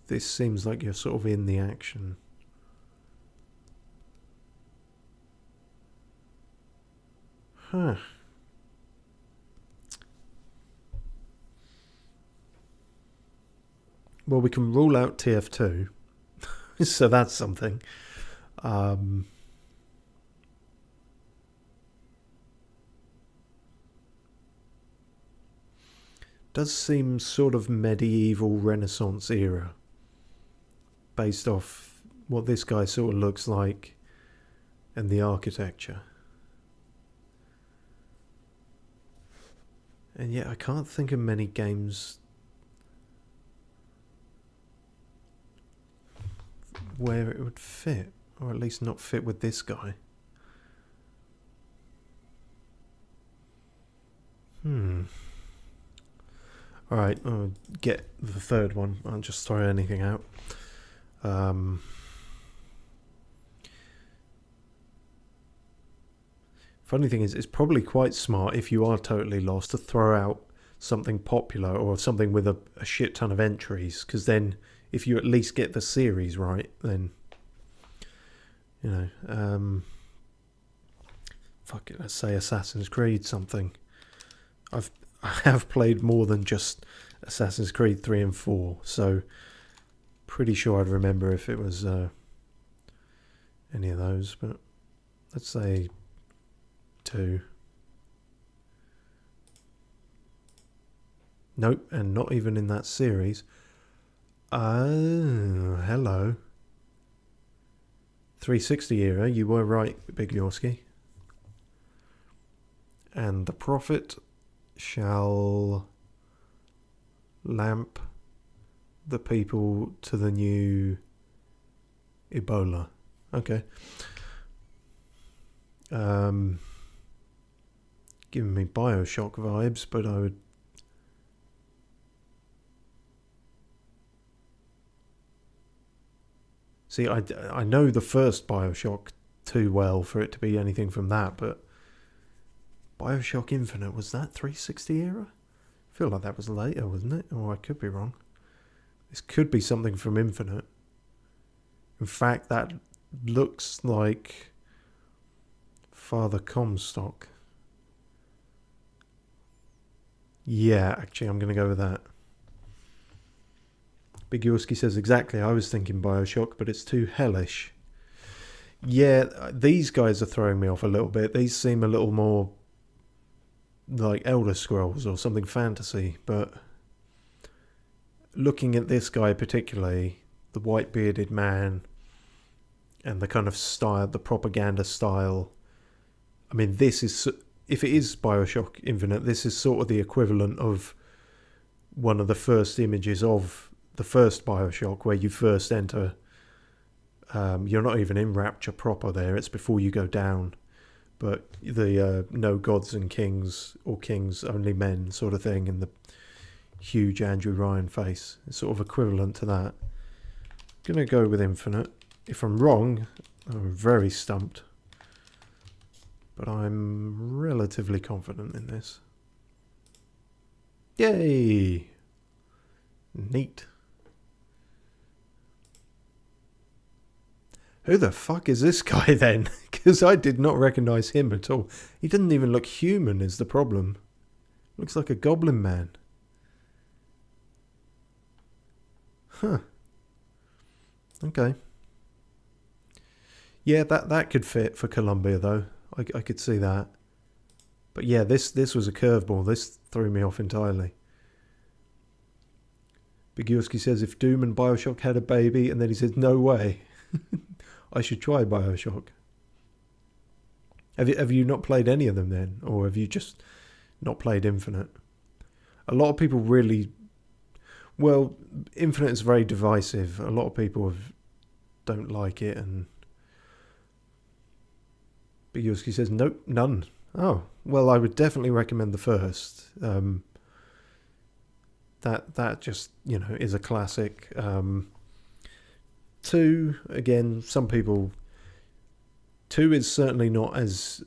This seems like you're sort of in the action. Huh. Well, we can rule out TF2, so that's something. Does seem sort of medieval Renaissance era, based off what this guy sort of looks like and the architecture. And yet I can't think of many games where it would fit, or at least not fit with this guy. Alright, I'll get the third one. I'll just throw anything out. Funny thing is, it's probably quite smart if you are totally lost to throw out something popular or something with a shit ton of entries, because then if you at least get the series right, then, you know, fuck it, let's say Assassin's Creed something. I have played more than just Assassin's Creed 3 and 4, so pretty sure I'd remember if it was any of those, but let's say 2. Nope, and not even in that series. Oh, hello. 360 era, you were right, Big Yorsky. And the prophet shall lamp the people to the new Ebola. Okay. Giving me Bioshock vibes, but I would... See, I know the first Bioshock too well for it to be anything from that, but Bioshock Infinite, was that 360 era? I feel like that was later, wasn't it? Or I could be wrong. This could be something from Infinite. In fact, that looks like Father Comstock. Yeah, actually, I'm going to go with that. Big Yorsky says, exactly, I was thinking Bioshock, but it's too hellish. Yeah, these guys are throwing me off a little bit. These seem a little more like Elder Scrolls or something fantasy, but looking at this guy particularly, the white-bearded man, and the kind of style, the propaganda style, I mean, this is, if it is Bioshock Infinite, this is sort of the equivalent of one of the first images of the first Bioshock, where you first enter. You're not even in Rapture proper there, it's before you go down. But the no gods and kings, or kings only men sort of thing, and the huge Andrew Ryan face. It's sort of equivalent to that. I'm going to go with Infinite. If I'm wrong, I'm very stumped. But I'm relatively confident in this. Yay! Neat. Who the fuck is this guy then? Because I did not recognise him at all. He doesn't even look human is the problem. Looks like a goblin man. Huh. Okay. Yeah, that could fit for Columbia though. I could see that. But yeah, this was a curveball. This threw me off entirely. Bigurski says, if Doom and Bioshock had a baby, and then he says, no way. I should try Bioshock. Have you not played any of them then? Or have you just not played Infinite? A lot of people really... Well, Infinite is very divisive. A lot of people don't like it. And Bigurski says, nope, none. Oh, well, I would definitely recommend the first. That just, you know, is a classic. 2, again, some people... 2 is certainly not as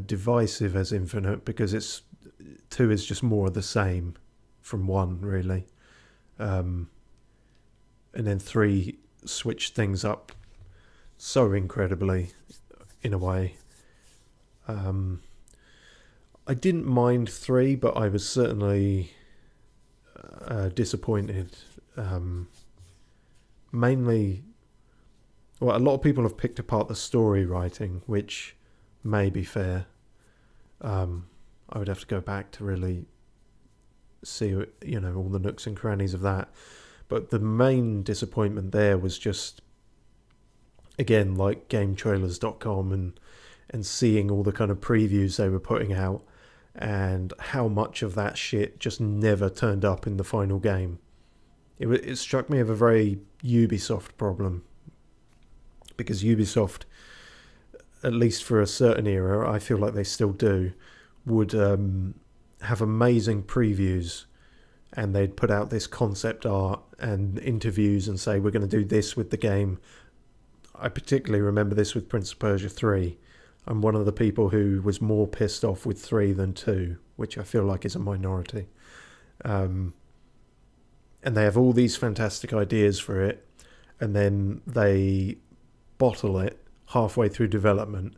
divisive as Infinite, because 2 is just more of the same from 1, really. And then 3 switched things up so incredibly, in a way. I didn't mind 3, but I was certainly disappointed. Mainly... Well, a lot of people have picked apart the story writing, which may be fair. I would have to go back to really see, you know, all the nooks and crannies of that. But the main disappointment there was just, again, like GameTrailers.com and seeing all the kind of previews they were putting out. and how much of that shit just never turned up in the final game. It struck me of a very Ubisoft problem, because Ubisoft, at least for a certain era, I feel like they still do, would have amazing previews, and they'd put out this concept art and interviews and say, we're going to do this with the game. I particularly remember this with Prince of Persia 3. I'm one of the people who was more pissed off with 3 than 2, which I feel like is a minority. And they have all these fantastic ideas for it, and then they bottle it halfway through development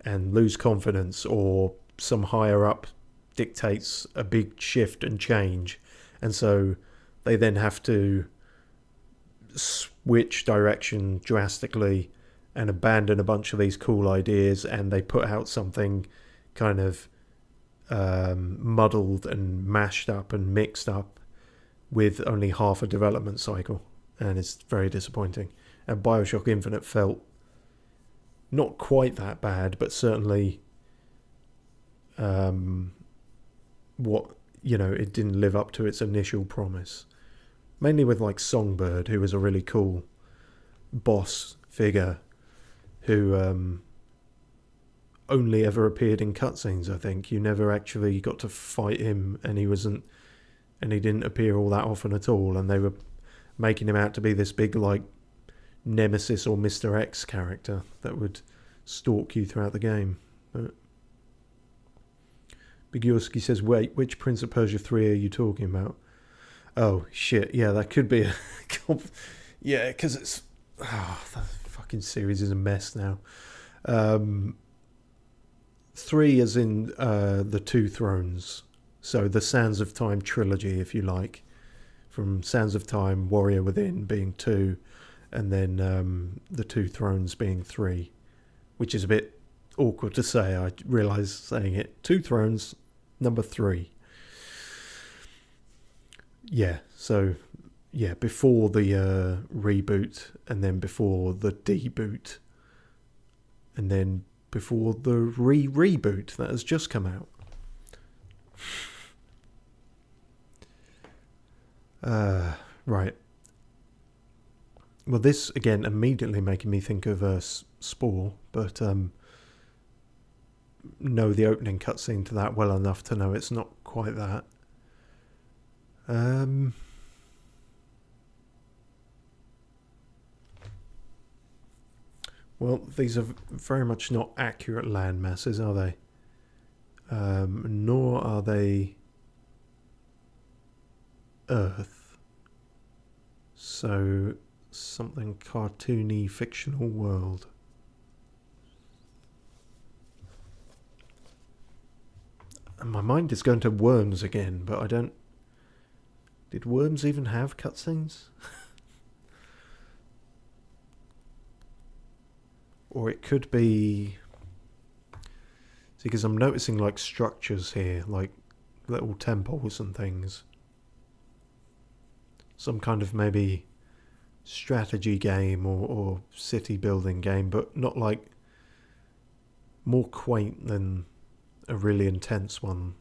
and lose confidence, or some higher up dictates a big shift and change, and so they then have to switch direction drastically and abandon a bunch of these cool ideas, and they put out something kind of muddled and mashed up and mixed up with only half a development cycle, and it's very disappointing. And Bioshock Infinite felt not quite that bad, but certainly it didn't live up to its initial promise. Mainly with like Songbird, who was a really cool boss figure who only ever appeared in cutscenes, I think. You never actually got to fight him, and he didn't appear all that often at all, and they were making him out to be this big like Nemesis or Mr. X character that would stalk you throughout the game. But Bigurski says, wait, which Prince of Persia 3 are you talking about? Oh, shit, yeah, that could be a... yeah, because it's... Oh, the fucking series is a mess now. 3 as in the Two Thrones. So the Sands of Time trilogy, if you like. From Sands of Time, Warrior Within being 2, and then the Two Thrones being 3. Which is a bit awkward to say, I realise saying it. Two Thrones, number 3. Yeah, so, yeah, before the reboot, and then before the deboot, and then before the reboot that has just come out. Right. Well, this, again, immediately making me think of Spore, but know the opening cutscene to that well enough to know it's not quite that. Well, these are very much not accurate land masses, are they? Nor are they Earth. So, something cartoony, fictional world. And my mind is going to Worms again, but I don't... Did Worms even have cutscenes? Or it could be... See, because I'm noticing like structures here, like little temples and things. Some kind of maybe strategy game or city building game, but not like more quaint than a really intense one.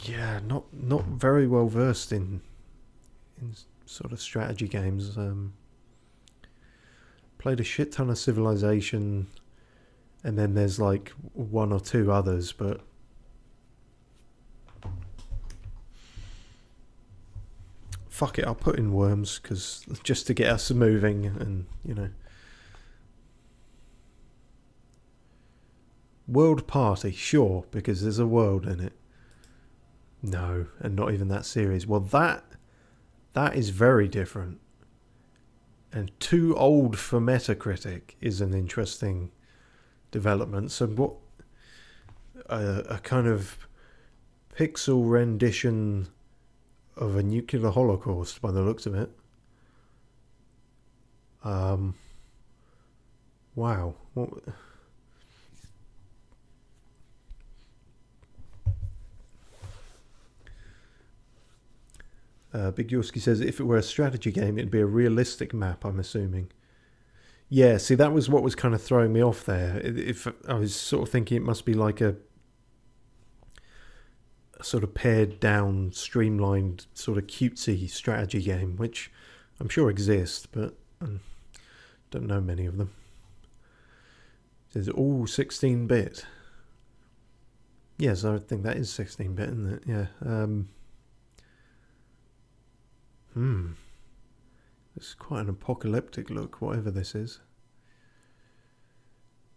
Yeah, not very well versed in sort of strategy games. Played a shit ton of Civilization, and then there's like 1 or 2 others, but fuck it, I'll put in Worms, because just to get us moving, and World Party, sure, because there's a world in it. No, and not even that series. Well, that is very different. And Too Old for Metacritic is an interesting development. So what... a kind of pixel rendition of a nuclear holocaust, by the looks of it. Wow. What... Big Yorsky says, if it were a strategy game, it'd be a realistic map, I'm assuming. Yeah, see, that was what was kind of throwing me off there. If I was sort of thinking it must be like a sort of pared down, streamlined, sort of cutesy strategy game, which I'm sure exists, but I don't know many of them. It says all 16-bit. Yes, I think that is 16-bit, isn't it? Yeah. This is quite an apocalyptic look, whatever this is.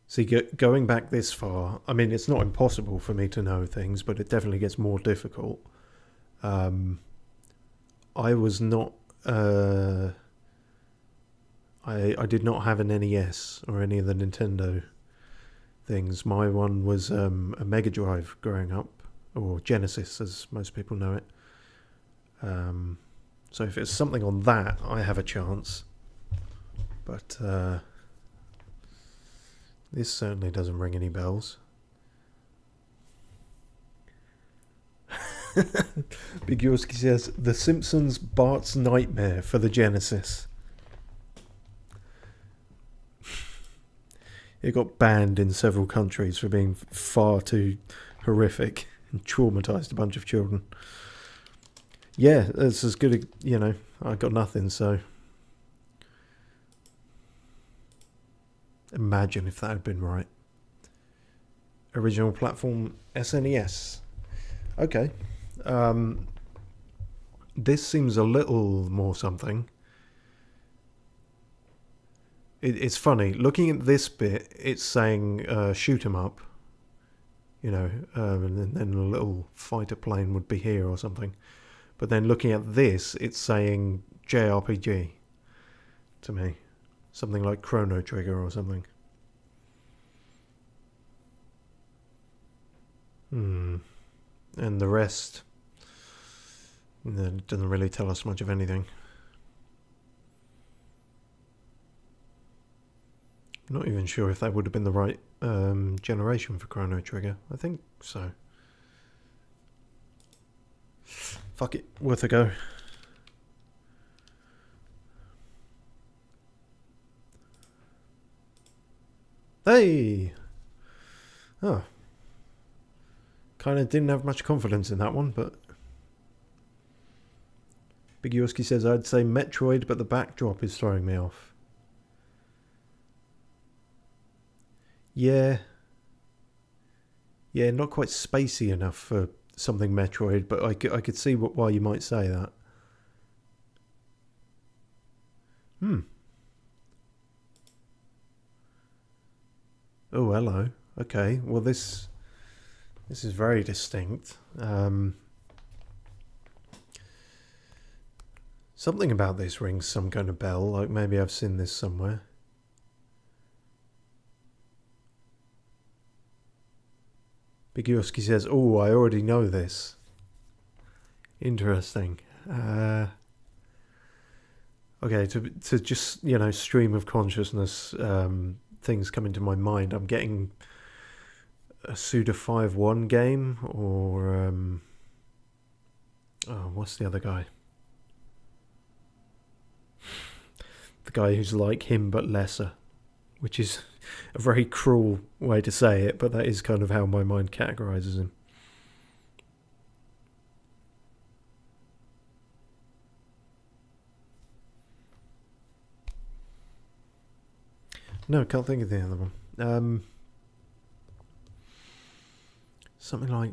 See, going back this far, I mean, it's not impossible for me to know things, but it definitely gets more difficult. I was not... I did not have an NES or any of the Nintendo things. My one was a Mega Drive growing up, or Genesis, as most people know it. So if it's something on that, I have a chance. But this certainly doesn't ring any bells. Big Yorsky says, The Simpsons Bart's Nightmare for the Genesis. It got banned in several countries for being far too horrific and traumatized a bunch of children. Yeah, it's as good, I got nothing, so... Imagine if that had been right. Original platform SNES. Okay. This seems a little more something. It's funny. Looking at this bit, it's saying shoot 'em up. And then a little fighter plane would be here or something. But then looking at this, it's saying JRPG to me. Something like Chrono Trigger or something. And the rest, it doesn't really tell us much of anything. I'm not even sure if that would have been the right generation for Chrono Trigger. I think so. Fuck it, worth a go. Hey! Oh. Kind of didn't have much confidence in that one, but... Big Yorsky says, I'd say Metroid, but the backdrop is throwing me off. Yeah. Yeah, not quite spacey enough for something Metroid, but I could see why you might say that. Oh, hello. Okay, well this is very distinct. Something about this rings some kind of bell, like maybe I've seen this somewhere. Big Yorsky says, oh, I already know this. Interesting. Okay, to just, stream of consciousness, things come into my mind. I'm getting a Suda 5-1 game, or what's the other guy? The guy who's like him but lesser, which is a very cruel way to say it, but that is kind of how my mind categorizes him. No, can't think of the other one. Something like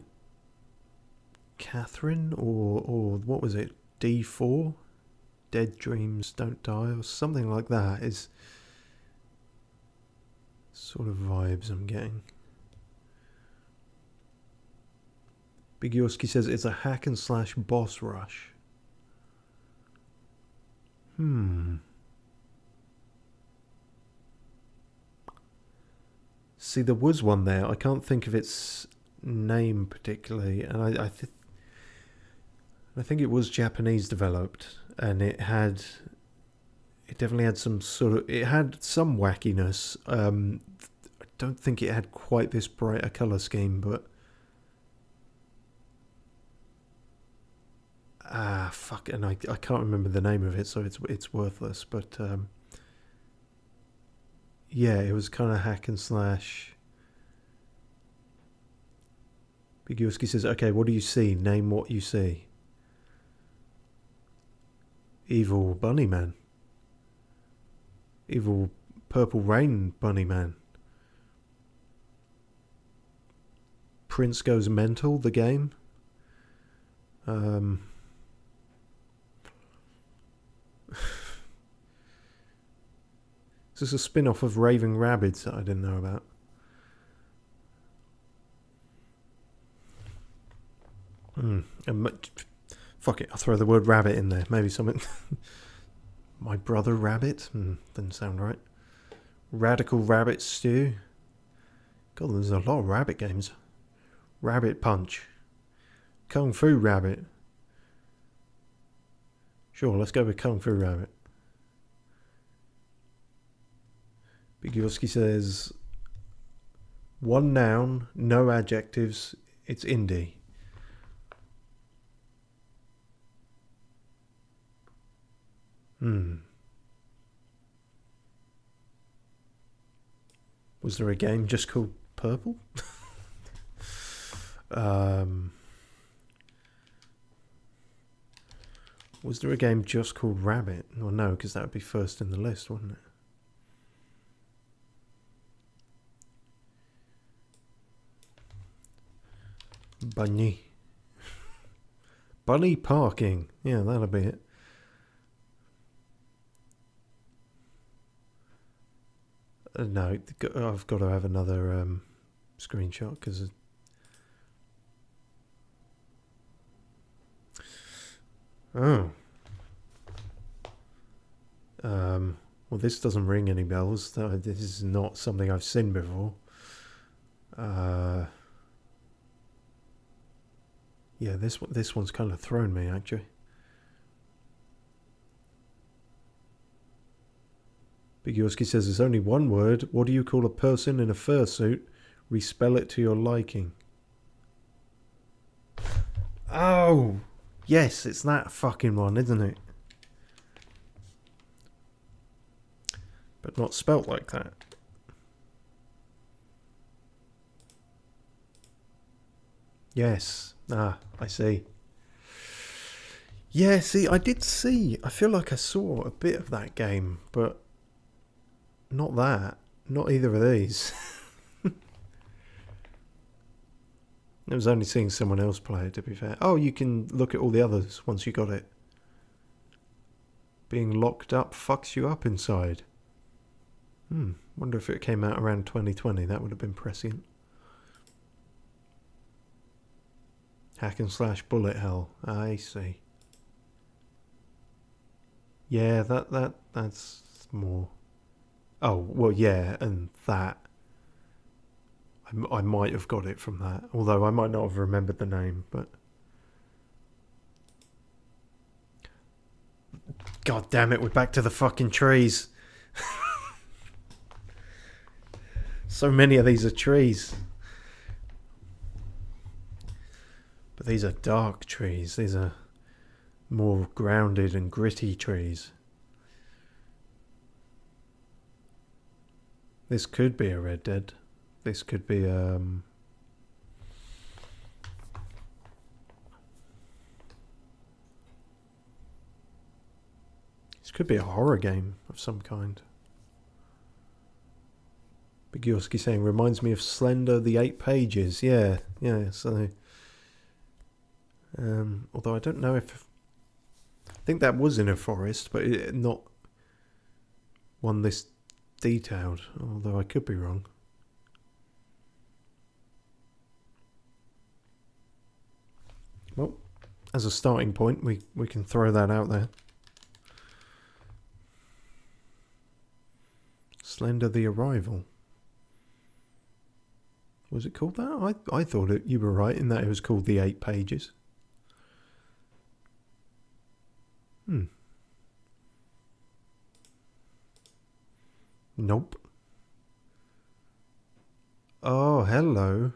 Catherine, or what was it? D4? Dead Dreams Don't Die, or something like that is sort of vibes I'm getting. Big Yorsky says it's a hack and slash boss rush. See, there was one there. I can't think of its name particularly, and I think it was Japanese developed, and it definitely had some it had some wackiness. I don't think it had quite this bright a colour scheme, but Fuck, and I can't remember the name of it, so it's worthless. But yeah, it was kind of hack and slash. Bigurski says, "Okay, what do you see? Name what you see." Evil bunny man. Evil purple rain bunny man. Prince Goes Mental, the game. This is a spin-off of Raving Rabbids that I didn't know about. Fuck it, I'll throw the word rabbit in there. Maybe something. My brother rabbit? Didn't sound right. Radical Rabbit Stew. God, there's a lot of rabbit games. Rabbit Punch. Kung Fu Rabbit. Sure, let's go with Kung Fu Rabbit. Bigurski says, one noun, no adjectives, it's indie. Was there a game just called Purple? Was there a game just called Rabbit? Well, no, because that would be first in the list, wouldn't it? Bunny. Bunny parking. Yeah, that'll be it. No, I've got to have another screenshot because... Oh. Well, this doesn't ring any bells. This is not something I've seen before. Yeah, this one's kind of thrown me, actually. Bigurski says there's only one word. What do you call a person in a fursuit? Respell it to your liking. Oh! Yes, it's that fucking one, isn't it? But not spelt like that. Yes. I see. Yeah, see, I did see. I feel like I saw a bit of that game, but not that. Not either of these. I was only seeing someone else play it, to be fair. Oh, you can look at all the others once you got it. Being locked up fucks you up inside. Wonder if it came out around 2020. That would have been prescient. Hack and slash bullet hell. I see. Yeah, that's more. Oh, well, yeah, and that. I might have got it from that, although I might not have remembered the name, but... God damn it, we're back to the fucking trees. So many of these are trees. But these are dark trees. These are more grounded and gritty trees. This could be a Red Dead. This could be this could be a horror game of some kind. Bigurski saying, reminds me of Slender, the 8 Pages. Yeah, so... although I don't know if... I think that was in a forest, but not one this detailed, although I could be wrong. Well, as a starting point, we can throw that out there. Slender the Arrival. Was it called that? I thought you were right in that it was called the 8 Pages. Nope. Oh, hello.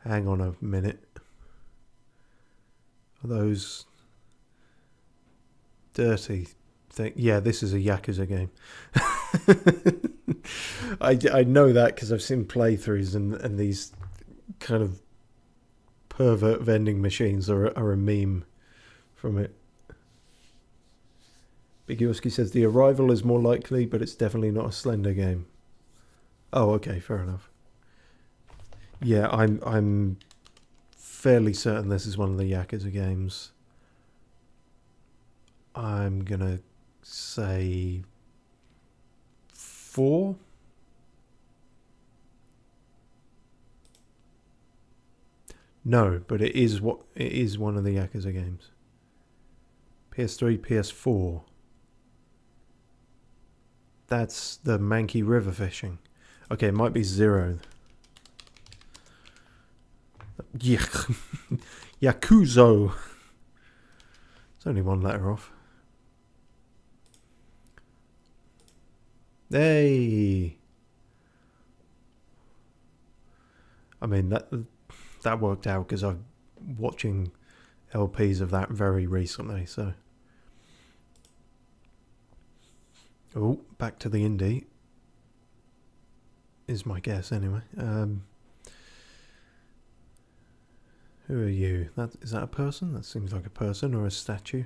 Hang on a minute. Are those dirty thing. Yeah, this is a Yakuza game. I know that because I've seen playthroughs and these kind of pervert vending machines are a meme from it. Bigioski says the Arrival is more likely, but it's definitely not a Slender game. Oh, okay, fair enough. Yeah, I'm fairly certain this is one of the Yakuza games. I'm gonna say 4. No, but it is one of the Yakuza games. PS3, PS4. That's the Manky River fishing. Okay, it might be 0. Yakuzo. It's only one letter off. Hey. I mean that worked out because I'm watching LPs of that very recently. So. Oh, back to the indie. Is my guess anyway. Who are you? Is that a person? That seems like a person or a statue.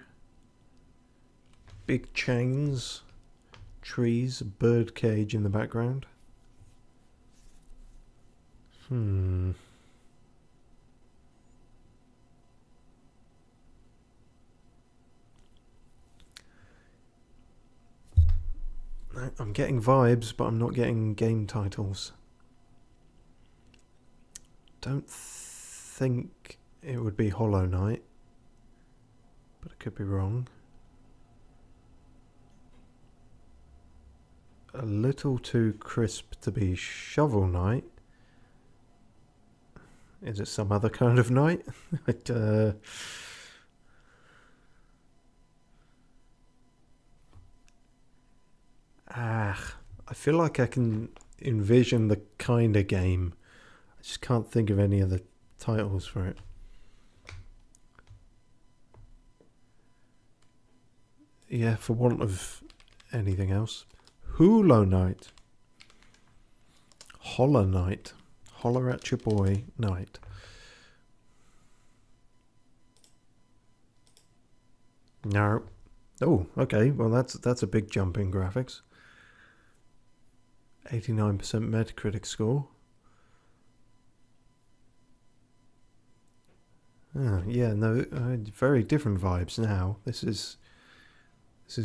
Big chains, trees, a bird cage in the background. I'm getting vibes, but I'm not getting game titles. Don't think it would be Hollow Knight, but I could be wrong. A little too crisp to be Shovel Knight. Is it some other kind of knight? I feel like I can envision the kind of game. I just can't think of any of the titles for it. Yeah, for want of anything else. Holo Knight. Hollow Knight. Holler at your boy, Knight. No. Oh, okay. Well, that's a big jump in graphics. 89% Metacritic score. Yeah, no, very different vibes now. This is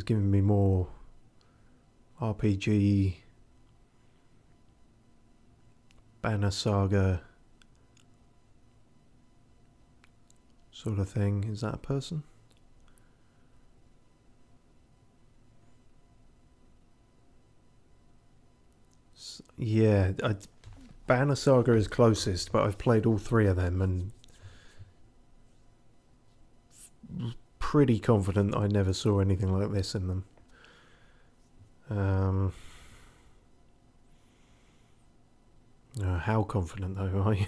giving me more RPG, Banner Saga sort of thing. Is that a person? Yeah, Banner Saga is closest, but I've played all 3 of them and pretty confident I never saw anything like this in them. How confident though are you?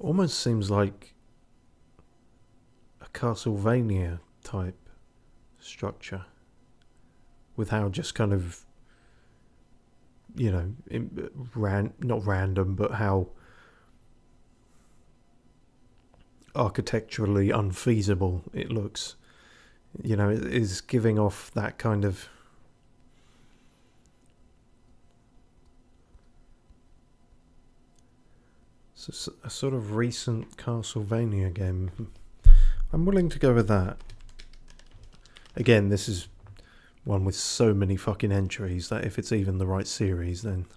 Almost seems like a Castlevania type structure with how just kind of, you know, not random, but how architecturally unfeasible it looks. You know, it is giving off that kind of a sort of recent Castlevania game. I'm willing to go with that. Again, this is one with so many fucking entries that if it's even the right series, then...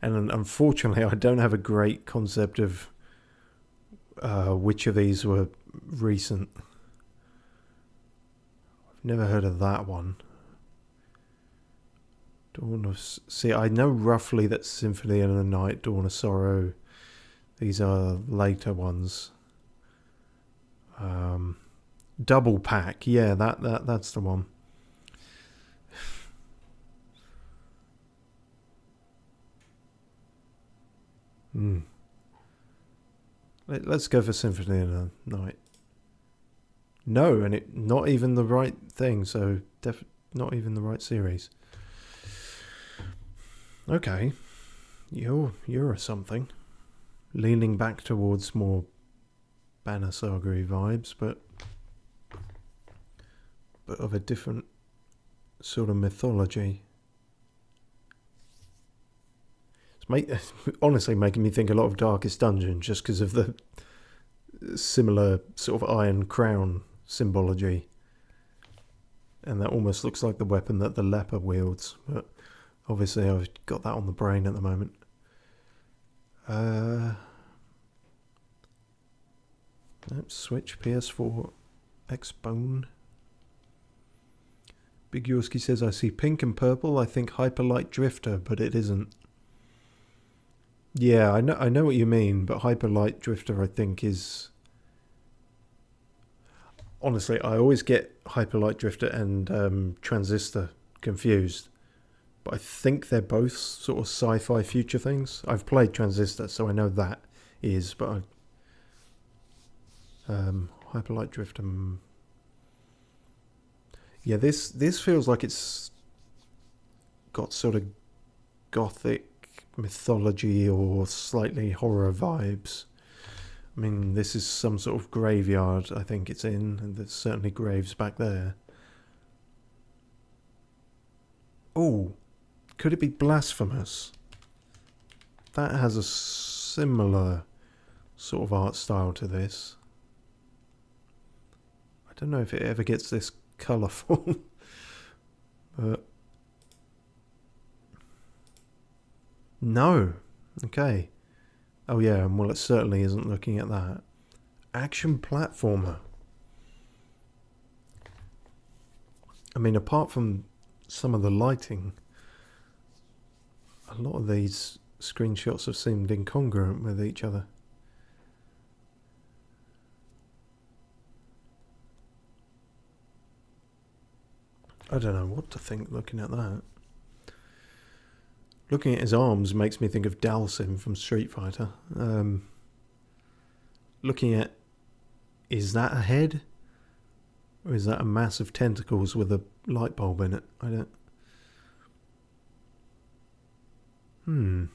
And unfortunately, I don't have a great concept of which of these were recent. I've never heard of that one. Dawn of... See, I know roughly that Symphony of the Night, Dawn of Double pack. Yeah, that's the one. Let's go for Symphony of the Night. No, and it not even the right thing, so not even the right series. Okay, you're a something. Leaning back towards more Banner Saga-y vibes, but of a different sort of mythology. It's honestly making me think a lot of Darkest Dungeon just because of the similar sort of Iron Crown symbology. And that almost looks like the weapon that the leper wields, but obviously I've got that on the brain at the moment. Switch PS4 X-Bone. Big Yorski says, I see pink and purple. I think Hyperlight Drifter, but it isn't. Yeah, I know what you mean, but Hyperlight Drifter I think is... Honestly, I always get Hyperlight Drifter and Transistor confused. But I think they're both sort of sci-fi future things. I've played Transistor, so I know that is, but Hyperlight Drifter... Yeah, this feels like it's got sort of gothic mythology or slightly horror vibes. I mean, this is some sort of graveyard I think it's in, and there's certainly graves back there. Oh, could it be Blasphemous? That has a similar sort of art style to this. I don't know if it ever gets this colourful, but no. Okay. Oh yeah, well it certainly isn't looking at that. Action platformer. I mean, apart from some of the lighting, a lot of these screenshots have seemed incongruent with each other. I don't know what to think looking at that. Looking at his arms makes me think of Dalsim from Street Fighter. Looking at... Is that a head? Or is that a mass of tentacles with a light bulb in it? I don't...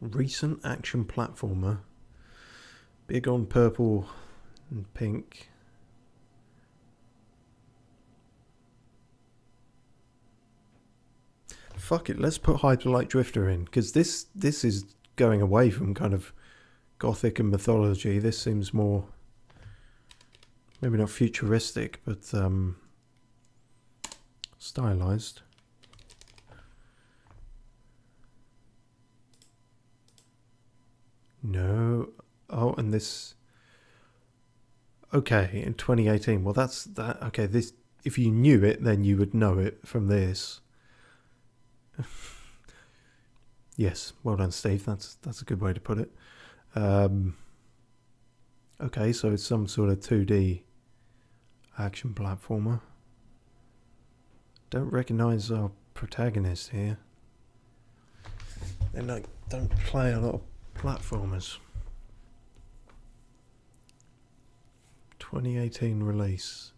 Recent action platformer. Big on purple and pink. Fuck it, let's put Hyperlight Drifter in, because this is going away from kind of gothic and mythology. This seems more, maybe not futuristic, but stylized. No. Oh, and this... Okay, in 2018. Well, that's that. Okay, this... If you knew it, then you would know it from this. Yes, well done, Steve. That's a good way to put it. Okay, so it's some sort of 2D action platformer. Don't recognise our protagonist here. They don't play a lot of platformers. 2018 release.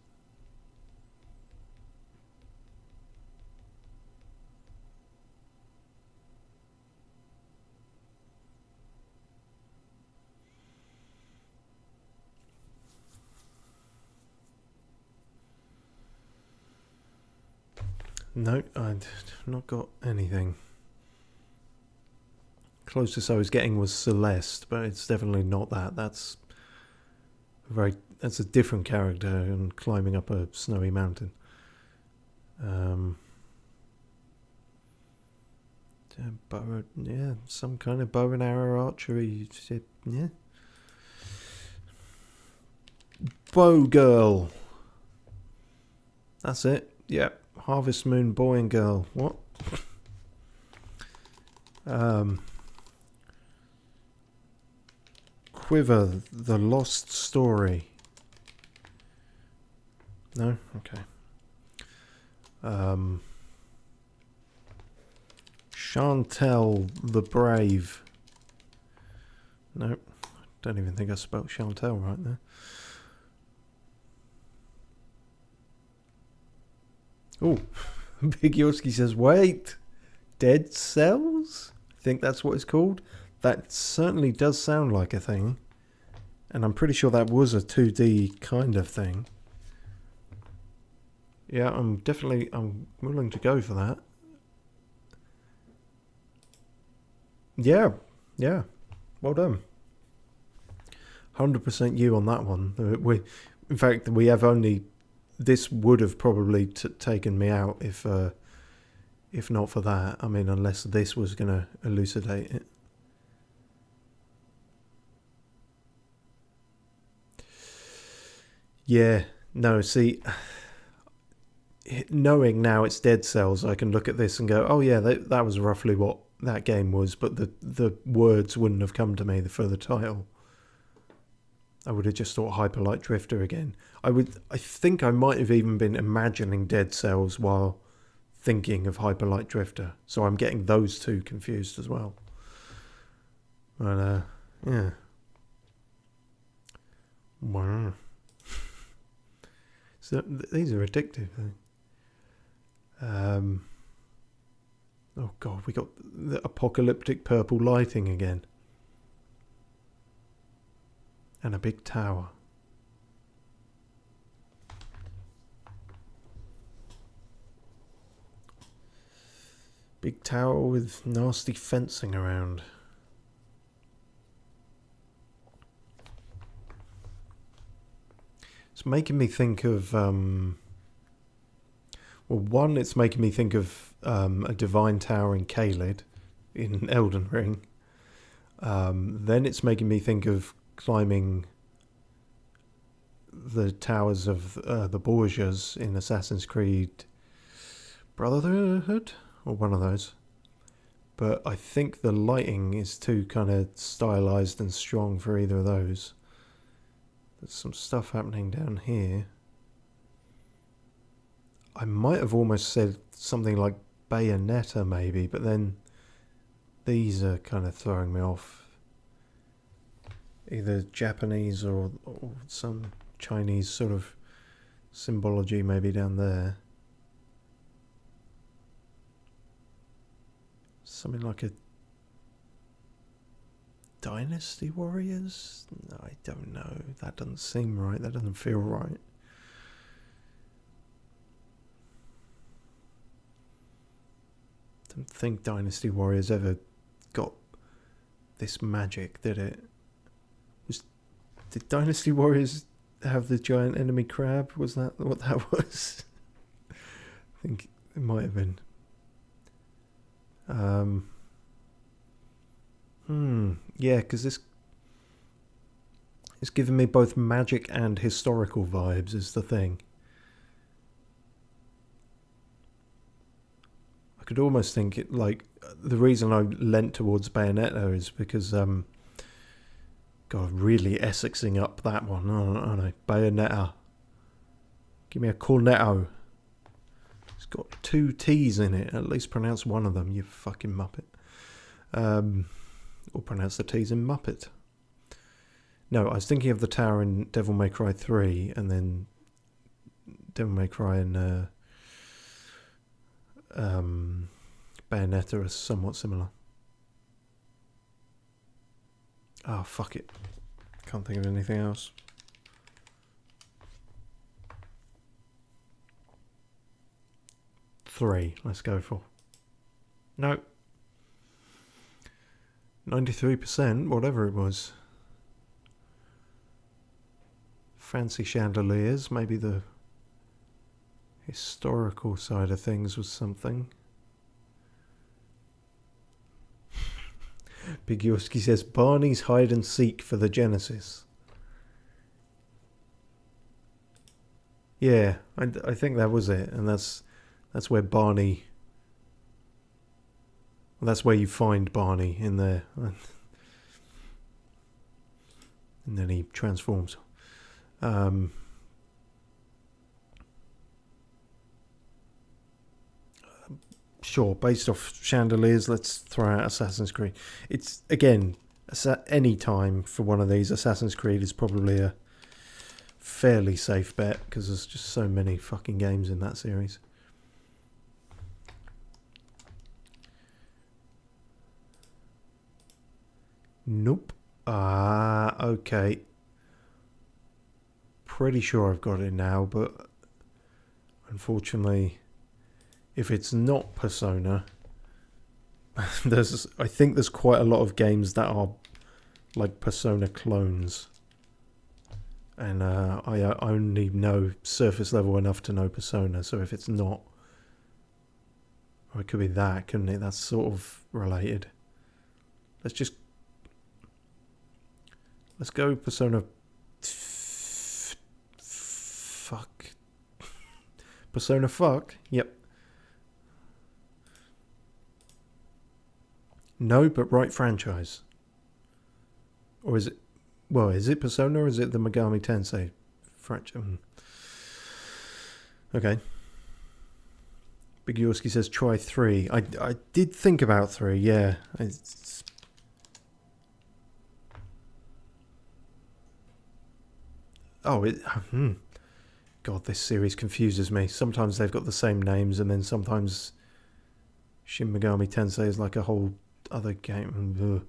No, I've not got anything. Closest I was getting was Celeste, but it's definitely not that. That's a different character and climbing up a snowy mountain. Yeah, some kind of bow and arrow archery shit. Yeah. Bow girl. That's it. Yep. Harvest Moon boy and girl. What? Quiver, the lost story. No? Okay. Chantel the Brave. Nope. Don't even think I spelled Chantel right there. Oh, Big Yoski says, wait, Dead Cells? I think that's what it's called. That certainly does sound like a thing. And I'm pretty sure that was a 2D kind of thing. Yeah, I'm willing to go for that. Yeah. Well done. 100% you on that one. In fact, we have only... This would have probably taken me out if not for that. I mean, unless this was going to elucidate it. Yeah. No, see... Knowing now it's Dead Cells, I can look at this and go, oh yeah, that was roughly what that game was, but the words wouldn't have come to me for the title. I would have just thought Hyperlight Drifter again. I think I might have even been imagining Dead Cells while thinking of Hyperlight Drifter, so I'm getting those two confused as well. But yeah. Wow. So these are addictive. Oh god, we got the apocalyptic purple lighting again. And a big tower. Big tower with nasty fencing around. It's making me think of... well, one, it's making me think of a divine tower in Caelid in Elden Ring. Then it's making me think of climbing the towers of the Borgias in Assassin's Creed Brotherhood, or one of those. But I think the lighting is too kind of stylized and strong for either of those. There's some stuff happening down here. I might have almost said something like Bayonetta maybe, but then these are kind of throwing me off. Either Japanese or some Chinese sort of symbology maybe down there. Something like a Dynasty Warriors? No, I don't know. That doesn't seem right. That doesn't feel right. Don't think Dynasty Warriors ever got this magic, did it? Did Dynasty Warriors have the giant enemy crab? Was that what that was? I think it might have been. Yeah, because this it's giving me both magic and historical vibes is the thing. I could almost think it like the reason I leant towards Bayonetta is because God, really Essexing up that one, aren't I? Bayonetta. Give me a cornetto. It's got 2 T's in it. At least pronounce one of them, you fucking muppet. Or pronounce the T's in Muppet. No, I was thinking of the tower in Devil May Cry 3, and then Devil May Cry and Bayonetta are somewhat similar. Oh, fuck it. Can't think of anything else. Three, let's go for. No. 93%, whatever it was. Fancy chandeliers, maybe the historical side of things was something. Big Yoski says Barney's hide and seek for the Genesis. Yeah, I think that was it, and that's where Barney. Well, that's where you find Barney in there. And then he transforms. Sure, based off chandeliers, let's throw out Assassin's Creed. It's, again, any time for one of these, Assassin's Creed is probably a fairly safe bet because there's just so many fucking games in that series. Nope. Okay. Pretty sure I've got it now, but unfortunately, if it's not Persona, I think there's quite a lot of games that are like Persona clones. And I only know surface level enough to know Persona, so if it's not, or it could be that, couldn't it? That's sort of related. Let's go Persona. Fuck. Persona fuck? Yep. No, but right franchise. Or is it... Well, is it Persona or is it the Megami Tensei franchise? Okay. Big Yorski says try 3. I did think about 3, yeah. God, this series confuses me. Sometimes they've got the same names, and then sometimes Shin Megami Tensei is like a whole other game.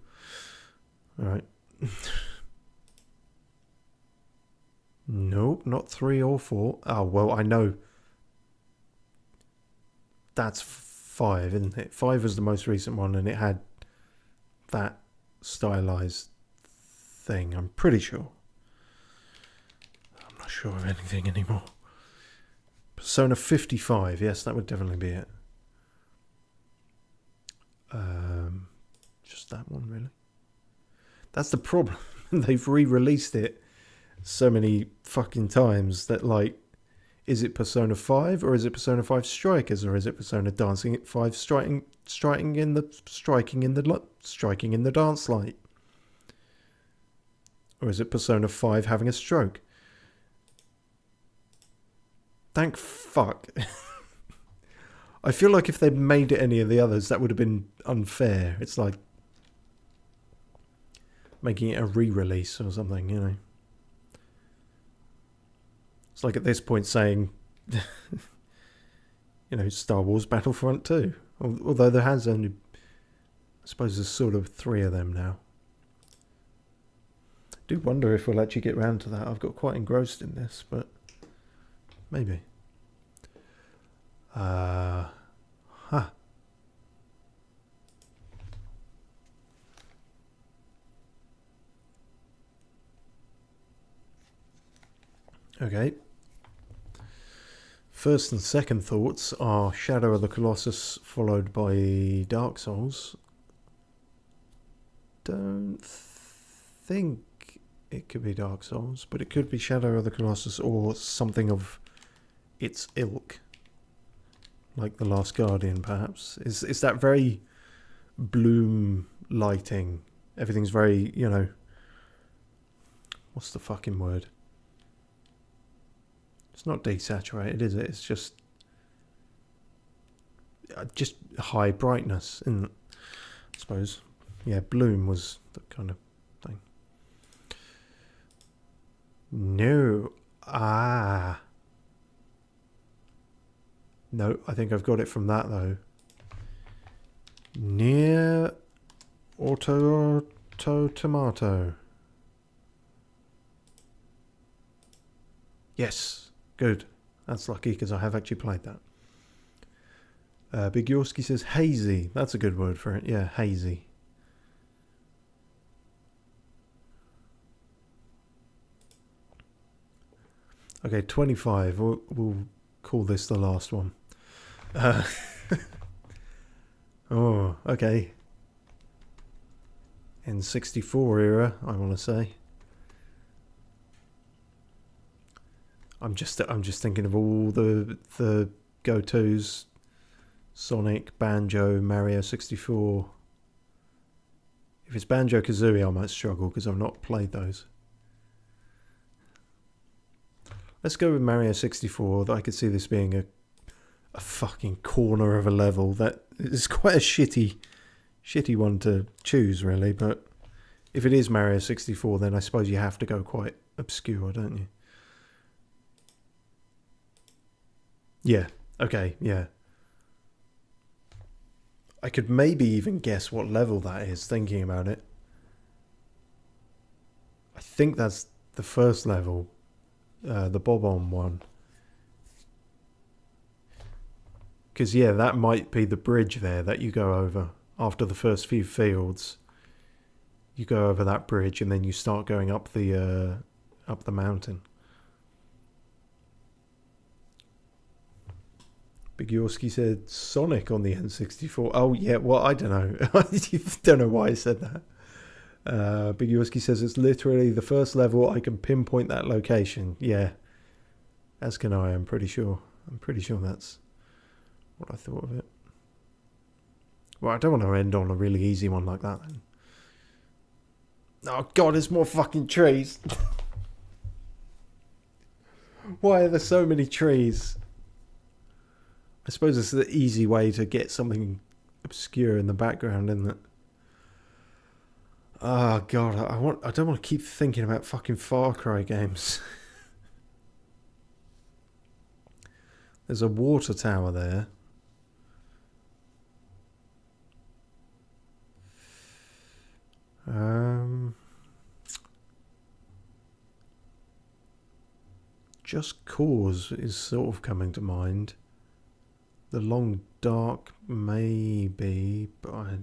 Alright. Nope, not 3 or 4. Oh, well, I know. That's 5, isn't it? 5 was the most recent one, and it had that stylized thing, I'm pretty sure. I'm not sure of anything anymore. Persona 55, yes, that would definitely be it. Just that one, really. That's the problem. They've re-released it so many fucking times that, like, is it Persona 5 or is it Persona 5 Strikers or is it Persona Dancing 5 striking in the dance light? Or is it Persona 5 having a stroke? Thank fuck. I feel like if they'd made it any of the others, that would have been unfair. It's like making it a re-release or something, you know. It's like at this point saying, you know, Star Wars Battlefront 2. Although there has only, I suppose there's sort of 3 of them now. I do wonder if we'll actually get round to that. I've got quite engrossed in this, but maybe. Okay. First and second thoughts are Shadow of the Colossus followed by Dark Souls. Don't think it could be Dark Souls, but it could be Shadow of the Colossus or something of its ilk. Like The Last Guardian, perhaps. Is that very bloom lighting? Everything's very, you know... What's the fucking word? It's not desaturated, is it? It's just high brightness, isn't it? I suppose. Yeah, bloom was the kind of thing. No. No, I think I've got it from that, though. Near Tomato. Yes, good. That's lucky, because I have actually played that. Big Yorski says hazy. That's a good word for it. Yeah, hazy. Okay, 25. We'll call this the last one. Oh, okay. N64 era, I want to say. I'm just thinking of all the go-tos: Sonic, Banjo, Mario 64. If it's Banjo-Kazooie, I might struggle because I've not played those. Let's go with Mario 64. I could see this being a fucking corner of a level. That is quite a shitty one to choose, really. But if it is Mario 64, then I suppose you have to go quite obscure, don't you? Yeah. Okay, yeah. I could maybe even guess what level that is, thinking about it. I think that's the first level, the Bob-omb one. Because, yeah, that might be the bridge there that you go over after the first few fields. You go over that bridge and then you start going up the mountain. Big Yorski said Sonic on the N64. Oh, yeah, well, I don't know. I don't know why I said that. Big Yorski says it's literally the first level. I can pinpoint that location. Yeah. As can I, I'm pretty sure. I'm pretty sure that's what I thought of it. Well, I don't want to end on a really easy one like that, then. Oh, God, there's more fucking trees. Why are there so many trees? I suppose it's the easy way to get something obscure in the background, isn't it? Oh God, I don't want to keep thinking about fucking Far Cry games. There's a water tower there. Just Cause is sort of coming to mind. The Long Dark, maybe, but I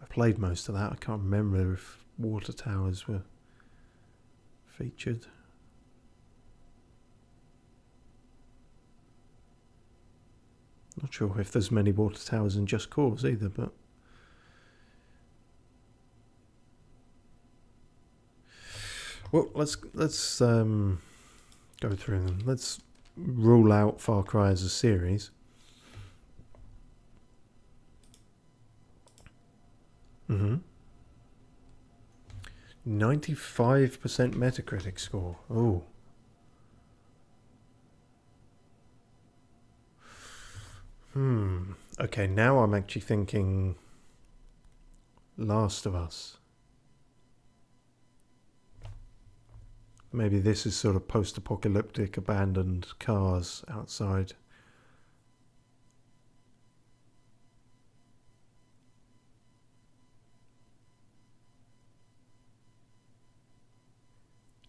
played most of that. I can't remember if water towers were featured. Not sure if there's many water towers in Just Cause either, but well, let's go through them. Let's rule out Far Cry as a series. 95% Metacritic score. Oh. Okay, now I'm actually thinking Last of Us. Maybe this is sort of post-apocalyptic, abandoned cars outside.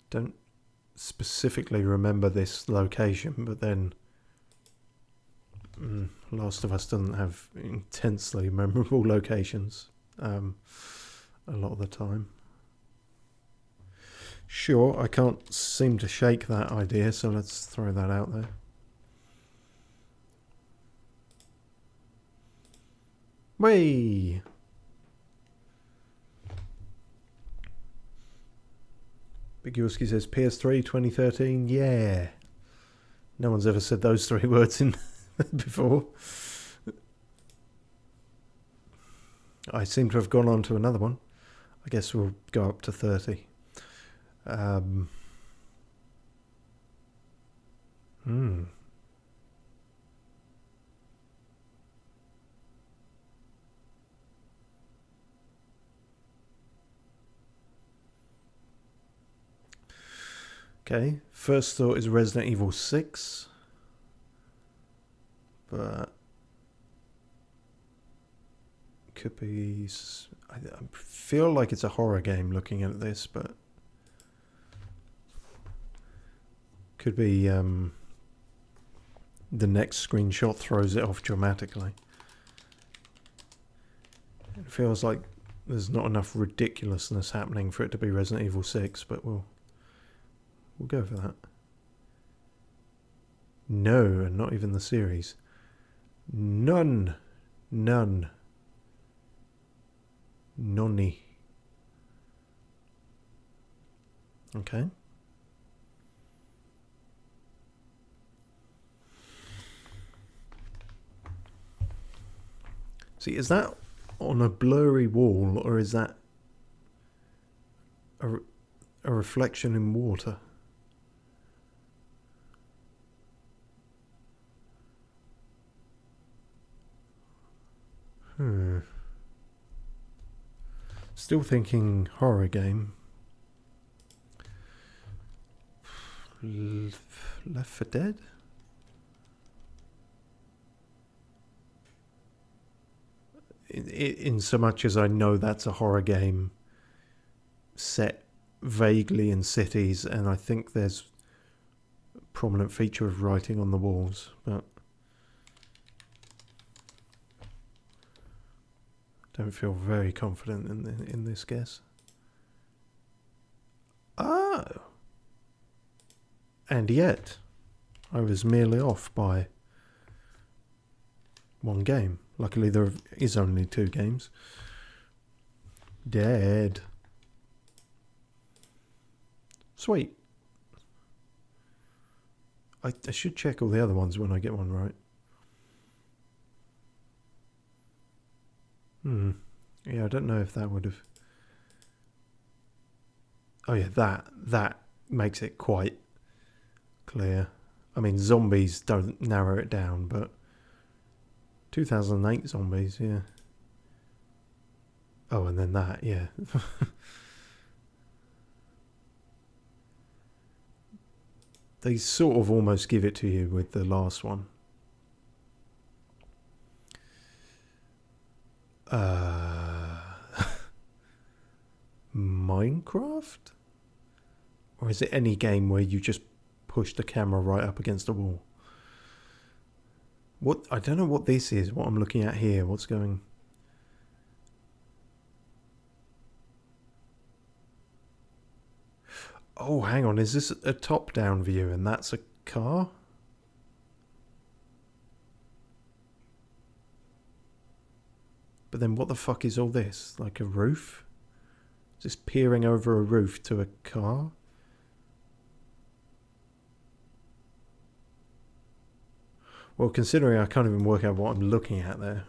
Don't specifically remember this location, but then Last of Us doesn't have intensely memorable locations a lot of the time. Sure, I can't seem to shake that idea, so let's throw that out there. Way. Big Yorski says PS3 2013. Yeah. No one's ever said those three words in before. I seem to have gone on to another one. I guess we'll go up to 30. Okay, first thought is Resident Evil 6. But could be... I feel like it's a horror game looking at this, but could be the next screenshot throws it off dramatically. It feels like there's not enough ridiculousness happening for it to be Resident Evil 6, but we'll go for that. No, and not even the series. None. Nonny. Okay. See, is that on a blurry wall, or is that a reflection in water? Still thinking horror game. Left 4 Dead? In so much as I know that's a horror game set vaguely in cities, and I think there's a prominent feature of writing on the walls, but don't feel very confident in this guess. Oh! And yet, I was merely off by 1 game. Luckily, there is only 2 games. Dead. Sweet. I should check all the other ones when I get one right. Yeah, I don't know if that would have... Oh yeah, that makes it quite clear. I mean, zombies don't narrow it down, but 2008 zombies, yeah. Oh, and then that, yeah. They sort of almost give it to you with the last one. Minecraft? Or is it any game where you just push the camera right up against a wall? What? I don't know what this is, what I'm looking at here. What's going... Oh, hang on. Is this a top-down view and that's a car? But then what the fuck is all this? Like a roof? Is this peering over a roof to a car? Well, considering I can't even work out what I'm looking at there.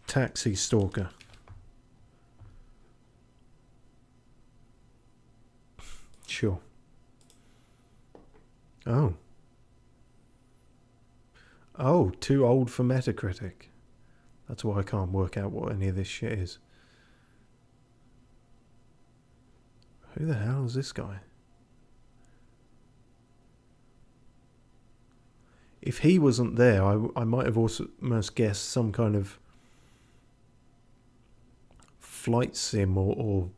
Taxi Stalker. Sure. Oh. Oh, too old for Metacritic. That's why I can't work out what any of this shit is. Who the hell is this guy? If he wasn't there, I might have also almost guessed some kind of flight sim or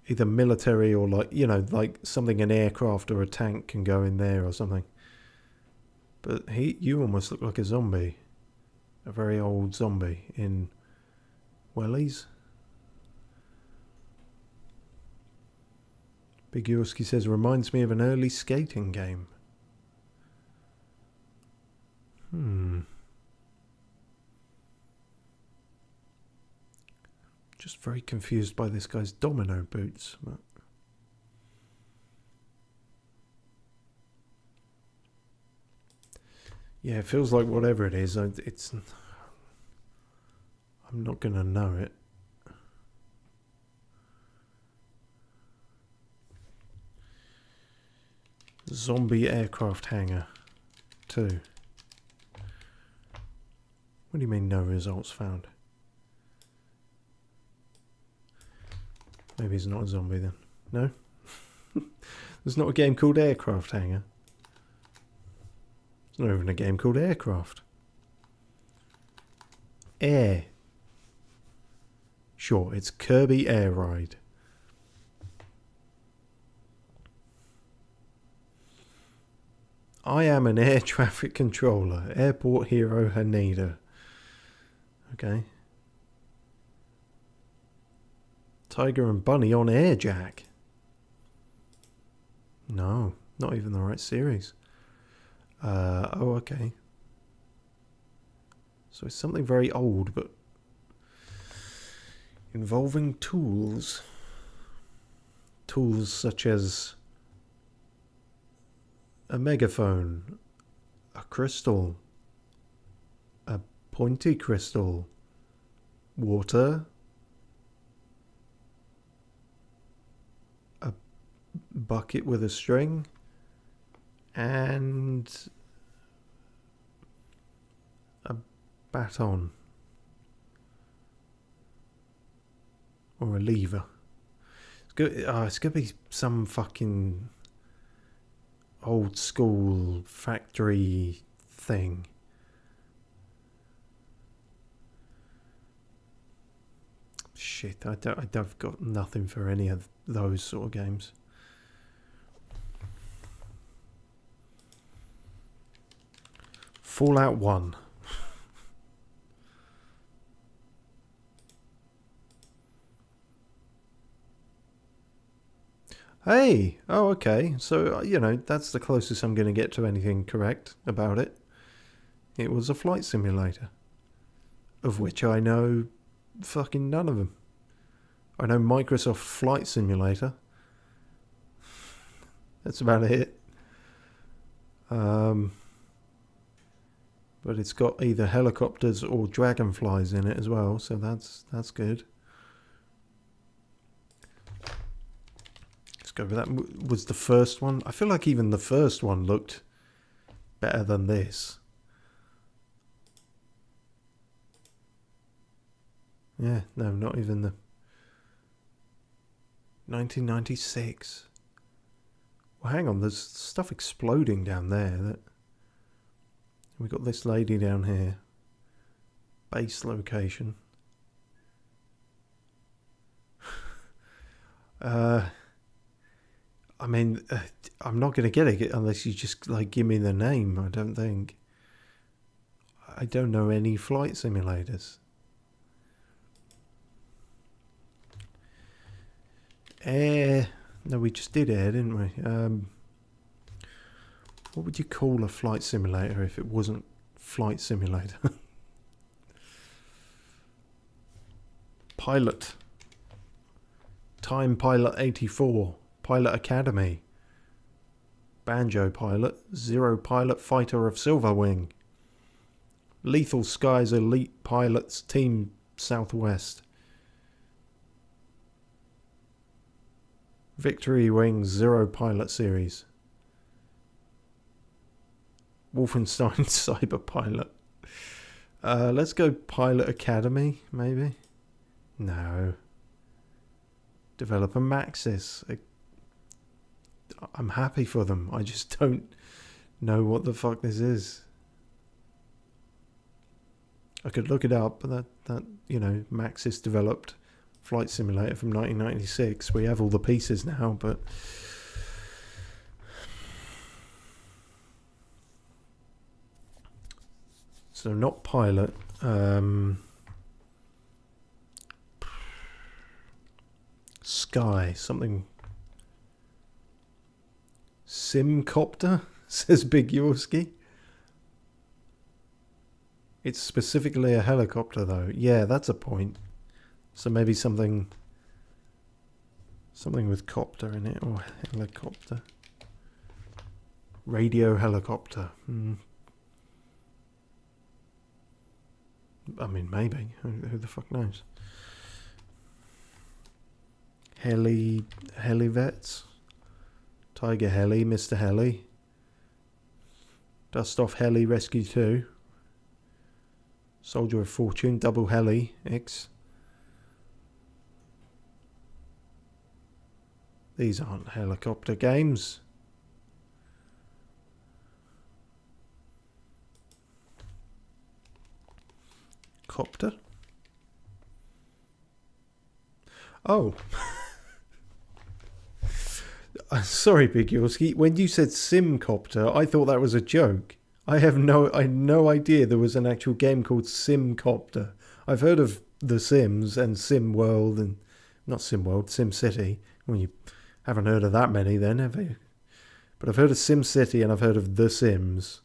either military or like, you know, like something an aircraft or a tank can go in there or something. But you almost look like a zombie. A very old zombie in wellies. Big Yorski says, reminds me of an early skating game. Just very confused by this guy's domino boots. But yeah, it feels like whatever it is, I'm not going to know it. Zombie aircraft hangar 2. What do you mean no results found? Maybe he's not a zombie then. No? There's not a game called Aircraft Hangar. There's not even a game called Aircraft. Air. Sure, it's Kirby Air Ride. I am an air traffic controller. Airport Hero Haneda. Okay. Tiger and Bunny on Airjack. No, not even the right series. Oh, okay. So it's something very old, but involving tools. Tools such as a megaphone, a crystal, a pointy crystal, water, a bucket with a string, and a baton or a lever. It's gonna be some fucking old school factory thing. Shit, I've got nothing for any of those sort of games. Fallout 1. Hey! Oh, okay. So, you know, that's the closest I'm going to get to anything correct about it. It was a flight simulator. Of which I know fucking none of them. I know Microsoft Flight Simulator. That's about it. But it's got either helicopters or dragonflies in it as well, so that's good. Let's go with that. Was the first one? I feel like even the first one looked better than this. Yeah, no, not even the 1996. Well, hang on, there's stuff exploding down there. We got this lady down here. Base location. I mean, I'm not going to get it unless you just like give me the name. I don't think. I don't know any flight simulators. Air. No, we just did air, didn't we? What would you call a flight simulator if it wasn't Flight Simulator? Pilot. Time Pilot 84. Pilot Academy. Banjo Pilot. Zero Pilot Fighter of Silverwing. Lethal Skies Elite Pilots Team Southwest. Victory Wings Zero Pilot Series. Wolfenstein Cyber Pilot. Let's go Pilot Academy, maybe? No. Developer Maxis. I'm happy for them. I just don't know what the fuck this is. I could look it up, but that you know, Maxis developed Flight Simulator from 1996. We have all the pieces now, but so not Pilot. Sky, something. Simcopter, says Big Yorski. It's specifically a helicopter, though. Yeah, that's a point. So maybe something with copter in it, or helicopter. Radio helicopter. I mean, maybe. Who the fuck knows? Helivets. Tiger Heli, Mr. Heli. Dust Off Heli Rescue 2. Soldier of Fortune, Double Heli X. These aren't helicopter games. Copter? Oh. Sorry, Big Yorski. When you said Simcopter, I thought that was a joke. I had no idea there was an actual game called Simcopter. I've heard of The Sims and SimWorld and not SimWorld, SimCity. Well, you haven't heard of that many then, have you? But I've heard of SimCity and I've heard of The Sims.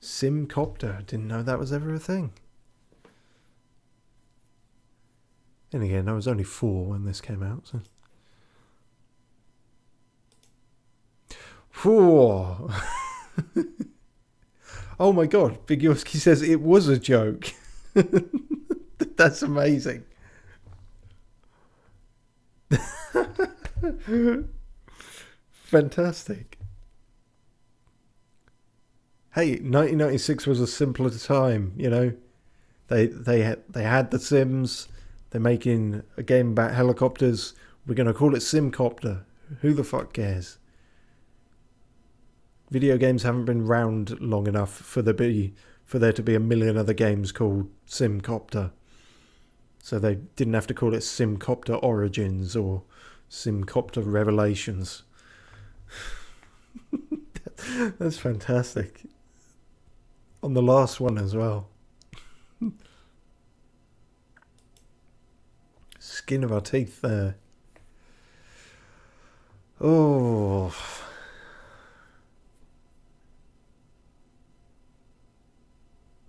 Simcopter. Didn't know that was ever a thing. And again, I was only 4 when this came out, so. 4. Oh my god, Big Yorski says it was a joke. That's amazing. Fantastic. Hey, 1996 was a simpler time, you know. They had the Sims. They're making a game about helicopters. We're gonna call it Simcopter. Who the fuck cares? Video games haven't been round long enough for there to be a million other games called Simcopter. So they didn't have to call it Simcopter Origins or Simcopter Revelations. That's fantastic. On the last one as well. Skin of our teeth there. Oh.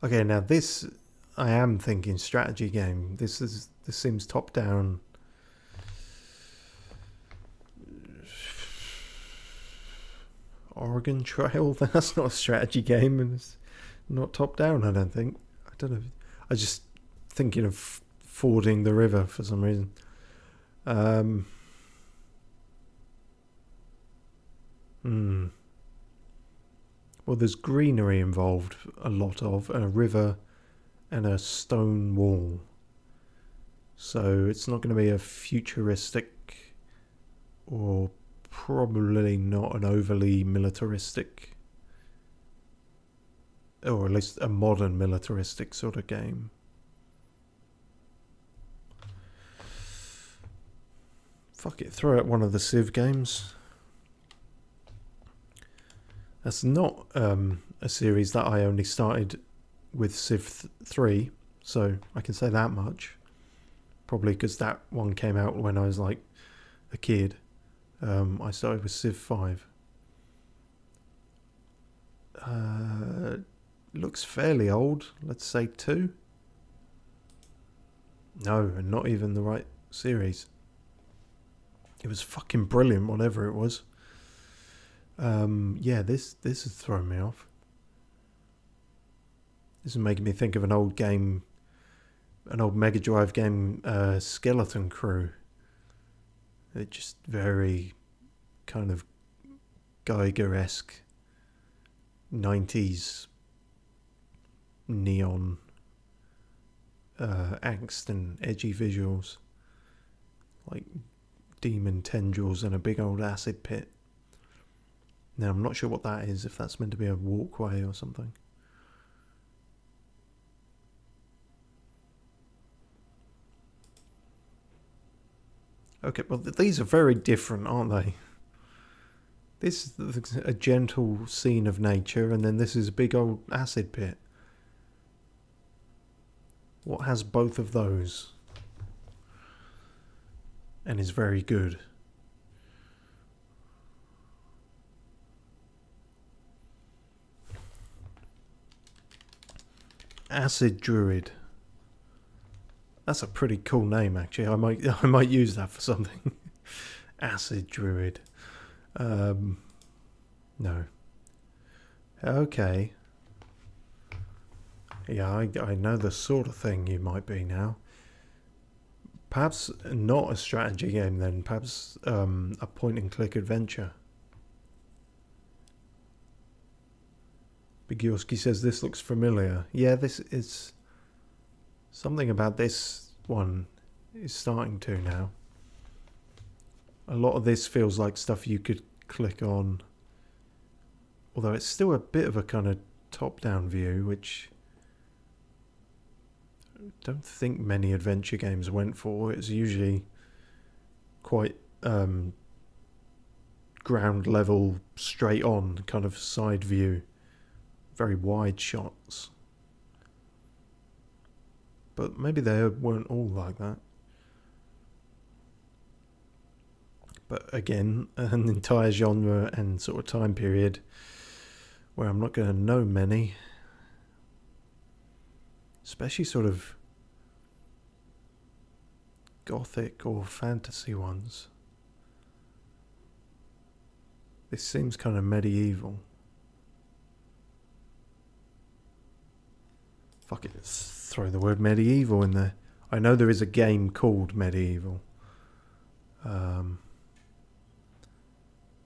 Okay, now this, I am thinking strategy game. This seems top down. Oregon Trail. That's not a strategy game, and it's not top down. I don't think. I don't know. I just thinking of fording the river for some reason. Well, there's greenery involved, a lot of, and a river and a stone wall. So it's not going to be a futuristic or probably not an overly militaristic, or at least a modern militaristic sort of game. Fuck it, throw out one of the Civ games. That's not a series that I only started with Civ 3, so I can say that much. Probably because that one came out when I was like a kid. I started with Civ 5. Looks fairly old, let's say 2. No, not even the right series. It was fucking brilliant, whatever it was. Yeah, this has thrown me off. This is making me think of an old game, an old Mega Drive game, Skeleton Crew. It's just very kind of Geiger-esque 90s neon angst and edgy visuals, like demon tendrils and a big old acid pit. Now, I'm not sure what that is, if that's meant to be a walkway or something. Okay, well, these are very different, aren't they? This is a gentle scene of nature, and then this is a big old acid pit. What has both of those? And is very good. Acid Druid. That's a pretty cool name, actually. I might use that for something. Acid Druid. No. Okay. Yeah, I know the sort of thing you might be now. Perhaps not a strategy game then. Perhaps a point-and-click adventure. Bigorski says this looks familiar. Yeah, this is... Something about this one is starting to now. A lot of this feels like stuff you could click on. Although it's still a bit of a kind of top-down view, which I don't think many adventure games went for. It's usually quite ground level, straight on kind of side view. Very wide shots. But maybe they weren't all like that. But again, an entire genre and sort of time period where I'm not going to know many. Especially sort of gothic or fantasy ones. This seems kind of medieval. Fuck it, let's throw the word medieval in there. I know there is a game called Medieval.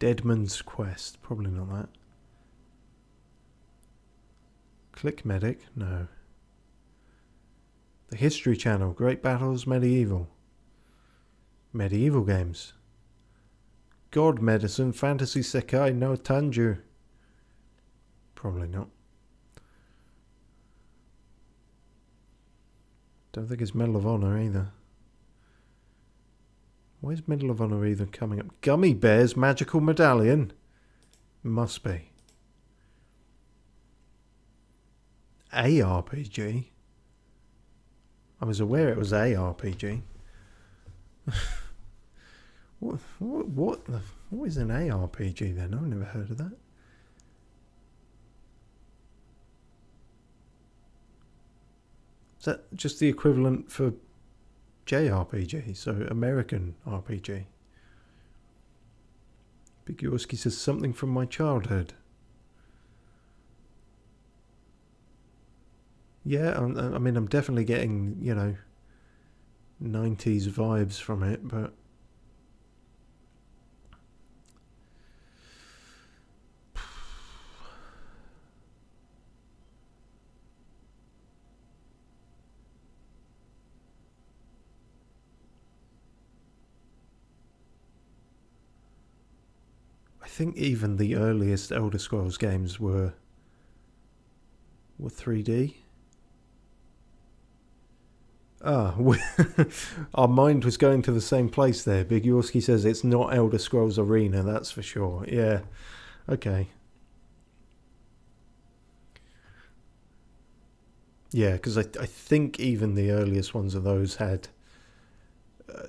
Deadman's Quest. Probably not that. Click Medic. No. The History Channel. Great Battles Medieval. Medieval games. God Medicine. Fantasy Sekai no Tanju. Probably not. Don't think it's Medal of Honor either. Why is Medal of Honor either coming up? Gummy Bears Magical Medallion? Must be. ARPG? I was aware it was ARPG. What is an ARPG then? I've never heard of that. Is that just the equivalent for JRPG, so American RPG? Bigurski says something from my childhood. Yeah, I mean, I'm definitely getting, 90s vibes from it, but I think even the earliest Elder Scrolls games were 3D. Our mind was going to the same place there. Big Yorski says it's not Elder Scrolls Arena, that's for sure. Yeah, okay. Yeah, because I think even the earliest ones of those had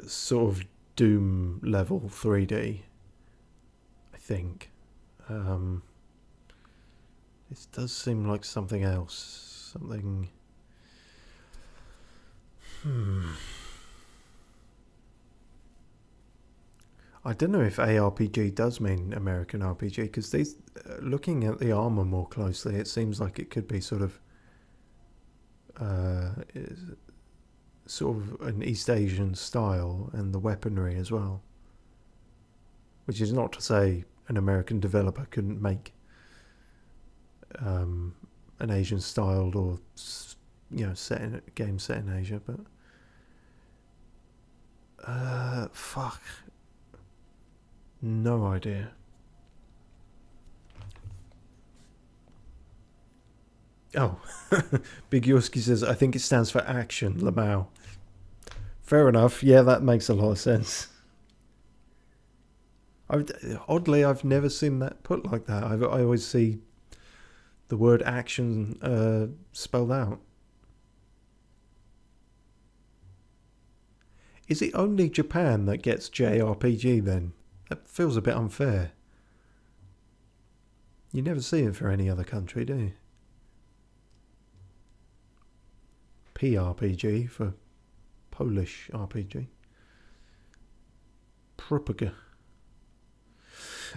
sort of Doom level 3D. I think. This does seem like something else. Something... I don't know if ARPG does mean American RPG, because looking at the armor more closely, it seems like it could be sort of an East Asian style, and the weaponry as well. Which is not to say an American developer couldn't make an Asian styled or game set in Asia, but fuck, no idea. Oh, Big Yorski says I think it stands for action, Lamau. Fair enough. Yeah, that makes a lot of sense. Oddly, I've never seen that put like that. I always see the word action spelled out. Is it only Japan that gets JRPG then? That feels a bit unfair. You never see it for any other country, do you? PRPG for Polish RPG. Propaga.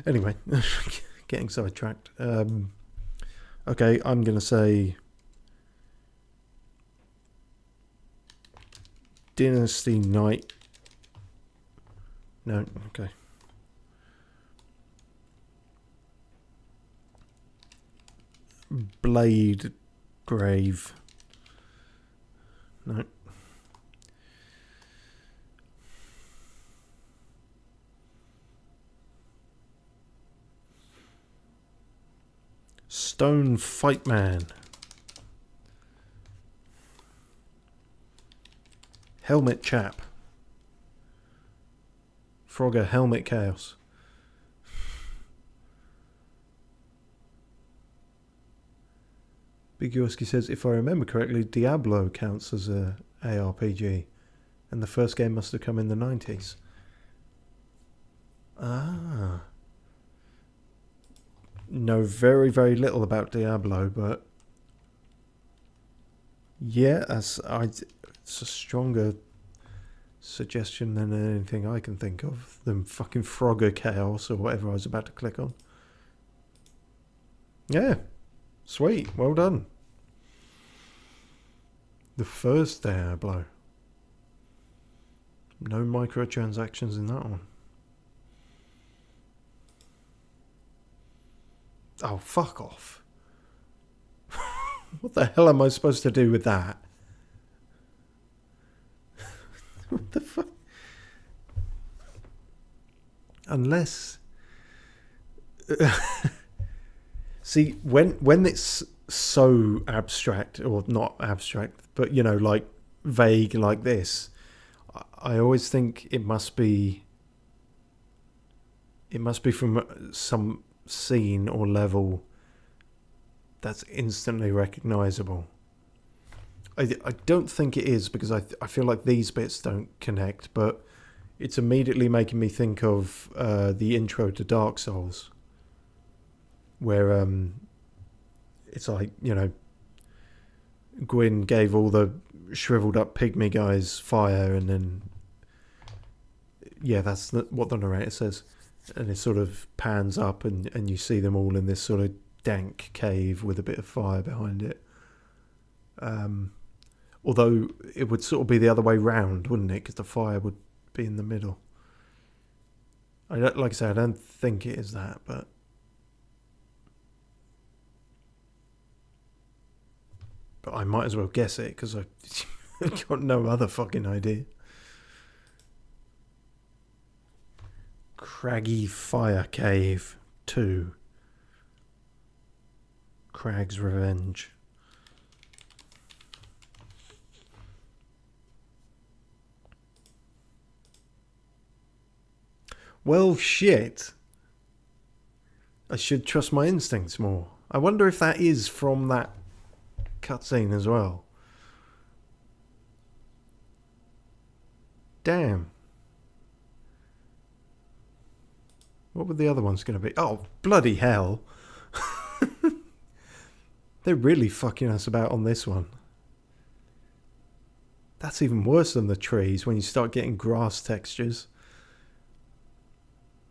Anyway, getting sidetracked. Okay, I'm going to say Dynasty Knight. No, okay. Blade Grave. No. Stone Fight Man. Helmet Chap. Frogger Helmet Chaos. Big Yorski says, if I remember correctly, Diablo counts as a ARPG, and the first game must have come in the 90s. Ah. Know very, very little about Diablo, but yeah, it's a stronger suggestion than anything I can think of than fucking Frogger Chaos or whatever I was about to click on. Yeah, sweet, well done. The first Diablo. No microtransactions in that one. Oh, fuck off. What the hell am I supposed to do with that? What the fuck? Unless... See, when it's so abstract, or not abstract, but, you know, like vague like this, I always think it must be from some scene or level that's instantly recognizable. I don't think it is, because I feel like these bits don't connect, but it's immediately making me think of the intro to Dark Souls, where it's like, you know, Gwyn gave all the shriveled up pygmy guys fire, and then, yeah, that's what the narrator says, and it sort of pans up and you see them all in this sort of dank cave with a bit of fire behind it. Although it would sort of be the other way round, wouldn't it? Because the fire would be in the middle. Like I say, I don't think it is that, but I might as well guess it, because I've got no other fucking idea. Craggy Fire Cave 2. Crag's Revenge. Well, shit. I should trust my instincts more. I wonder if that is from that cutscene as well. Damn. What were the other ones going to be? Oh, bloody hell. They're really fucking us about on this one. That's even worse than the trees when you start getting grass textures.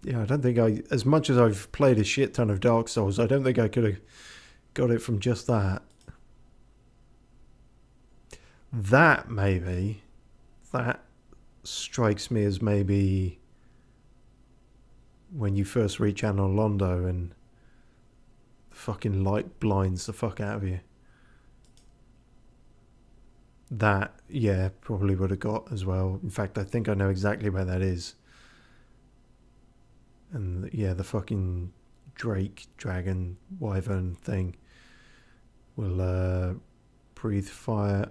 Yeah, I don't think as much as I've played a shit ton of Dark Souls, I don't think I could have got it from just that. That strikes me as maybe when you first reach Anor Londo and the fucking light blinds the fuck out of you. That, yeah, probably would have got as well. In fact, I think I know exactly where that is. And yeah, the fucking Drake, dragon, wyvern thing will breathe fire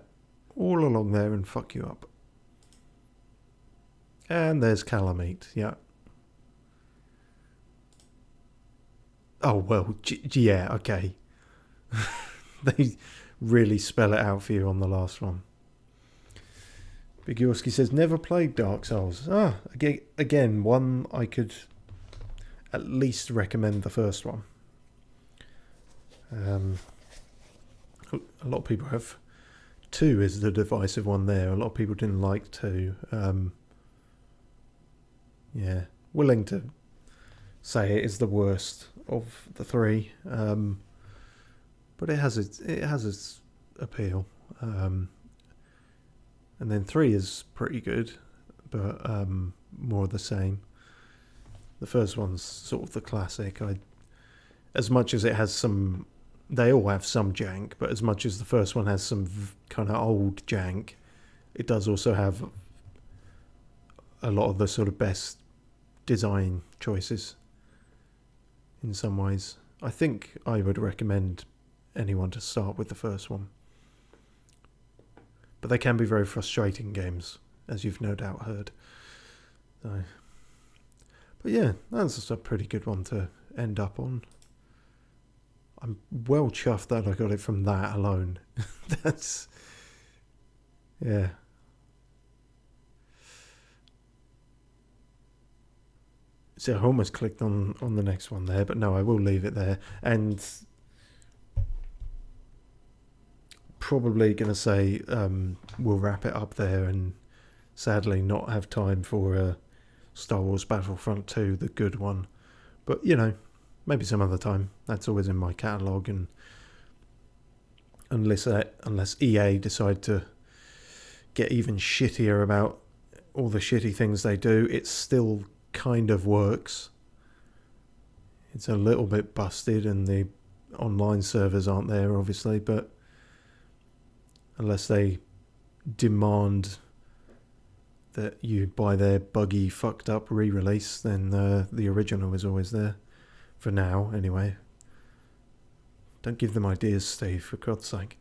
all along there and fuck you up. And there's Calamite, yeah. Oh, well, yeah, okay. They really spell it out for you on the last one. Big Yorski says, never played Dark Souls. Again, one I could at least recommend the first one. A lot of people have 2 is the divisive one there. A lot of people didn't like 2. Yeah, willing to say it is the worst of the 3, but it has its appeal. And then 3 is pretty good, but more of the same. The first one's sort of the classic. As much as it has some, they all have some jank, but as much as the first one has some kind of old jank, it does also have a lot of the sort of best design choices in some ways. I think I would recommend anyone to start with the first one. But they can be very frustrating games, as you've no doubt heard. So, but yeah, that's just a pretty good one to end up on. I'm well chuffed that I got it from that alone. That's... yeah. So I almost clicked on the next one there, but no, I will leave it there. And probably going to say we'll wrap it up there, and sadly not have time for Star Wars Battlefront 2, the good one. But, you know, maybe some other time. That's always in my catalogue, and unless EA decide to get even shittier about all the shitty things they do, it still kind of works. It's a little bit busted and the online servers aren't there, obviously, but unless they demand that you buy their buggy, fucked up re-release, then the original is always there. For now, anyway. Don't give them ideas, Steve, for God's sake.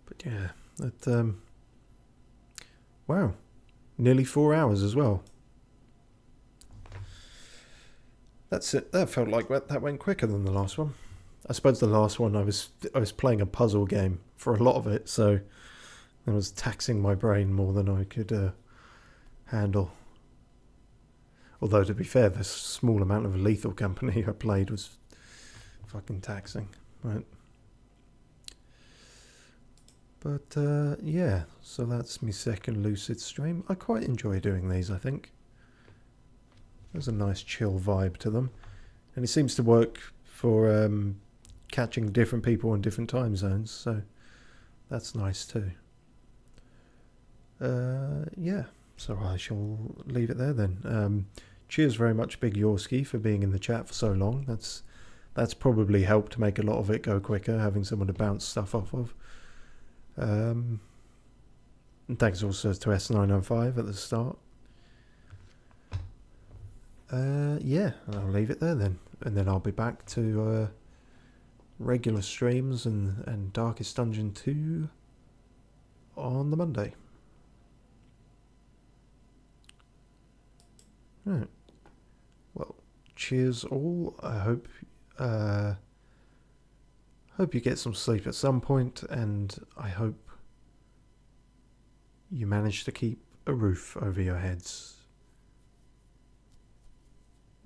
But yeah, that wow, nearly 4 hours as well. That's it. That felt like that went quicker than the last one. I suppose the last one I was playing a puzzle game for a lot of it, so it was taxing my brain more than I could handle. Although, to be fair, the small amount of Lethal Company I played was fucking taxing. Right. But, yeah, so that's my second Lucid stream. I quite enjoy doing these, I think. There's a nice chill vibe to them. And it seems to work for catching different people in different time zones, so that's nice too. Yeah. So I shall leave it there then. Cheers very much, Big Yorski, for being in the chat for so long. That's probably helped make a lot of it go quicker, having someone to bounce stuff off of. And thanks also to S905 at the start. Yeah, I'll leave it there then. And then I'll be back to regular streams and Darkest Dungeon 2 on the Monday. Right. Well, cheers all. I hope you get some sleep at some point, and I hope you manage to keep a roof over your heads.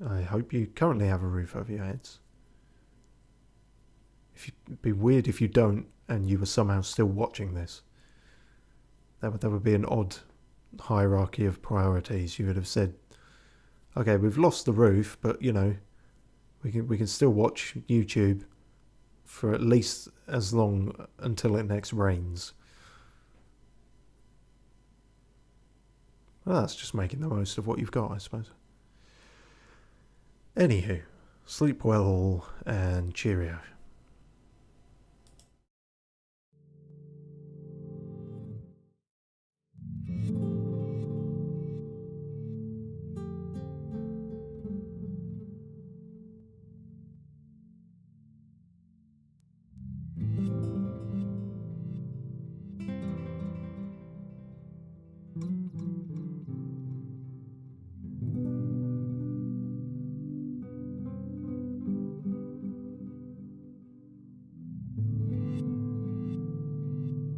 I hope you currently have a roof over your heads. It'd be weird if you don't and you were somehow still watching this. That would be an odd hierarchy of priorities. You would have said, okay, we've lost the roof, but you know, we can still watch YouTube for at least as long until it next rains. Well, that's just making the most of what you've got, I suppose. Anywho, sleep well and cheerio.